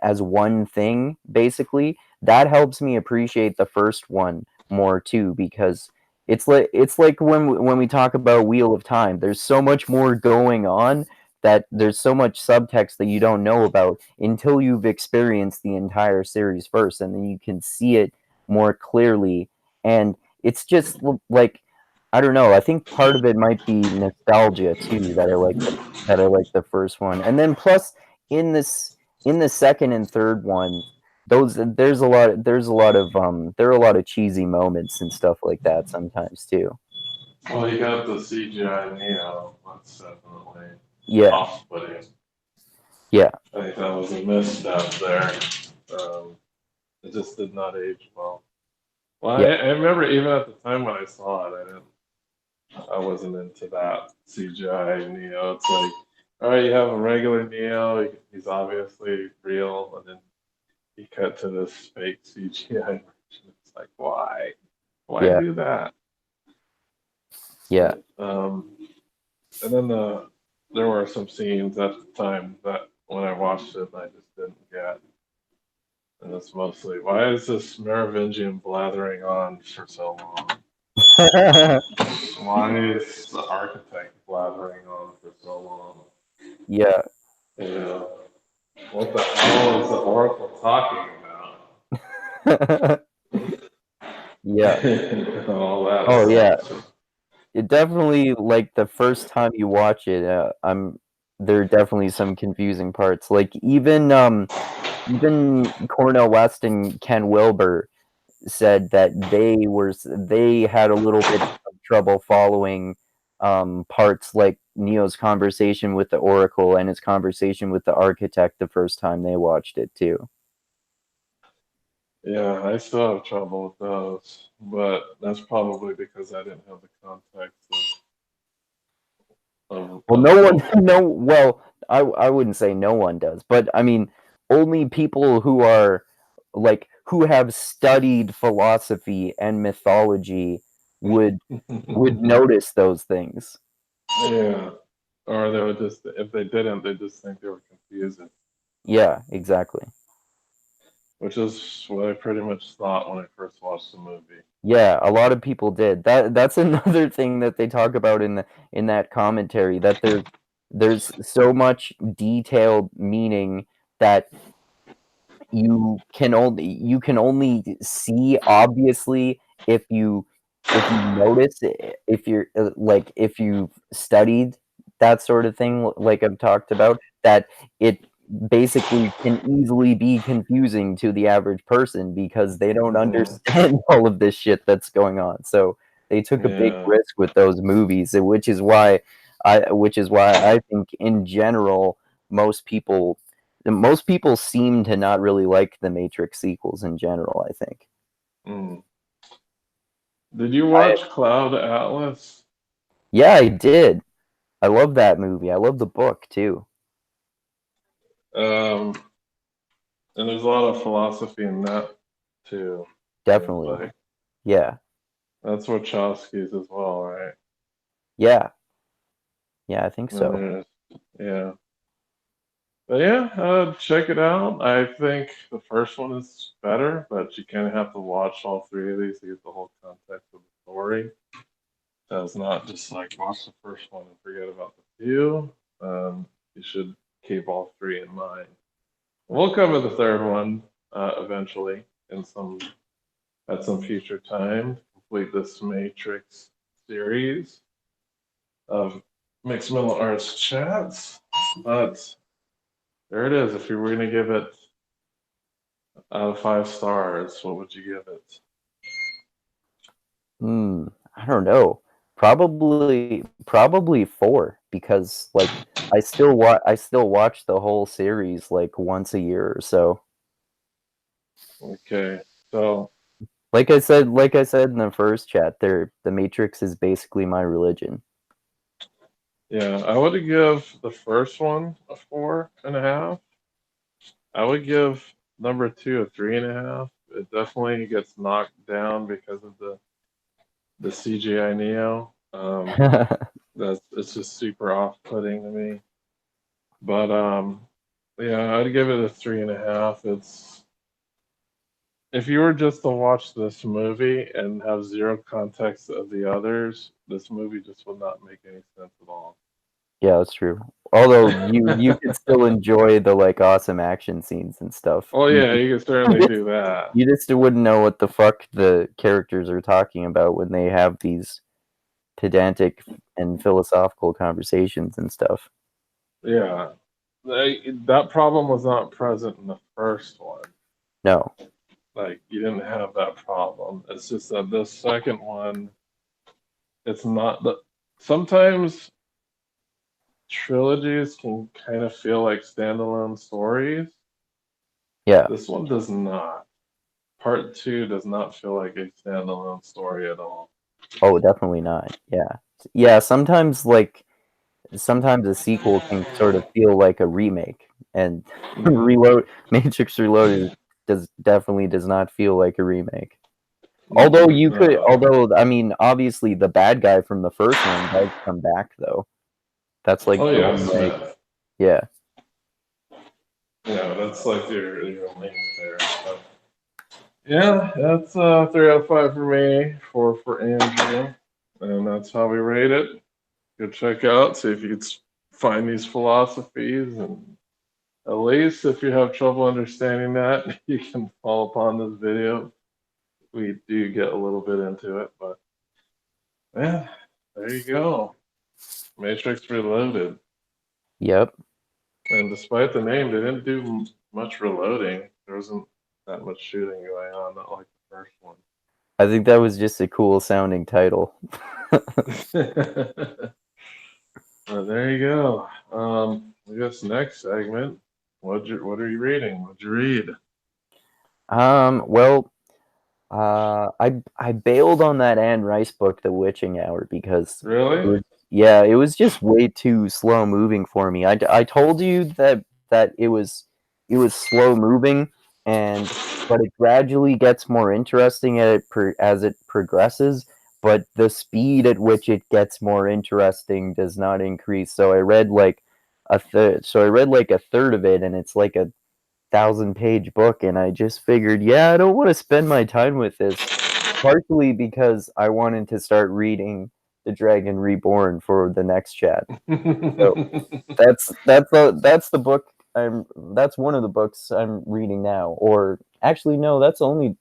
thing, basically, that helps me appreciate the first one more too, because it's like when we talk about Wheel of Time, there's so much more going on, that there's so much subtext that you don't know about until you've experienced the entire series first, and then you can see it more clearly. And it's just like, I don't know. I think part of it might be nostalgia too, that I like the first one, and then plus in the second and third one, there are a lot of cheesy moments and stuff like that sometimes too. Well, you got the CGI Neo. That's definitely Yeah, off-putting. yeah, I think that was a misstep there. Um, it just did not age well. Well, yeah, I remember even at the time when I saw it, I wasn't into that CGI Neo. It's like, all right, you have a regular Neo. He's obviously real, and then you cut to this fake CGI version. It's like, why? Why yeah, do that? yeah, And then there were some scenes at the time that when I watched it, I just didn't get. And it's mostly, why is this Merovingian blathering on for so long? Why is the architect blathering on for so long? yeah, You know, what the hell is the Oracle talking yeah. about? All that Oh yeah. stuff. It definitely, like, the first time you watch it, there are definitely some confusing parts. Like even Cornel West and Ken Wilber said that they had a little bit of trouble following parts like Neo's conversation with the Oracle and his conversation with the architect the first time they watched it too. Yeah, I still have trouble with those, but that's probably because I didn't have the context Well, of no one, both. no, well, I wouldn't say no one does, but I mean, only people who are like who have studied philosophy and mythology would notice those things. Yeah, or they would just, if they didn't, they just think they were confusing, Yeah, exactly. which is what I pretty much thought when I first watched the movie. Yeah, a lot of people did. That's another thing that they talk about in that commentary, that there's so much detailed meaning that you can only see obviously if you notice it, if you're like if you've studied that sort of thing, like I've talked about, that it basically can easily be confusing to the average person because they don't Mhm. understand all of this shit that's going on. So they took a big Yeah. risk with those movies, which is why I think in general most people most people seem to not really like the Matrix sequels in general, I think. Mm. Did you I watch Cloud Atlas? Yeah, I did. I love that movie. I love the book too. Um, and there's a lot of philosophy in that too. Seems Definitely. like Yeah. that's Wachowski's as well, right? Yeah. Yeah, I think And so. there's, yeah. But yeah, check it out. I think the first one is better, but you kind of have to watch all three of these to get the whole context of the story. So it's not just like watch the first one and forget about the few. You should keep all three in mind. We'll cover the third one eventually in some at some future time. Complete this Matrix series of mixed middle arts chats. But there it is. If you were going to give it out of 5 stars, what would you give it? I don't know. Probably 4 because like I still watch the whole series like once a year or so. Okay, so Like I said in the first chat, the Matrix is basically my religion. yeah, I would give the first one a 4.5. I would give number two a 3.5. It definitely gets knocked down because of the CGI Neo. That's it's just super off-putting to me. But yeah, I'd give it a 3.5. It's if you were just to watch this movie and have zero context of the others, this movie just would not make any sense at all. Yeah, that's true. Although you could still enjoy the like awesome action scenes and stuff. Oh yeah, you can certainly do that. You just wouldn't know what the fuck the characters are talking about when they have these pedantic and philosophical conversations and stuff. Yeah, that problem was not present in the first one. No. Like you didn't have that problem. It's just that this second one, it's not the. Sometimes trilogies can kind of feel like standalone stories. Yeah. This one does not. Part two does not feel like a standalone story at all. Oh, definitely not. Yeah. Yeah, sometimes a sequel can sort of feel like a remake, and Matrix Reloaded definitely does not feel like a remake. Although I mean, obviously the bad guy from the first one does come back though. That's like Oh the yeah, one, like, Smith. yeah. Yeah, that's like your link there. So, yeah, that's 3 out of 5 for me, 4 for Andrew, and that's how we rate it. Go check out, see if you can find these philosophies, and at least if you have trouble understanding that, you can fall upon this video. We do get a little bit into it, but yeah, there you go. Matrix Reloaded. Yep. And despite the name, they didn't do much reloading. There wasn't that much shooting going on, not like the first one. I think that was just a cool sounding title. Well, there you go. I guess next segment. What are you reading? What'd you read? Well, I bailed on that Anne Rice book, The Witching Hour, because Really? it was just way too slow moving for me. I told you that it was slow moving, but it gradually gets more interesting as it progresses. But the speed at which it gets more interesting does not increase. So I read like a third. So I read like a third of it, and it's like a 1,000-page book, and I just figured, yeah, I don't want to spend my time with this. Partially because I wanted to start reading The Dragon Reborn for the next chat. So that's the book that's one of the books I'm reading now. Or actually, no, that's the only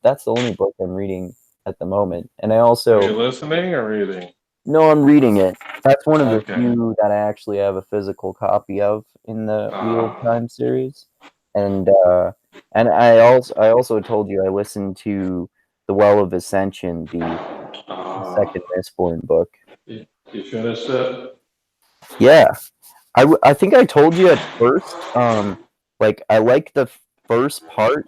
book I'm reading at the moment. And I Are also you listening or reading? no, I'm reading it. That's one of the Okay. few that I actually have a physical copy of in the Wheel of Time series. And I also told you I listened to The Well of Ascension, the second Mistborn book. You finished it? Yeah, I think I told you at first, like I like the first part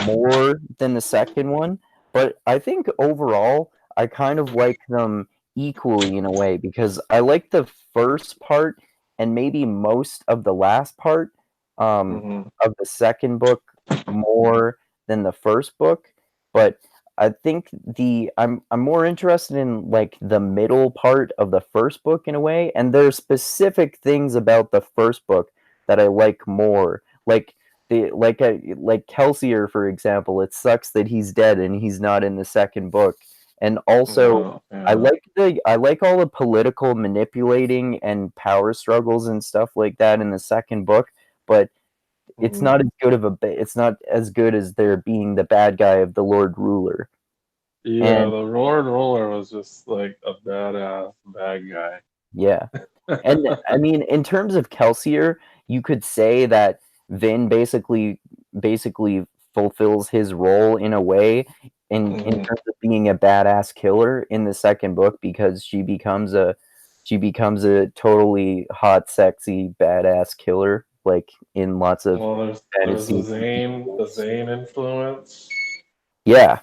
more than the second one, but I think overall I kind of like them equally in a way because I like the first part and maybe most of the last part Mm-hmm. of the second book more than the first book, but I think I'm more interested in like the middle part of the first book in a way, and there's specific things about the first book that I like more. Like like Kelsier, for example. It sucks that he's dead and he's not in the second book. And also, Well, yeah. I like all the political manipulating and power struggles and stuff like that in the second book, but it's Mhm. not as good of it's not as good as there being the bad guy of the Lord Ruler. Yeah, And the Lord Roller was just like a badass bad guy. yeah. And I mean, in terms of Kelsier, you could say that Vin basically fulfills his role in a way in Mhm. terms of being a badass killer in the second book because she becomes a totally hot, sexy, badass killer, like in lots of Well, there's fantasy. the Zane influence. Yeah.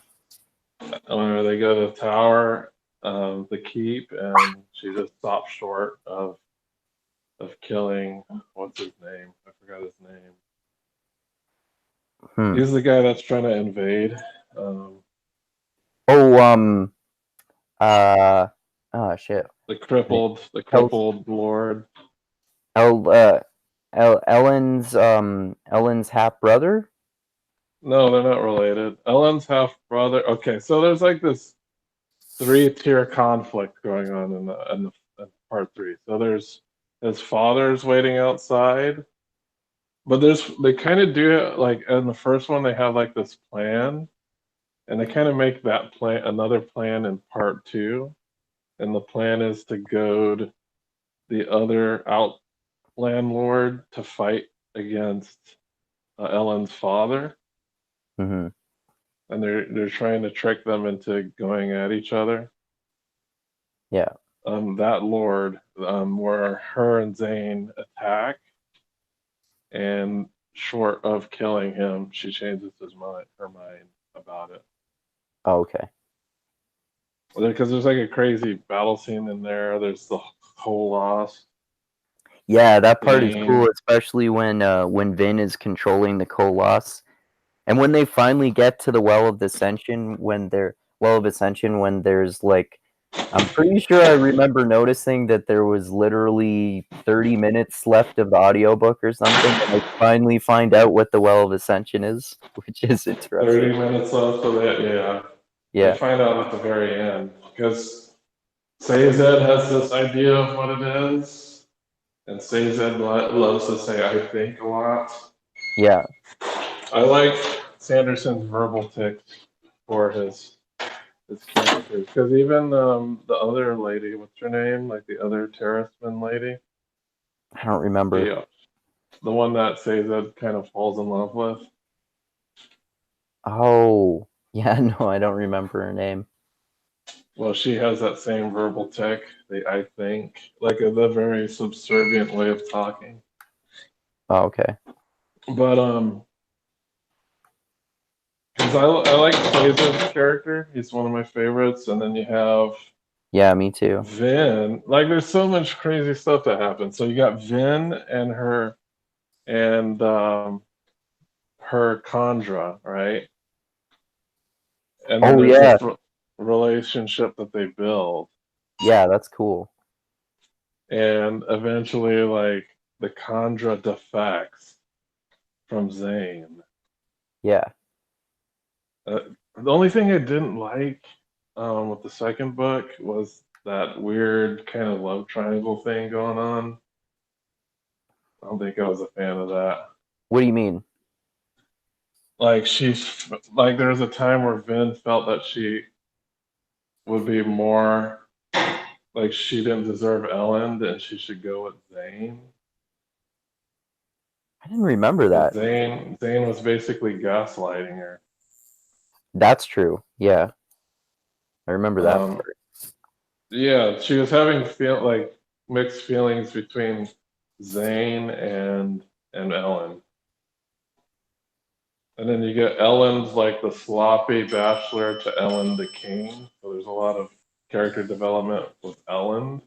Where they go to the tower of the keep, and she just stops short of killing. What's his name? I forgot his name. Hmm. He's the guy that's trying to invade. Um, Oh, uh, oh shit. the El, crippled lord. El, Ellen's half brother. No, they're not related. Ellen's half brother. Okay, so there's like this three-tier conflict going on in part three. So there's his father's waiting outside, but they kind of do it like in the first one they have like this plan, and they kind of make that plan another plan in part two, and the plan is to goad the other out landlord to fight against Ellen's father, Hmm. and they're trying to trick them into going at each other. Yeah. That lord, where her and Zane attack, and short of killing him, she changes her mind about it. Oh, okay. Because there's like a crazy battle scene in there. There's the whole loss Yeah, that part is scene. cool, especially when Vin is controlling the Colossus, and when they finally get to the Well of Ascension, when there's like, I'm pretty sure I remember noticing that there was literally 30 minutes left of the audiobook or something, and I finally find out what the Well of Ascension is, which is 30 interesting. minutes left of it. Yeah, they Yeah. find out at the very end because Sayzed has this idea of what it is, and Sayzed loves to say "I think" a lot. Yeah. I like Sanderson's verbal tics for his characters because even the other lady, what's her name? Like the other terroristman lady, I don't remember. the the one that Sayzed kind of falls in love with. Oh, yeah, no, I don't remember her name. Well, she has that same verbal tic, the I think, like the very subservient way of talking. Oh, okay. But because I like Sayzed's character, he's one of my favorites, and then you have Yeah, me too. Vin. Like, there's so much crazy stuff that happens. So you got Vin and and her Chandra, right? And then Oh, there's yeah. this relationship that they build, Yeah, that's cool. and eventually, like the Chandra defects from Zane. Yeah. Uh, the only thing I didn't like with the second book was that weird kind of love triangle thing going on. I don't think I was a fan of that. What do you mean? Like she's like there was a time where Vin felt that she would be more like she didn't deserve Ellen and she should go with Zane. I didn't remember Because that. Zane was basically gaslighting her. That's true. Yeah, I remember that Um, part. yeah, she was having feel like mixed feelings between Zane and Ellen. And then you get Ellen's like the sloppy bachelor to Ellen the king. So there's a lot of character development with Ellen.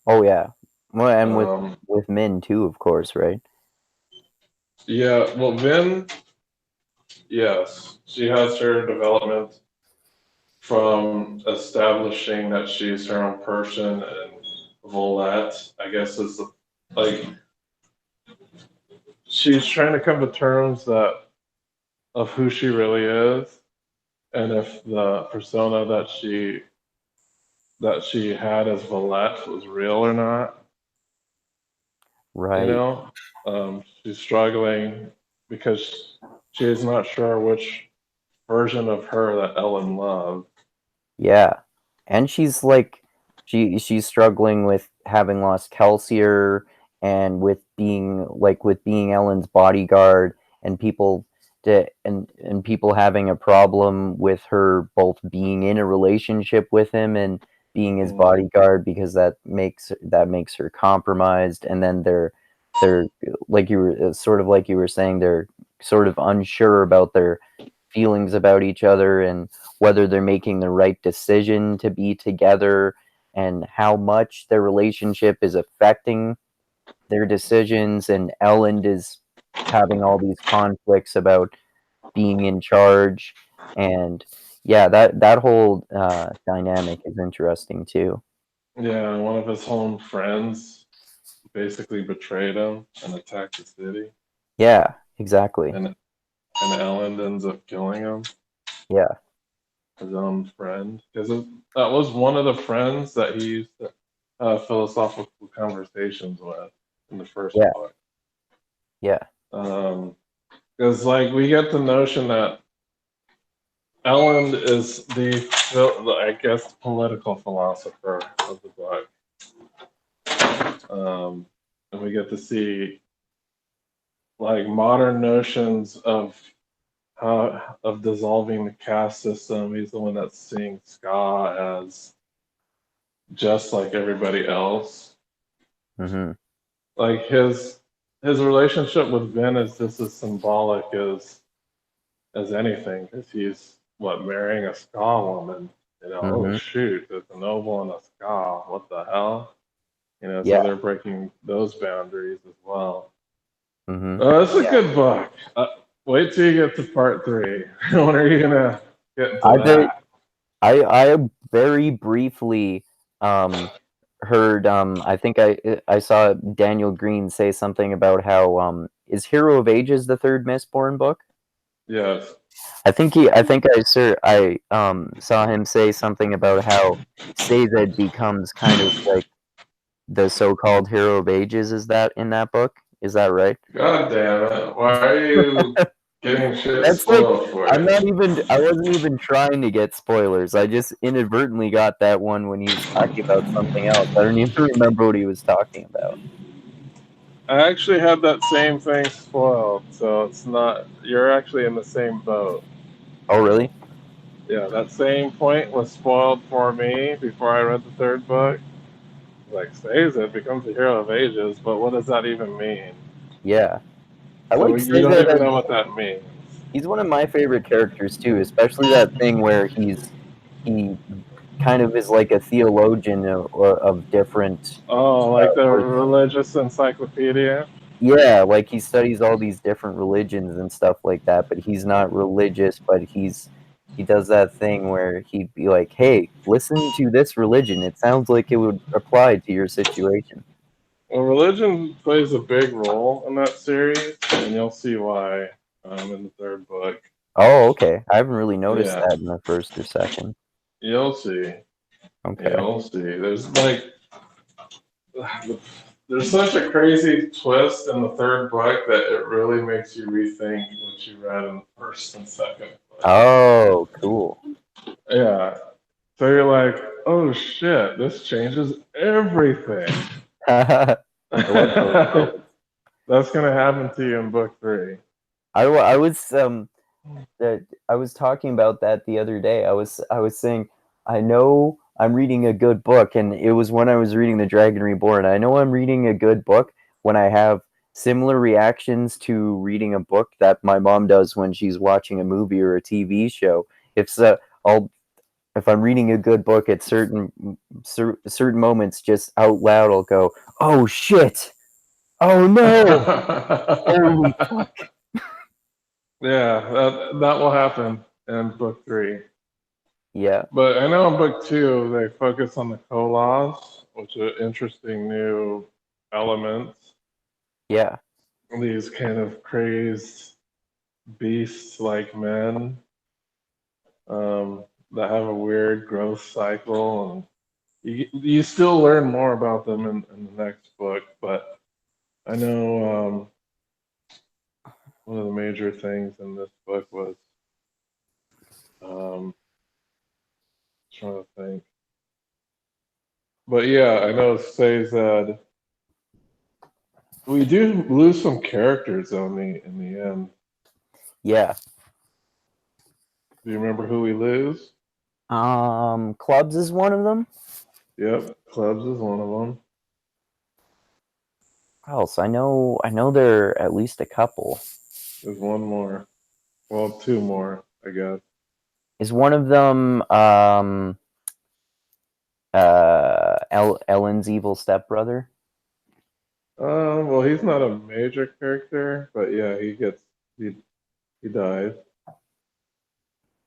Oh, yeah. Well, and Um, with Min too, of course, right? yeah, well, Vin, yes, she has her development from establishing that she's her own person, and Volette, I guess, is like she's trying to come to terms of who she really is, and if the persona that she had as Valette was real or not. You Right. know, she's struggling because she is not sure which version of her that Ellen loved. Yeah. And she's like she's struggling with having lost Kelsier and with being Ellen's bodyguard and and people having a problem with her both being in a relationship with him and being his Mm. bodyguard because that makes her compromised, and then they're like you were sort of like you were saying, they're sort of unsure about their feelings about each other and whether they're making the right decision to be together and how much their relationship is affecting their decisions. And Ellen is having all these conflicts about being in charge. And yeah, that whole dynamic is interesting too. Yeah, one of his home friends basically betrayed him and attacked the city, Yeah, exactly. and and Ellen ends up killing him, Yeah, his own friend, because that was one of the friends that he used to philosophical conversations with in the first yeah, book. yeah. Because like we get the notion that Ellen is I guess, political philosopher of the book, and we get to see like modern notions of how of dissolving the caste system. He's the one that's seeing ska as just like everybody else. Hmm. Like his relationship with Vin is just as symbolic as anything, because he's what, marrying a ska woman. Oh Hmm. shoot, there's a noble and a ska. What the hell? So Yeah. they're breaking those boundaries as well. Hmm. It's a good book. Wait till you get to part three. When are you gonna get into I bet that? I very briefly um heard I think I saw Daniel Green say something about how is Hero of Ages the third Mistborn book? Yes. I saw him say something about how Sazed becomes kind of like the so-called Hero of Ages. Is that in that book? Is that right? God damn it! Why are you getting shit That's like spoiled for you? I wasn't even trying to get spoilers. I just inadvertently got that one when he was talking about something else. I don't even remember what he was talking about. I actually had that same thing spoiled, so it's not. You're actually in the same boat. Oh, really? Yeah, that same point was spoiled for me before I read the third book. Like, says it becomes a hero of ages, but what does that even mean? Yeah. I So like you don't even Sazed. know what that means. He's one of my favorite characters too, especially that thing where he kind of is like a theologian of different Oh, like the or religious encyclopedia. yeah, like he studies all these different religions and stuff like that, but he's not religious, but he does that thing where he'd be like, "Hey, listen to this religion. It sounds like it would apply to your situation." Well, religion plays a big role in that series, and you'll see why in the third book. Oh, okay. I haven't really noticed Yeah, that in the first or second. you'll see. Okay. You'll see. There's such a crazy twist in the third book that it really makes you rethink what you read in the first and second book. Oh, cool. Yeah. So you're like, oh shit, this changes everything. I love those That's moments. gonna happen to you in book three. I was that I was talking about that the other day. I was saying I know I'm reading a good book, and it was when I was reading The Dragon Reborn. I know I'm reading a good book when I have similar reactions to reading a book that my mom does when she's watching a movie or a TV show. If so, I'll if I'm reading a good book at certain moments, just out loud, I'll go, "Oh shit! Oh no! Holy fuck!" Yeah, that will happen in book three. Yeah, But I know in book two they focus on the Kolas, which are interesting new elements. yeah. these kind of crazed beast-like men that have a weird growth cycle, and you still learn more about them in the next book. But I know one of the major things in this book was trying to think. But yeah, I know Sazed. We do lose some characters on in the end. Yeah. Do you remember who we lose? Clubs is one of them. Yep, Clubs is one of them. What else? I know there are at least a couple. There's one more. Well, two more, I guess. Is one of them Ellen's evil stepbrother? Well, he's not a major character, but yeah, he dies.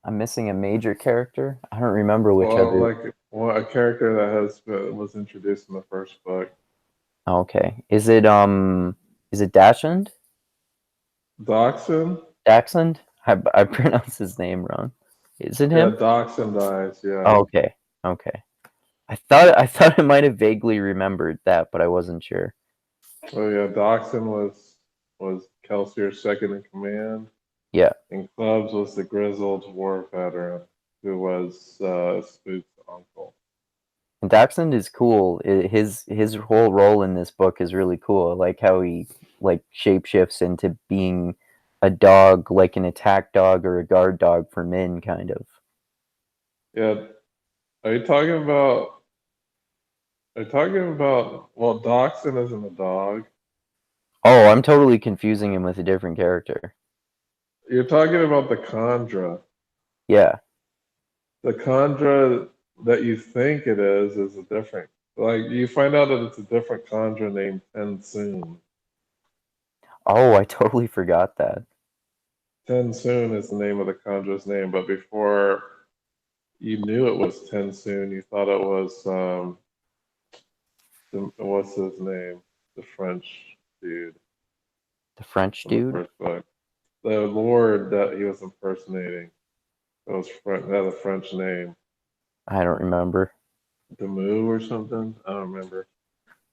I'm missing a major character. I don't remember which Well, other. like a character that was introduced in the first book. Okay. Is it Dachshund? Dachshund? Dachshund? I pronounced his name wrong. Is it Yeah, him? Dachshund dies. Yeah. Oh, okay. Okay. I thought I might have vaguely remembered that, but I wasn't sure. Oh yeah, Dachshund was Kelsier's second in command, Yeah. and Clubs was the grizzled war veteran who was Spook's uncle. And Dachshund is cool. His whole role in this book is really cool. I like how he like shapeshifts into being a dog, like an attack dog or a guard dog for Min, kind of. Yeah, are you talking about? Are you talking about? Well, Dachshund isn't a dog. Oh, I'm totally confusing him with a different character. You're talking about the Khandra. Yeah. The Khandra that you think it is a different. Like you find out that it's a different Khandra named Tensoon. Oh, I totally forgot that. Tensoon is the name of the Khandra's name, but before you knew it was Tensoon, you thought it was what's his name? The French dude The French from the dude? first book. The lord that he was impersonating. That was had a French name. I don't remember. Demus or something. I don't remember.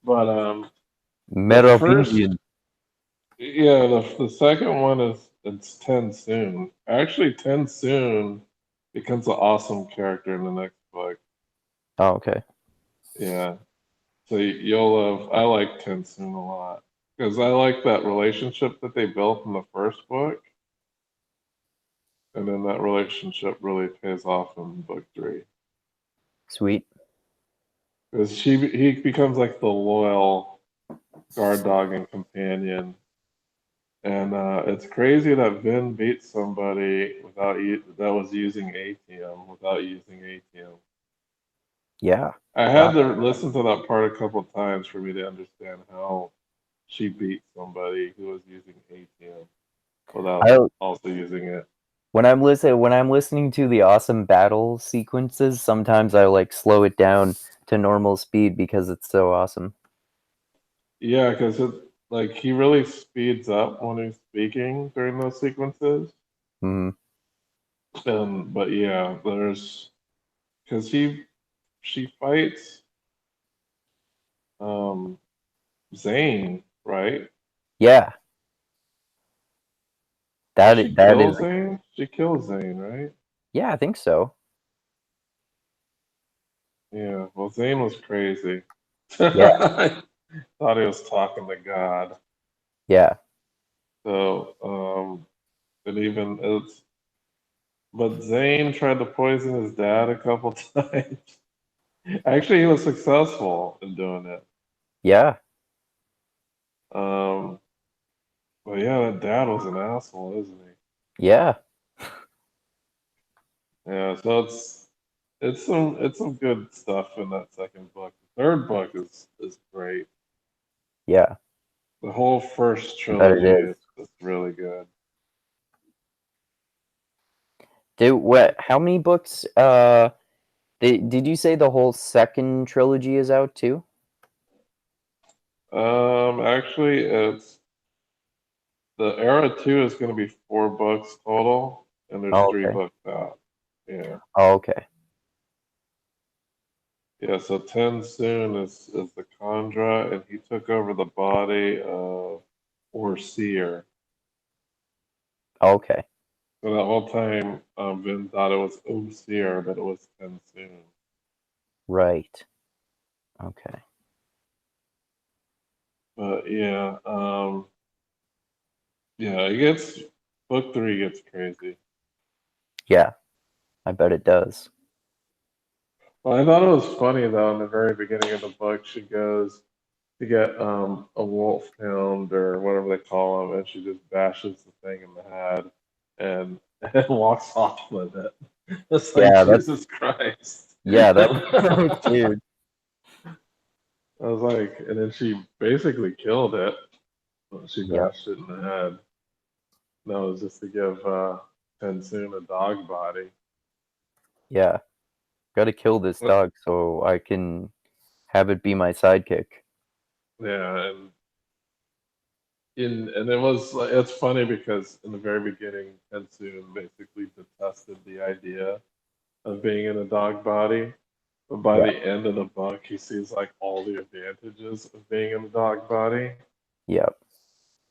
But the first Merovingian. yeah, the second one is it's Tensoon. Actually, Tensoon becomes an awesome character in the next book. Oh, okay. Yeah. So you'll love. I like Tensoon a lot because I like that relationship that they built in the first book, and then that relationship really pays off in book 3 Sweet. because he becomes like the loyal guard dog and companion. And it's crazy that Vin beat somebody that was using ATM without using ATM. Yeah. I Wow. had to listen to that part a couple times for me to understand how she beat somebody who was using ATM without I also using it. when I'm listening to the awesome battle sequences, sometimes I like slow it down to normal speed because it's so awesome. Yeah, because it like he really speeds up when he's speaking during those sequences. Hmm. But yeah, there's because she fights um Zane, right? Yeah. Does she That kill is Zane? She kills Zane, right? yeah, I think so. Yeah. Well, Zane was crazy. Yeah. I thought he was talking to God. Yeah. So, it even it's. But Zane tried to poison his dad a couple times. Actually, he was successful in doing it. Yeah. Um, but yeah, that dad was an asshole, isn't Yeah. he? Yeah. So it's some good stuff in that second book. The third book is great. Yeah. The whole first I bet it trilogy is. is really good. How many books did you say the whole second trilogy is out too? Actually, it's the Era 2 is going to be 4 books total, and there's Oh, 3 books out. Yeah. Oh, okay. Yeah, so Tensoon is the Khandra, and he took over the body of Orseer. Okay. So that whole time, Vin thought it was Overseer, but it was Tensoon. Right. Okay. But yeah, it gets book 3 gets crazy. Yeah, I bet it does. Well, I thought it was funny though. In the very beginning of the book, she goes to get a wolf hound or whatever they call them, and she just bashes the thing in the head and and walks off with it. It's like Yeah, that's Jesus Christ. that was weird. I was like, and then she basically killed it. She Yeah. bashed it in the head. That was just to give Tensoon a dog body. Yeah. Gotta kill this What? dog so I can have it be my sidekick. Yeah, and it was like it's funny because in the very beginning, Tensoon basically detested the idea of being in a dog body. But by Yeah. the end of the book, he sees like all the advantages of being in a dog body, Yep.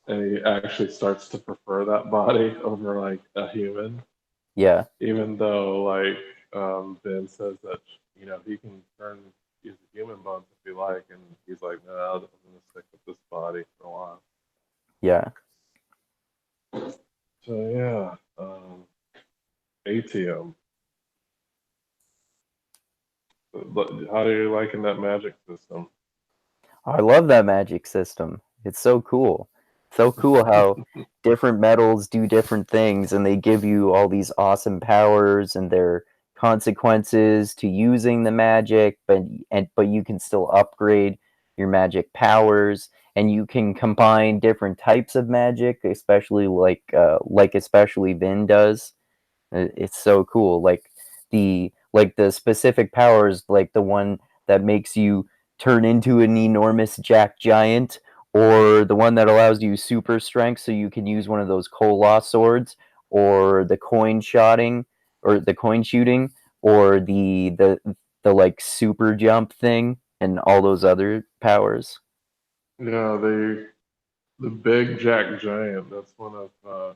and he actually starts to prefer that body over like a human. Yeah. Even though like Ben says that he can turn use human bones if he like, and he's like, no, I'm gonna stick with this body for a while. Yeah. So yeah, ATM. How do you liking that magic system? I love that magic system. It's so cool. So cool how different metals do different things and they give you all these awesome powers and their consequences to using the magic, but you can still upgrade your magic powers and you can combine different types of magic, especially like especially Vin does. It's so cool. Like the specific powers, like the one that makes you turn into an enormous jack giant, or the one that allows you super strength so you can use one of those Koloss swords, or the coin shotting, or the coin shooting, or the like super jump thing, and all those other powers. Yeah, the big Jack Giant. That's one of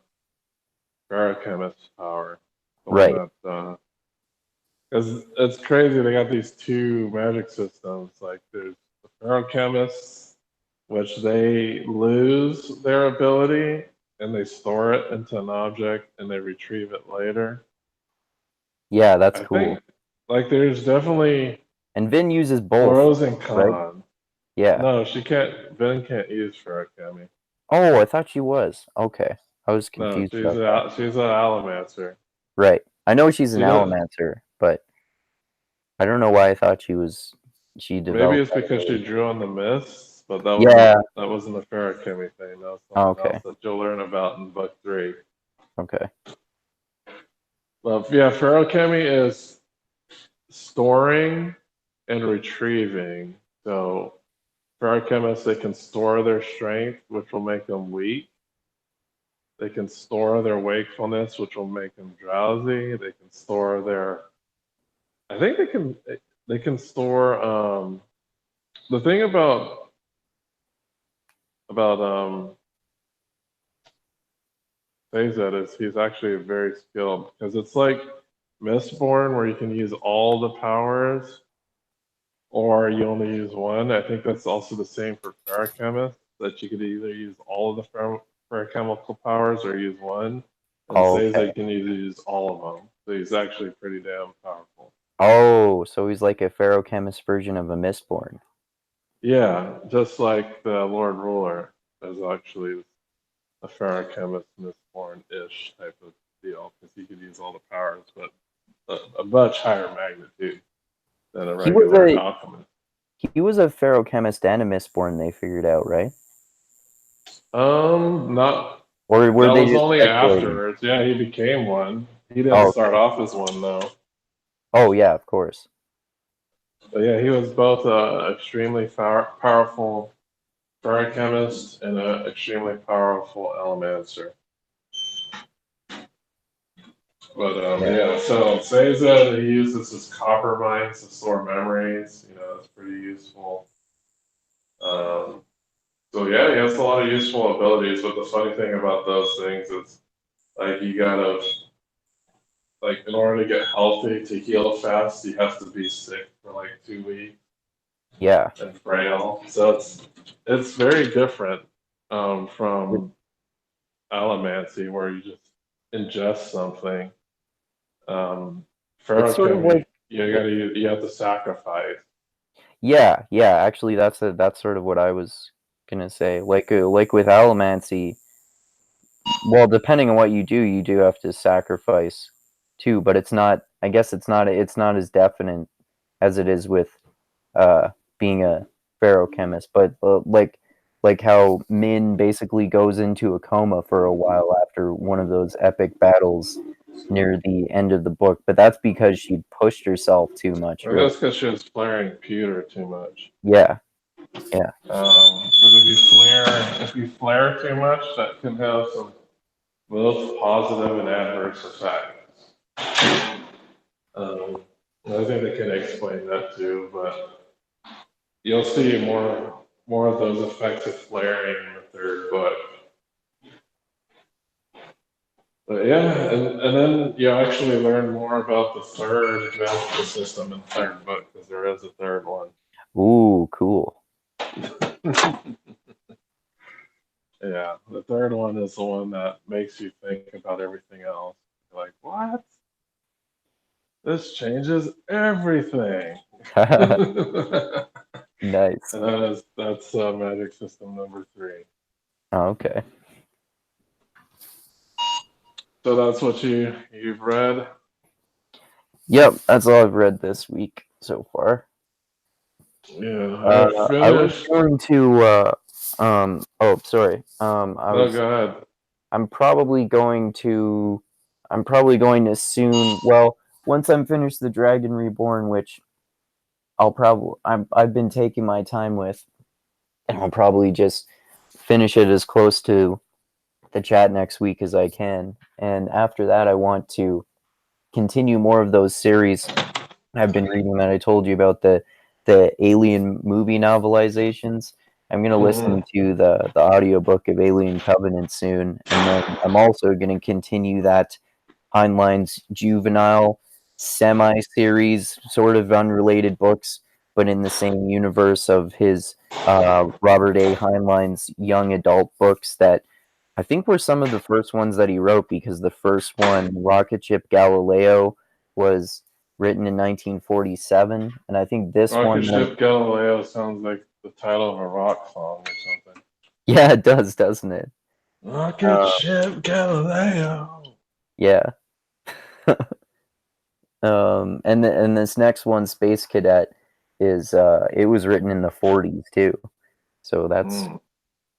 Barachemist's power. The one Right. that because it's crazy. They got these 2 magic systems. Like there's the Ferochemists, which they lose their ability and they store it into an object and they retrieve it later. Yeah, that's I cool. think like there's definitely And Vin uses both, pros and right? cons. Yeah. No, she can't. Ben can't use Ferochemy. Oh, I thought she was. Okay. I was No, confused about that. she's an Alamancer. Right. I know she's an She does. Allomancer, but I don't know why I thought she Maybe developed it's that because she ability. drew on the mists, but Yeah. that wasn't a Ferochemy thing. That was Oh, something else okay. that you'll learn about in book 3. Okay. Well, yeah, Ferochemy is storing and retrieving. So Ferochemists, they can store their strength, which will make them weak. They can store their wakefulness, which will make them drowsy. They can store their. I think they can store the thing about Phazed is he's actually very skilled because it's like Mistborn where you can use all the powers or you only use one. I think that's also the same for Ferrochemist, that you could either use all of the ferrochemical powers or use one. And Oh, okay. Sazed can either use all of them. So he's actually pretty damn powerful. Oh, so he's like a Ferochemist version of a Mistborn. Yeah, just like the Lord Ruler is actually a Ferrochemist Mistborn-ish type of deal because he could use all the powers, but a much higher magnitude than a He was regular a alchemist. he was a Ferochemist and a Mistborn, they figured out, right? Not Or were that they was just only speculating? afterwards. Yeah, he became one. He didn't Oh, start okay. off as one though. Oh, yeah, of course. But yeah, he was both a extremely powerful ferrochemist, and an extremely powerful Allomancer. But yeah, so Seiza, he uses his copper mines to store memories. That's pretty useful. Um, so yeah, he has a lot of useful abilities. But the funny thing about those things is, like, you gotta, like, in order to get healthy to heal fast, you have to be sick for like 2 weeks Yeah. and frail. So it's very different from allomancy, where you just ingest something. It's sort of Ferrochem, like you have to sacrifice. yeah, yeah. Actually, that's sort of what I was gonna say. Like with Allomancy, well, depending on what you do have to sacrifice too. But it's not. I guess it's not as definite as it is with uh being a ferrochemist. But like how Min basically goes into a coma for a while after one of those epic battles near the end of the book. But that's because she pushed herself too much. Or Really. that's because she was flaring pewter too much. Yeah. Yeah. Because if you flare too much, that can have some both positive and adverse effects. Um, I think they can explain that too, but you'll see more of those effects of flaring in the third book. But yeah, and then you actually learn more about the third magical system in the third book, because there is a third one. Ooh, cool. Yeah, the third one is the one that makes you think about everything else. You're like, what? This changes everything. And Nice. that's magic system number 3. Oh, okay. So that's what you've read. Yep, that's all I've read this week so far. Yeah, I I was finished. going to oh, sorry. No, go ahead. I'm probably going to soon, well, once I'm finished the Dragon Reborn, which I've been taking my time with, and I'll probably just finish it as close to the chat next week as I can. And after that, I want to continue more of those series I've been reading that I told you about, the Alien movie novelizations. I'm gonna Mm-hmm. listen to the audiobook of Alien Covenant soon, and then I'm also gonna continue that Heinlein's juvenile semi-series, sort of unrelated books, but in the same universe of his Robert A. Heinlein's young adult books that I think were some of the first ones that he wrote, because the first one, Rocket Ship Galileo, was written in 1947, and I think this Rocket one might. Ship Galileo sounds like the title of a rock song or something. Yeah, it does, doesn't it? Rocket Ship Galileo. Yeah. And this next one, Space Cadet, is it was written in the 40s too, so that's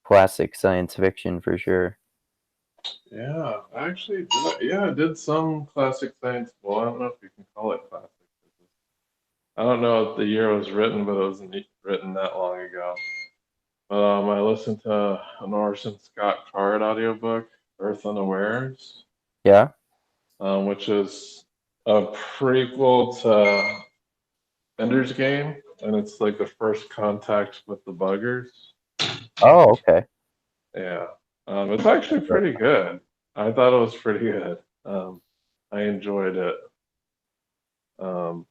classic science fiction for sure. Yeah, actually, I did some classic science. Well, I don't know if you can call it classic. I don't know if the year it was written, but it wasn't written that long ago. I listened to an Orson Scott Card audiobook, Earth Unawares, Yeah. which is a prequel to Ender's Game, and it's like the first contact with the buggers. Oh, okay. Yeah, it's actually pretty good. I thought it was pretty good. I enjoyed it. Um,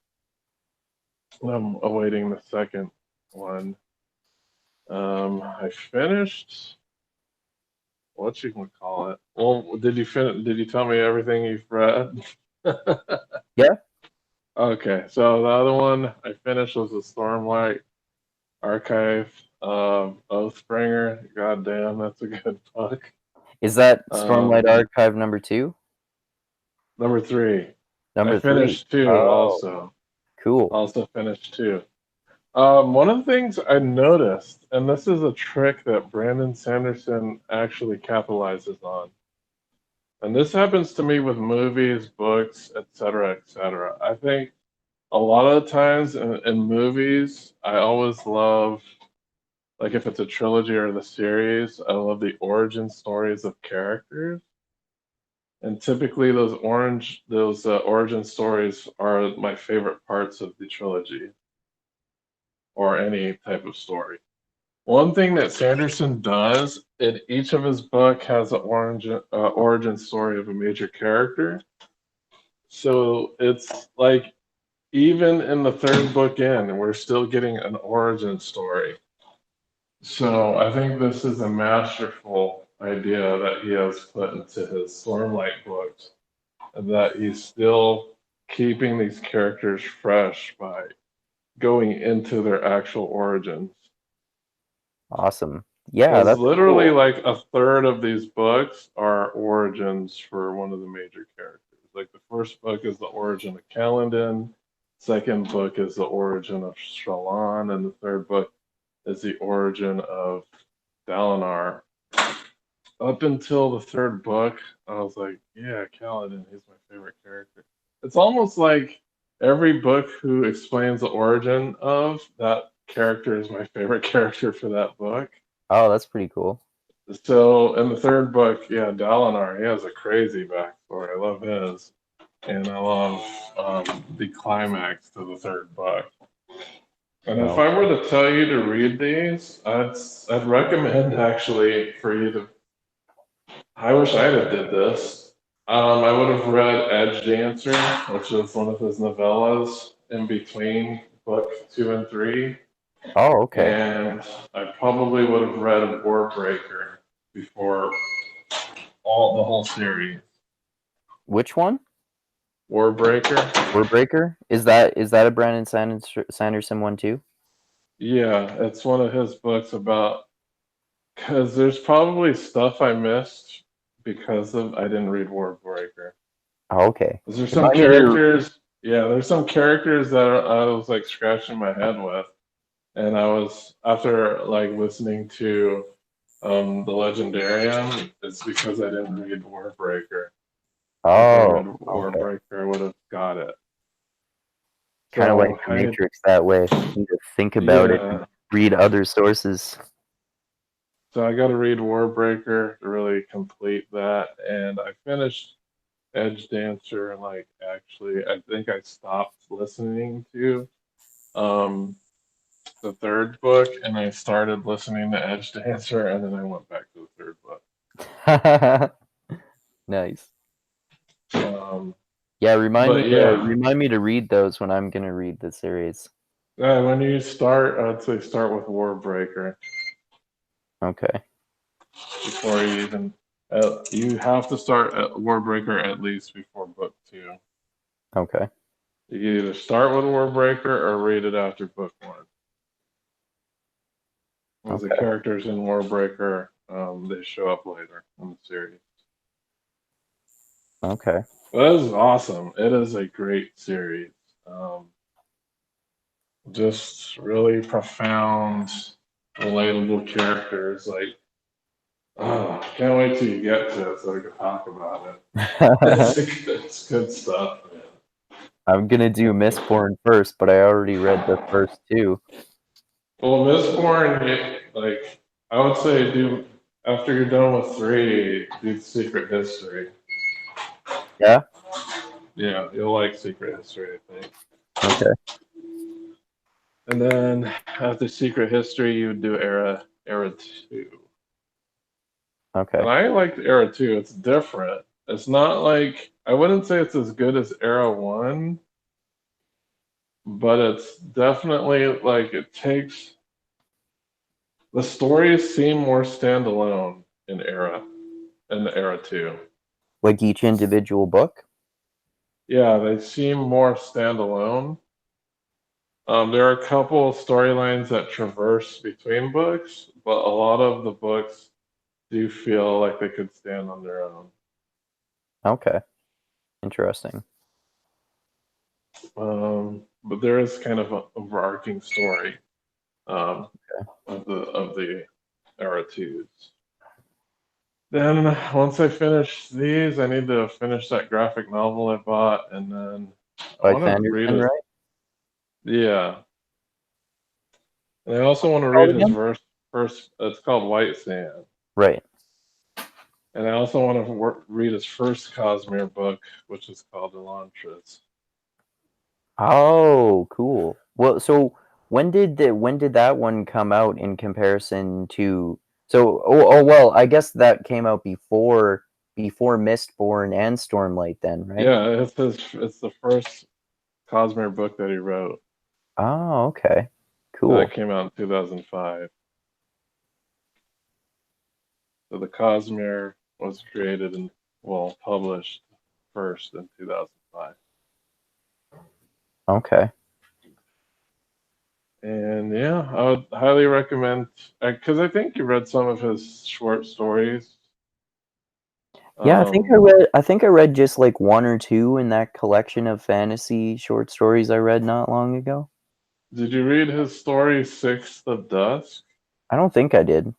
I'm awaiting the second one. I finished. What you can call it? Well, did you finish? Did you tell me everything you've read? Yeah. Okay, so the other one I finished was the Stormlight Archive of Oathbringer. God damn, that's a good book. Is that Stormlight Archive number 2? Number 3. I Number 3. finished 2 Oh, also. cool. Also finished 2. One of the things I noticed, and this is a trick that Brandon Sanderson actually capitalizes on, and this happens to me with movies, books, etc., etc. I think a lot of the times in movies, I always love like if it's a trilogy or the series, I love the origin stories of characters. And typically, those origin stories are my favorite parts of the trilogy or any type of story. One thing that Sanderson does in each of his book has an origin story of a major character. So it's like even in the third book in, we're still getting an origin story. So I think this is a masterful idea that he has put into his Stormlight books, and that he's still keeping these characters fresh by going into their actual origins. Awesome. Yeah, Because that's literally, cool. like a third of these books are origins for one of the major characters. Like the first book is the origin of Kaladin, second book is the origin of Shallan, and the third book is the origin of Dalinar. Up until the third book, I was like, yeah, Kaladin, he's my favorite character. It's almost like every book who explains the origin of that character is my favorite character for that book. Oh, that's pretty cool. So in the third book, yeah, Dalinar, he has a crazy backstory. I love his. And I love the climax to the third book. And if Oh, I were to tell you to read these, I'd recommend actually for you to. I wish I'd have did this. I would have read Edge Dancer, which is one of his novellas in between book 2 and 3, oh, okay. and I probably would have read Warbreaker before all the whole series. Which one? Warbreaker. Warbreaker? Is that a Brandon Sanderson one too? Yeah, it's one of his books about because there's probably stuff I missed because of I didn't read Warbreaker. Oh, okay. There's some Remind me to. characters. Yeah, there's some characters that I was like scratching my head with, and I was after like listening to the Legendarium. It's because I didn't read Warbreaker. If I Oh, read okay. Warbreaker, I would have got it. Kind of like So the I Matrix that way. You need to think about it and yeah. read other sources. So I got to read Warbreaker to really complete that, and I finished Edge Dancer and like actually I think I stopped listening to um the third book and I started listening to Edge Dancer and then I went back to the third book. Nice. Um Yeah, but yeah, remind me to read those when I'm gonna read the series. when you start, I'd say start with Warbreaker Okay. before you even you have to start at Warbreaker at least before book 2. Okay. You can either start with Warbreaker or read it after book 1. As the Okay. characters in Warbreaker, they show up later in the series. Okay. But it is awesome. It is a great series. Um, just really profound, relatable characters. Like, oh, can't wait till you get to it so we can talk about it. It's good stuff, man. I'm gonna do Mistborn first, but I already read the first two. Well, Mistborn, like, I would say do after you're done with 3, do Secret History. Yeah? Yeah, you'll like Secret History, I think. Okay. And then after Secret History, you would do Era 2. And Okay. I liked Era 2. It's different. It's not like I wouldn't say it's as good as Era 1, but it's definitely like it takes the stories seem more standalone in Era 2. Like each individual book? Yeah, they seem more standalone. There are a couple of storylines that traverse between books, but a lot of the books do feel like they could stand on their own. Okay. Interesting. But there is kind of an overarching story um, Okay. of the era twos. Then once I finish these, I need to finish that graphic novel I bought, and then I By want to read Sanderson, it. right? Yeah, and I also want to read Called his again? verse. first. It's called White Sand. Right. And I also want to read his first Cosmere book, which is called Elantris. Oh, cool. Well, so when did that one come out in comparison to well, I guess that came out before Mistborn and Stormlight then, right? Yeah, it's the first Cosmere book that he wrote. Oh, okay. That Cool. came out in 2005. So the Cosmere was created and published first in 2005. Okay. And yeah, I would highly recommend because I think you read some of his short stories. Yeah, Um, I think I read just like one or two in that collection of fantasy short stories I read not long ago. did you read his story Sixth of Dusk? I don't think I did.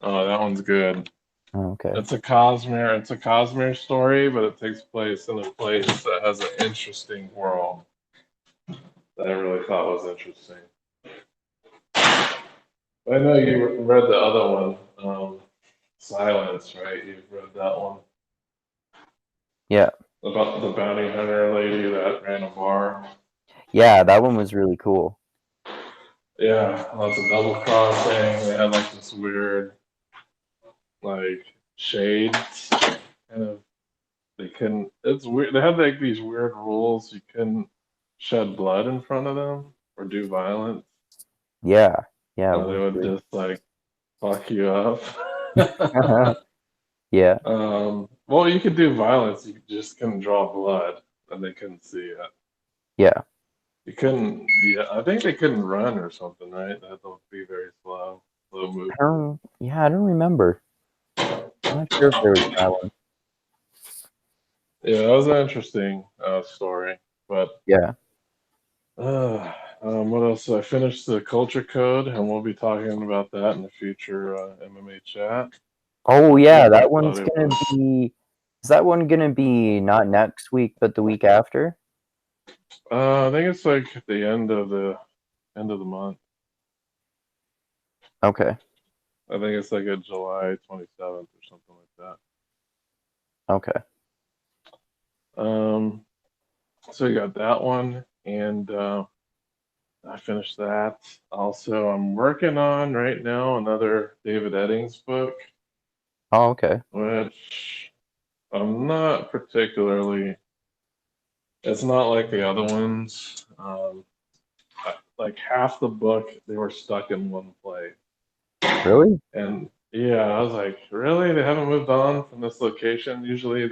Oh, that one's good. Oh, okay. It's a Cosmere story, but it takes place in a place that has an interesting world that I really thought was interesting. I know you read the other one, Silence, right? You've read that one Yeah. about the bounty hunter lady that ran a bar. Yeah, that one was really cool. Yeah, lots of double crossing. They had like this weird, like shades, kind of. They couldn't. It's weird. They had like these weird rules. You couldn't shed blood in front of them or do violence. Yeah. Yeah, it Or they was would weird. just like fuck you up. Yeah. Well, you could do violence. You just couldn't draw blood, and they couldn't see it. Yeah. You couldn't. Yeah, I think they couldn't run or something, right? They had to be very slow movement. I don't remember. I'm not sure if there was that one. Yeah, that was an interesting story. But Yeah. what else? I finished the Culture Code, and we'll be talking about that in the future MMA chat. Oh My yeah, that favorite one's gonna audiobook. be is that one gonna be not next week, but the week after? I think it's like at the end of the month. Okay. I think it's like a July 27th or something like Okay. that. So you got that one, and I finished that. Also, I'm working on right now another David Eddings book, Oh, okay. which I'm not particularly. It's not like the other ones. Like half the book, they were stuck in one place, Really? and yeah, I was like, really? They haven't moved on from this location? Usually,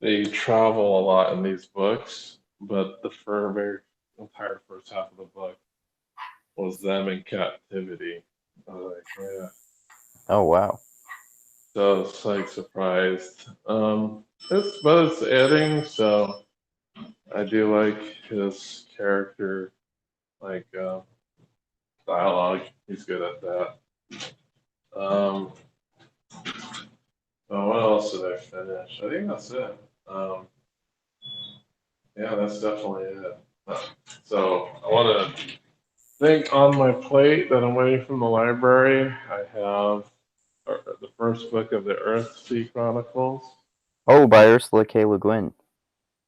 they travel a lot in these books, but the very entire first half of the book was them in captivity. I was like, yeah. Oh wow. So I was like surprised. It's adding, so I do like his character, like dialogue. He's good at that. Um, what else did I finish? I think that's it. Um, yeah, that's definitely it. So I want to think on my plate that I'm waiting from the library. I have the first book of the Earthsea Chronicles. Oh, by Ursula K. Le Guin.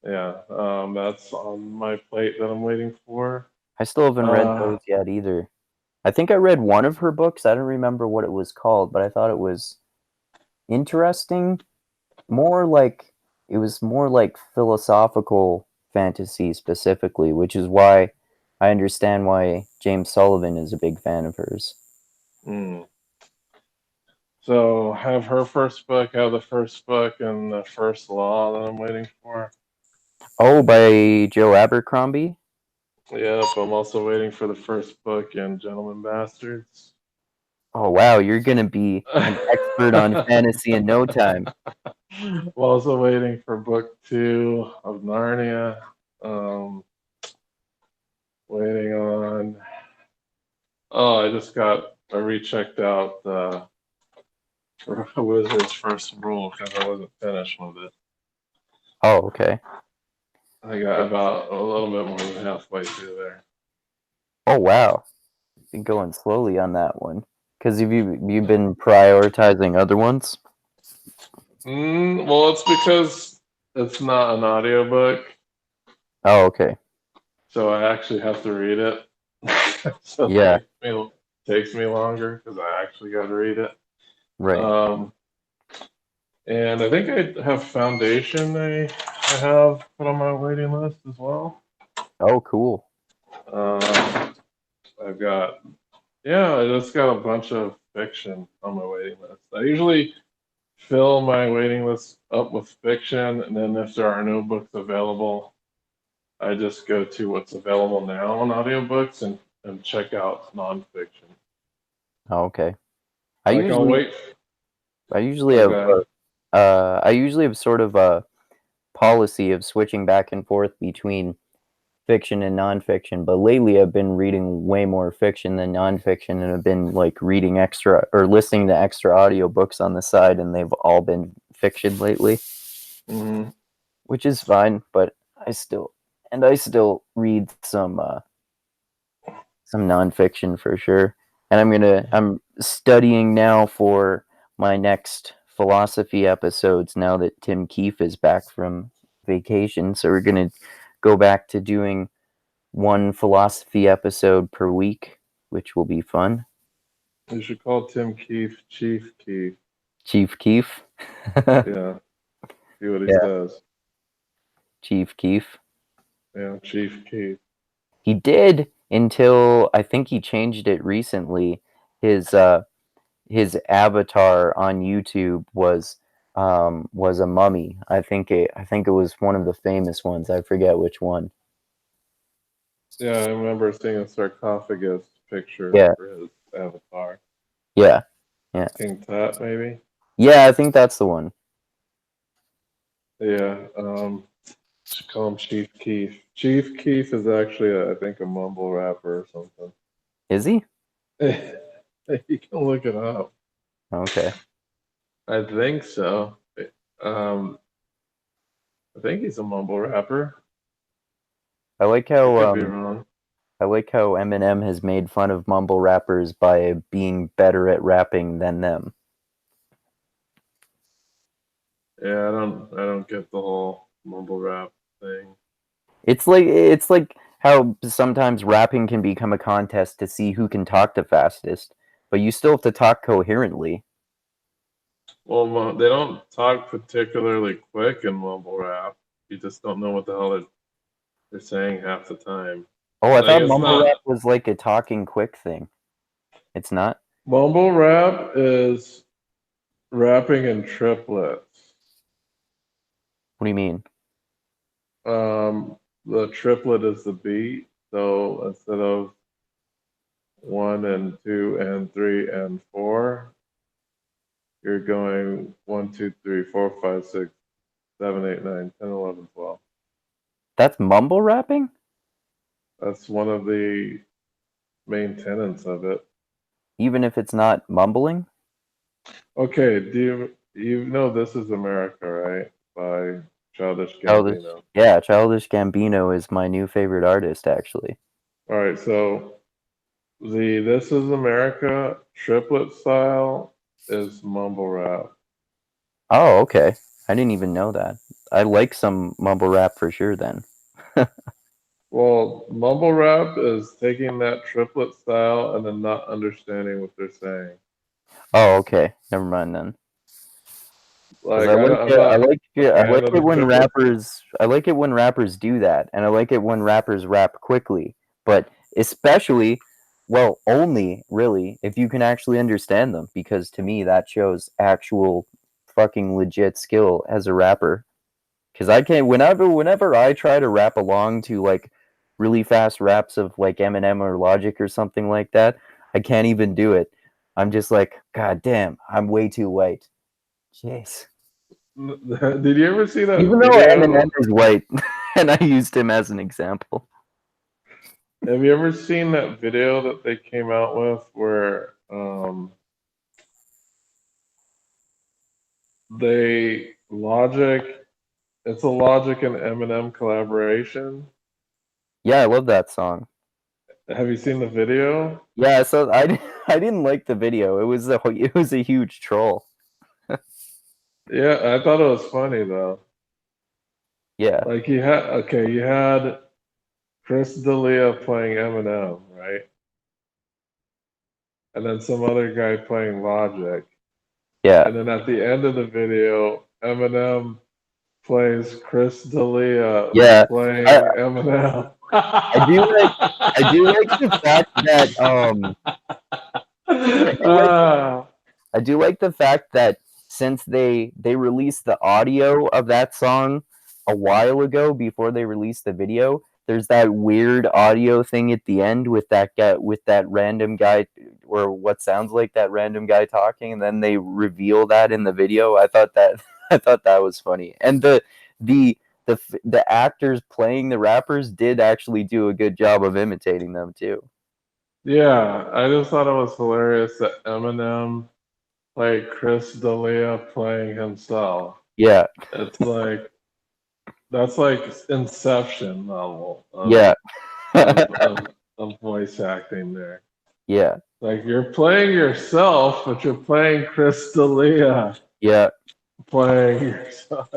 Yeah, that's on my plate that I'm waiting for. I still haven't read Uh, those yet either. I think I read one of her books. I don't remember what it was called, but I thought it was interesting. More like it was more like philosophical fantasy specifically, which is why I understand why James Sullivan is a big fan of hers. hmm. So have her first book, have the first book, and the first law that I'm waiting for. Oh, by Joe Abercrombie? Yep, I'm also waiting for the first book in Gentlemen Bastards. Oh wow, you're gonna be I'm an expert on fantasy in no time. also waiting for book 2 of Narnia. Um, waiting on. Oh, I rechecked out the Wizard's First Rule because I wasn't finished with it. Oh, okay. I got about a little bit more than halfway through there. Oh wow. Been going slowly on that one. Because you've been prioritizing other ones? Well, it's because it's not an audiobook, Oh, okay. so I actually have to read it. So Yeah, takes me longer because I actually got to read it. right. Um, and I think I have Foundation. I have put on my waiting list as well. Oh, cool. Um, I've got yeah, I just got a bunch of fiction on my waiting list. I usually fill my waiting list up with fiction, and then if there are no books available, I just go to what's available now on audiobooks and check out nonfiction. Oh, okay. I Like I'll usually wait. I usually have Okay. I usually have sort of a policy of switching back and forth between fiction and nonfiction, but lately I've been reading way more fiction than nonfiction, and I've been like reading extra or listening to extra audiobooks on the side, and they've all been fiction lately, hmm which is fine, but I still read some nonfiction for sure. And I'm studying now for my next philosophy episodes now that Tim Keefe is back from vacation. So we're gonna go back to doing one philosophy episode per week, which will be fun. You should call Tim Keefe Chief Keefe. Chief Keefe. Yeah, see what he Yeah, says. Chief Keefe. Yeah, Chief Keefe. He did until I think he changed it recently. His his avatar on YouTube was a mummy. I think it was one of the famous ones. I forget which one. Yeah, I remember seeing a sarcophagus picture Yeah, for his avatar. yeah, yeah, King Tut, maybe. yeah. I think that's the one. Yeah, should call him Chief Keef. Chief Keef is actually, I think, a mumble rapper or something. Is he? You can look it up. Okay. I think so. Um, I think he's a mumble rapper. I like I how could be wrong. I like how Eminem has made fun of mumble rappers by being better at rapping than them. Yeah, I don't get the whole mumble rap thing. It's like how sometimes rapping can become a contest to see who can talk the fastest, but you still have to talk coherently. Well, they don't talk particularly quick in mumble rap. You just don't know what the hell they're saying half the time. Oh, I Like thought it's mumble rap not was like a talking quick thing. It's not? mumble rap is rapping in triplets. What do you mean? The triplet is the beat. So instead of one and two and three and four, you're going 1, 2, 3, 4, 5, 6, 7, 8, 9, 10, 11, 12. That's mumble rapping? That's one of the main tenets of it. Even if it's not mumbling? Okay, do you know This Is America, right? By Childish Childish, Gambino. yeah, Childish Gambino is my new favorite artist, actually. All right, so the This Is America triplet style is mumble rap. Oh, okay. I didn't even know that. I like some mumble rap for sure then. Well, mumble rap is taking that triplet style and then not understanding what they're saying. Oh, okay. Never mind then. Because Like I'm not a I like fan of it the when triplet. rappers do that, and I like it when rappers rap quickly. But especially, well, only really if you can actually understand them, because to me that shows actual fucking legit skill as a rapper. Because I can't whenever I try to rap along to like really fast raps of like Eminem or Logic or something like that, I can't even do it. I'm just like, God damn, I'm way too white. Jeez. Did you ever see that Even though Eminem video? is white, and I used him as an example. Have you ever seen that video that they came out with where they Logic it's a Logic and Eminem collaboration. Yeah, I love that song. Have you seen the video? Yeah, so I didn't like the video. It was a huge troll. Yeah, I thought it was funny though. Yeah, Like you had Chris D'Elia playing Eminem, right? And then some other guy playing Logic. yeah, And then at the end of the video, Eminem plays Chris D'Elia yeah. I playing Eminem. I do like the fact that I do like Ah, I do like the fact that since they released the audio of that song a while ago before they released the video, there's that weird audio thing at the end with that random guy or what sounds like that random guy talking, and then they reveal that in the video. I thought that I thought that was funny. And the actors playing the rappers did actually do a good job of imitating them too. yeah, I just thought it was hilarious that Eminem played Chris D'Elia playing himself. Yeah, It's like that's like Inception level yeah, of, of, of voice acting there. yeah, Like you're playing yourself, but you're playing Chris D'Elia yeah, playing yourself.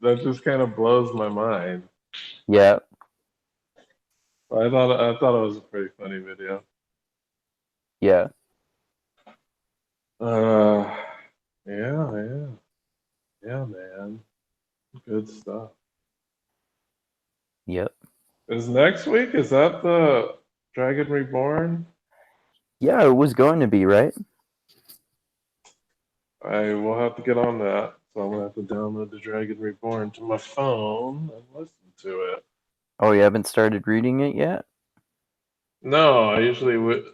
That just kind of blows my mind. yeah. I thought it was a pretty funny video. Yeah. Uh, yeah, yeah, man. Good stuff. Yep. Is next week? Is that the Dragon Reborn? Yeah, it was going to be, right? I will have to get on that. So I'm gonna have to download the Dragon Reborn to my phone and listen to it. Oh, you haven't started reading it yet? No, I usually would.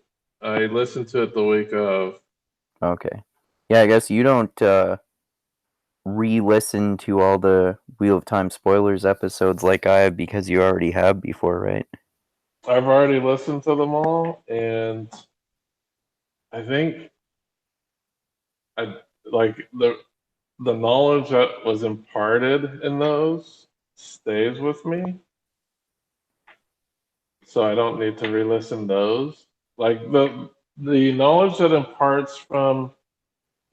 I listen to it the week of. Okay. Yeah, I guess you don't re-listen to all the Wheel of Time spoilers episodes like I have because you already have before, right? I've already listened to them all, and I think I like the knowledge that was imparted in those stays with me, so I don't need to re-listen those. Like the knowledge that imparts from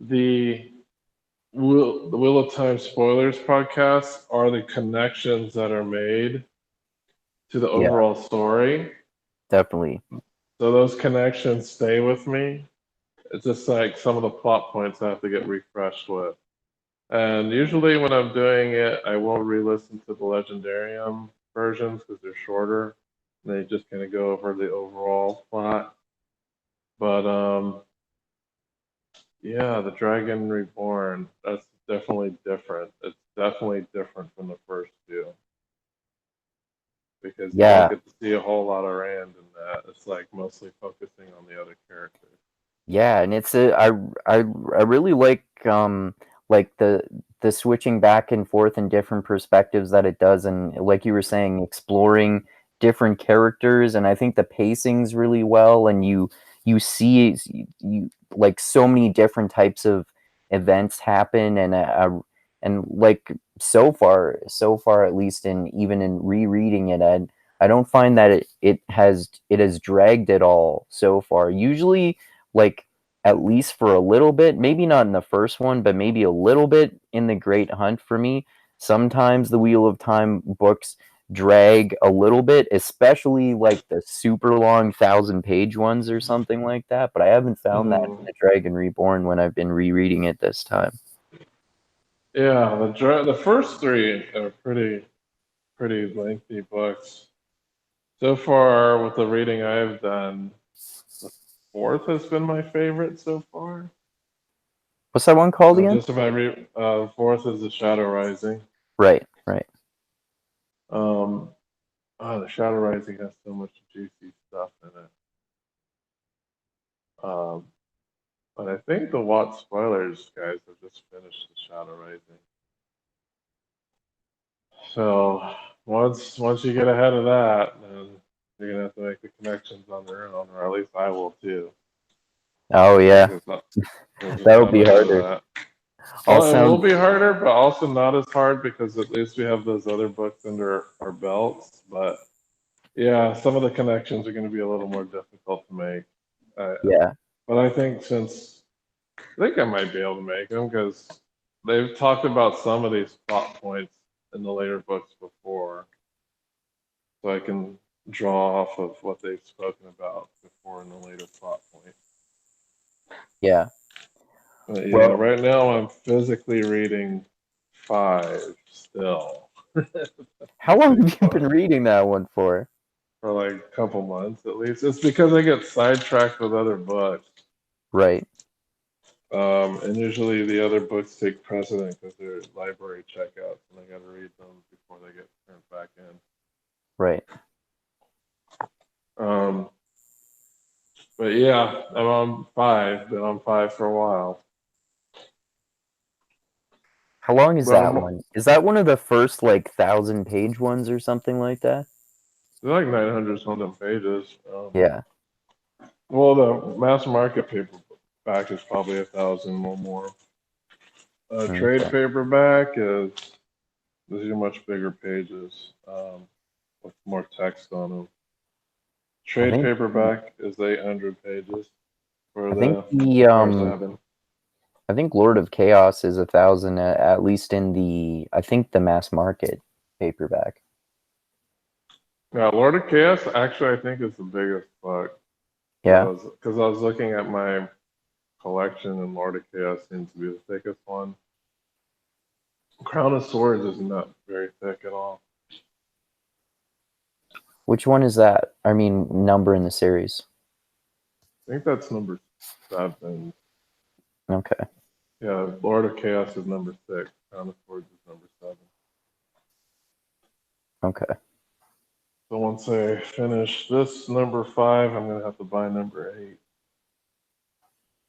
the the Wheel of Time spoilers podcast are the connections that are made to the Yeah, overall story. definitely. So those connections stay with me. It's just like some of the plot points I have to get refreshed with. And usually when I'm doing it, I will re-listen to the Legendarium versions because they're shorter. They just kind of go over the overall plot. But yeah, the Dragon Reborn, that's definitely different. It's definitely different from the first two because you don't Yeah. get to see a whole lot of Rand in that. It's like mostly focusing on the other characters. Yeah, and it's I really like the switching back and forth in different perspectives that it does, and like you were saying, exploring different characters, and I think the pacing's really well, and you see you like so many different types of events happen, and like so far at least in even in rereading it, I don't find that it has dragged at all so far. Usually like at least for a little bit, maybe not in the first one, but maybe a little bit in the Great Hunt for me. Sometimes the Wheel of Time books drag a little bit, especially like the super long 1,000-page ones or something like that. But I haven't found that in Mm-hmm. the Dragon Reborn when I've been rereading it this time. Yeah, the first three are pretty lengthy books. So far, with the reading I've done, the fourth has been my favorite so far. What's that one called again? Just about fourth is the Shadow Rising. Right, right. Um, the Shadow Rising has so much juicy stuff in it. Um, but I think the Watt spoilers guys have just finished the Shadow Rising. So once you get ahead of that, then you're gonna have to make the connections on your own, or at least I will too. Oh yeah, We're just that'll not be ahead of harder. that. All Well, it will sounds be harder, but also not as hard because at least we have those other books under our belts. But yeah, some of the connections are going to be a little more difficult to make. yeah. But I think I might be able to make them because they've talked about some of these plot points in the later books before, so I can draw off of what they've spoken about before in the later plot point. Yeah. But yeah, Well, right now I'm physically reading 5 still. how long Big have you been fuck. reading that one for? For like a couple months at least. It's because I get sidetracked with other books. Right. And usually the other books take precedent because they're library checkouts and I got to read them before they get turned back in. Right. Um, but yeah, I'm on 5. Been on 5 for a while. How long is But that one? Is that one of the first like 1,000-page ones or something like that? they're like 900 something pages. Yeah. Well, the mass market paperback is probably 1,000 or more. Trade Okay. paperback is these are much bigger pages with more text on them. I Trade think paperback is 800 pages for I think the the far as I have been. I think Lord of Chaos is 1,000 at least in the mass market paperback. Now, Lord of Chaos actually I think is the biggest book Yeah. because I was looking at my collection and Lord of Chaos seems to be the thickest one. Crown of Swords is not very thick at all. Which one is that? I mean, number in the series. I think that's number 7. Okay. Yeah, Lord of Chaos is number 6. Crown of Swords is number 7. Okay. So once I finish this number 5, I'm gonna have to buy number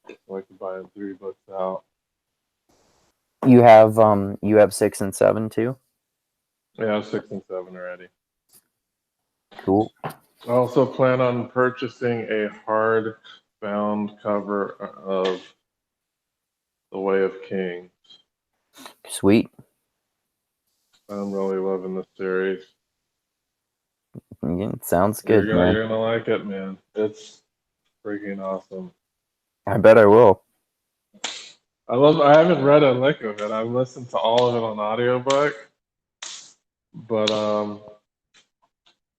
8. So I can buy 3 books out. You have 6 and 7 too? Yeah, 6 and 7 already. Cool. I also plan on purchasing a hardbound cover of The Way of Kings. Sweet. I'm really loving this series. Yeah, sounds good, man. You're gonna like it, man. It's freaking awesome. I bet I will. I haven't read a lick of it. I've listened to all of it on audiobook, but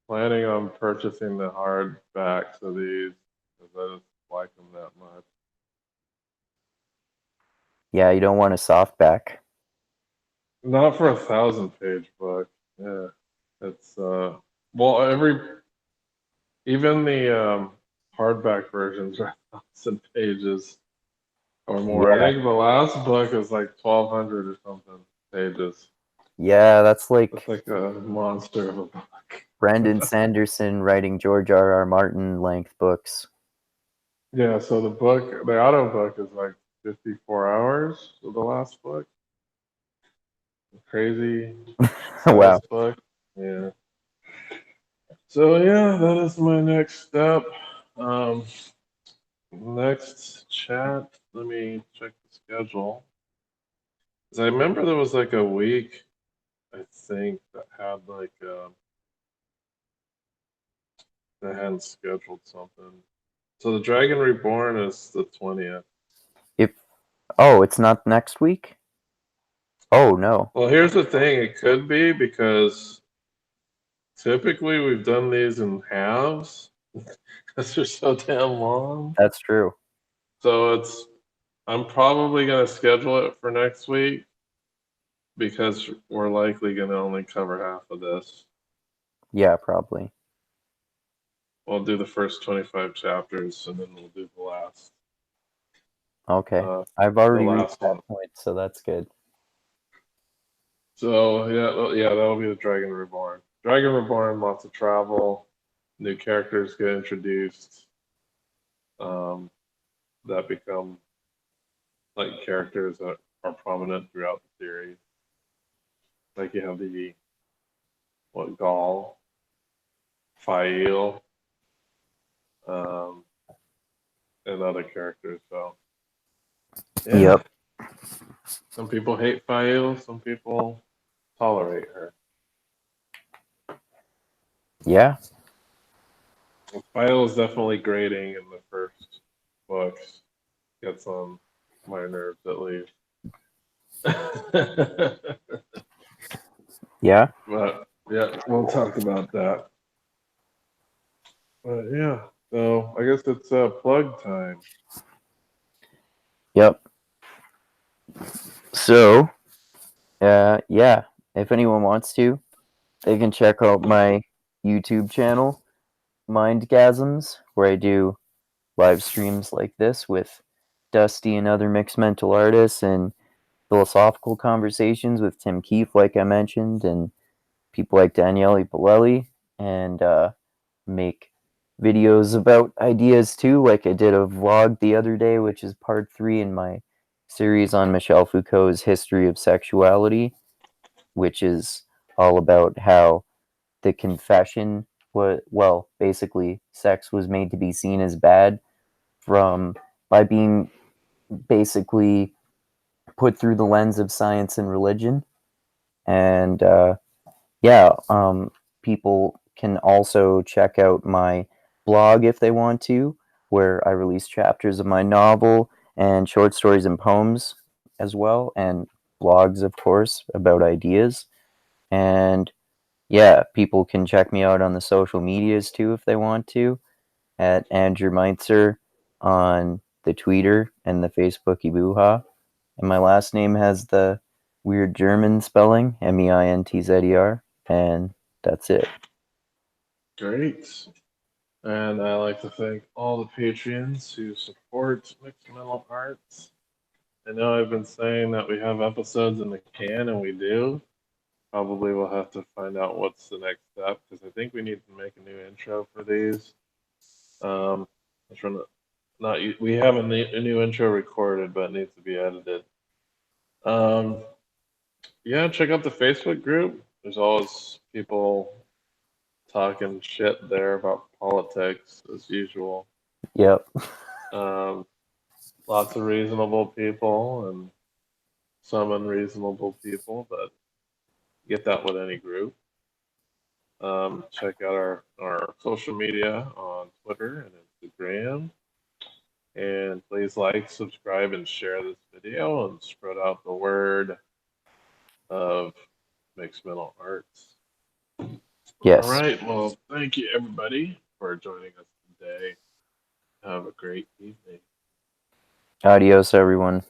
planning on purchasing the hardbacks of these because I just like them that much. Yeah, you don't want a softback. Not for 1,000-page book. Yeah, it's well even the hardback versions are 1,000 pages or more. I Yeah. think the last book is like 1,200 or something pages. Yeah, that's It's like like a monster of a book. Brandon Sanderson writing George R.R. Martin length books. Yeah, so the auto book is like 54 hours of the last book. Crazy Wow. size book. Yeah. So yeah, that is my next step. Um, next chat. Let me check the schedule. 'Cause I remember there was like a week, I think, that hadn't scheduled something. So the Dragon Reborn is the 20th. If Oh, it's not next week? Oh no. Well, here's the thing. It could be because typically we've done these in halves because they're so damn long. That's true. So I'm probably gonna schedule it for next week because we're likely gonna only cover half of this. Yeah, probably. We'll do the first 25 chapters and then we'll do Okay. uh, I've the already reached last that one. point, so that's good. So yeah, that'll be the Dragon Reborn. Dragon Reborn, lots of travel, new characters get introduced um, that become like characters that are prominent throughout the series. Like you have the Gaul, Fael, um, and other characters. So yeah, Yep. some people hate Fael, some people tolerate her. Yeah. Fael is definitely grading in the first books gets on my nerves at least. Yeah. But yeah, we'll talk about that. But yeah, so I guess it's plug time. Yep. So, yeah, if anyone wants to, they can check out my YouTube channel, Mindgasms, where I do live streams like this with Dusty and other mixed mental artists and philosophical conversations with Tim Keefe, like I mentioned, and people like Daniele Bolelli, and make videos about ideas too. Like I did a vlog the other day, which is part 3 in my series on Michel Foucault's History of Sexuality, which is all about how the confession basically sex was made to be seen as bad by being basically put through the lens of science and religion. And yeah, people can also check out my blog if they want to, where I release chapters of my novel and short stories and poems as well, and blogs, of course, about ideas. And yeah, people can check me out on the social medias too if they want to, at Andrew Meitzer on the Twitter and the Facebook Ibuha. And my last name has the weird German spelling, Meintzer, and that's it. Great. And I like to thank all the patrons who support Mixed Mental Arts. I know I've been saying that we have episodes in the can, and we do. Probably we'll have to find out what's the next step because I think we need to make a new intro for these. I'm trying to not we have a new intro recorded, but it needs to be edited. Um, yeah, check out the Facebook group. There's always people talking shit there about politics as usual. Yep. Um, lots of reasonable people and some unreasonable people, but get that with any group. Check out our social media on Twitter and Instagram. And please like, subscribe, and share this video and spread out the word of Mixed Mental Arts. Yes. All right. Well, thank you, everybody, for joining us today. Have a great evening. Adios, everyone.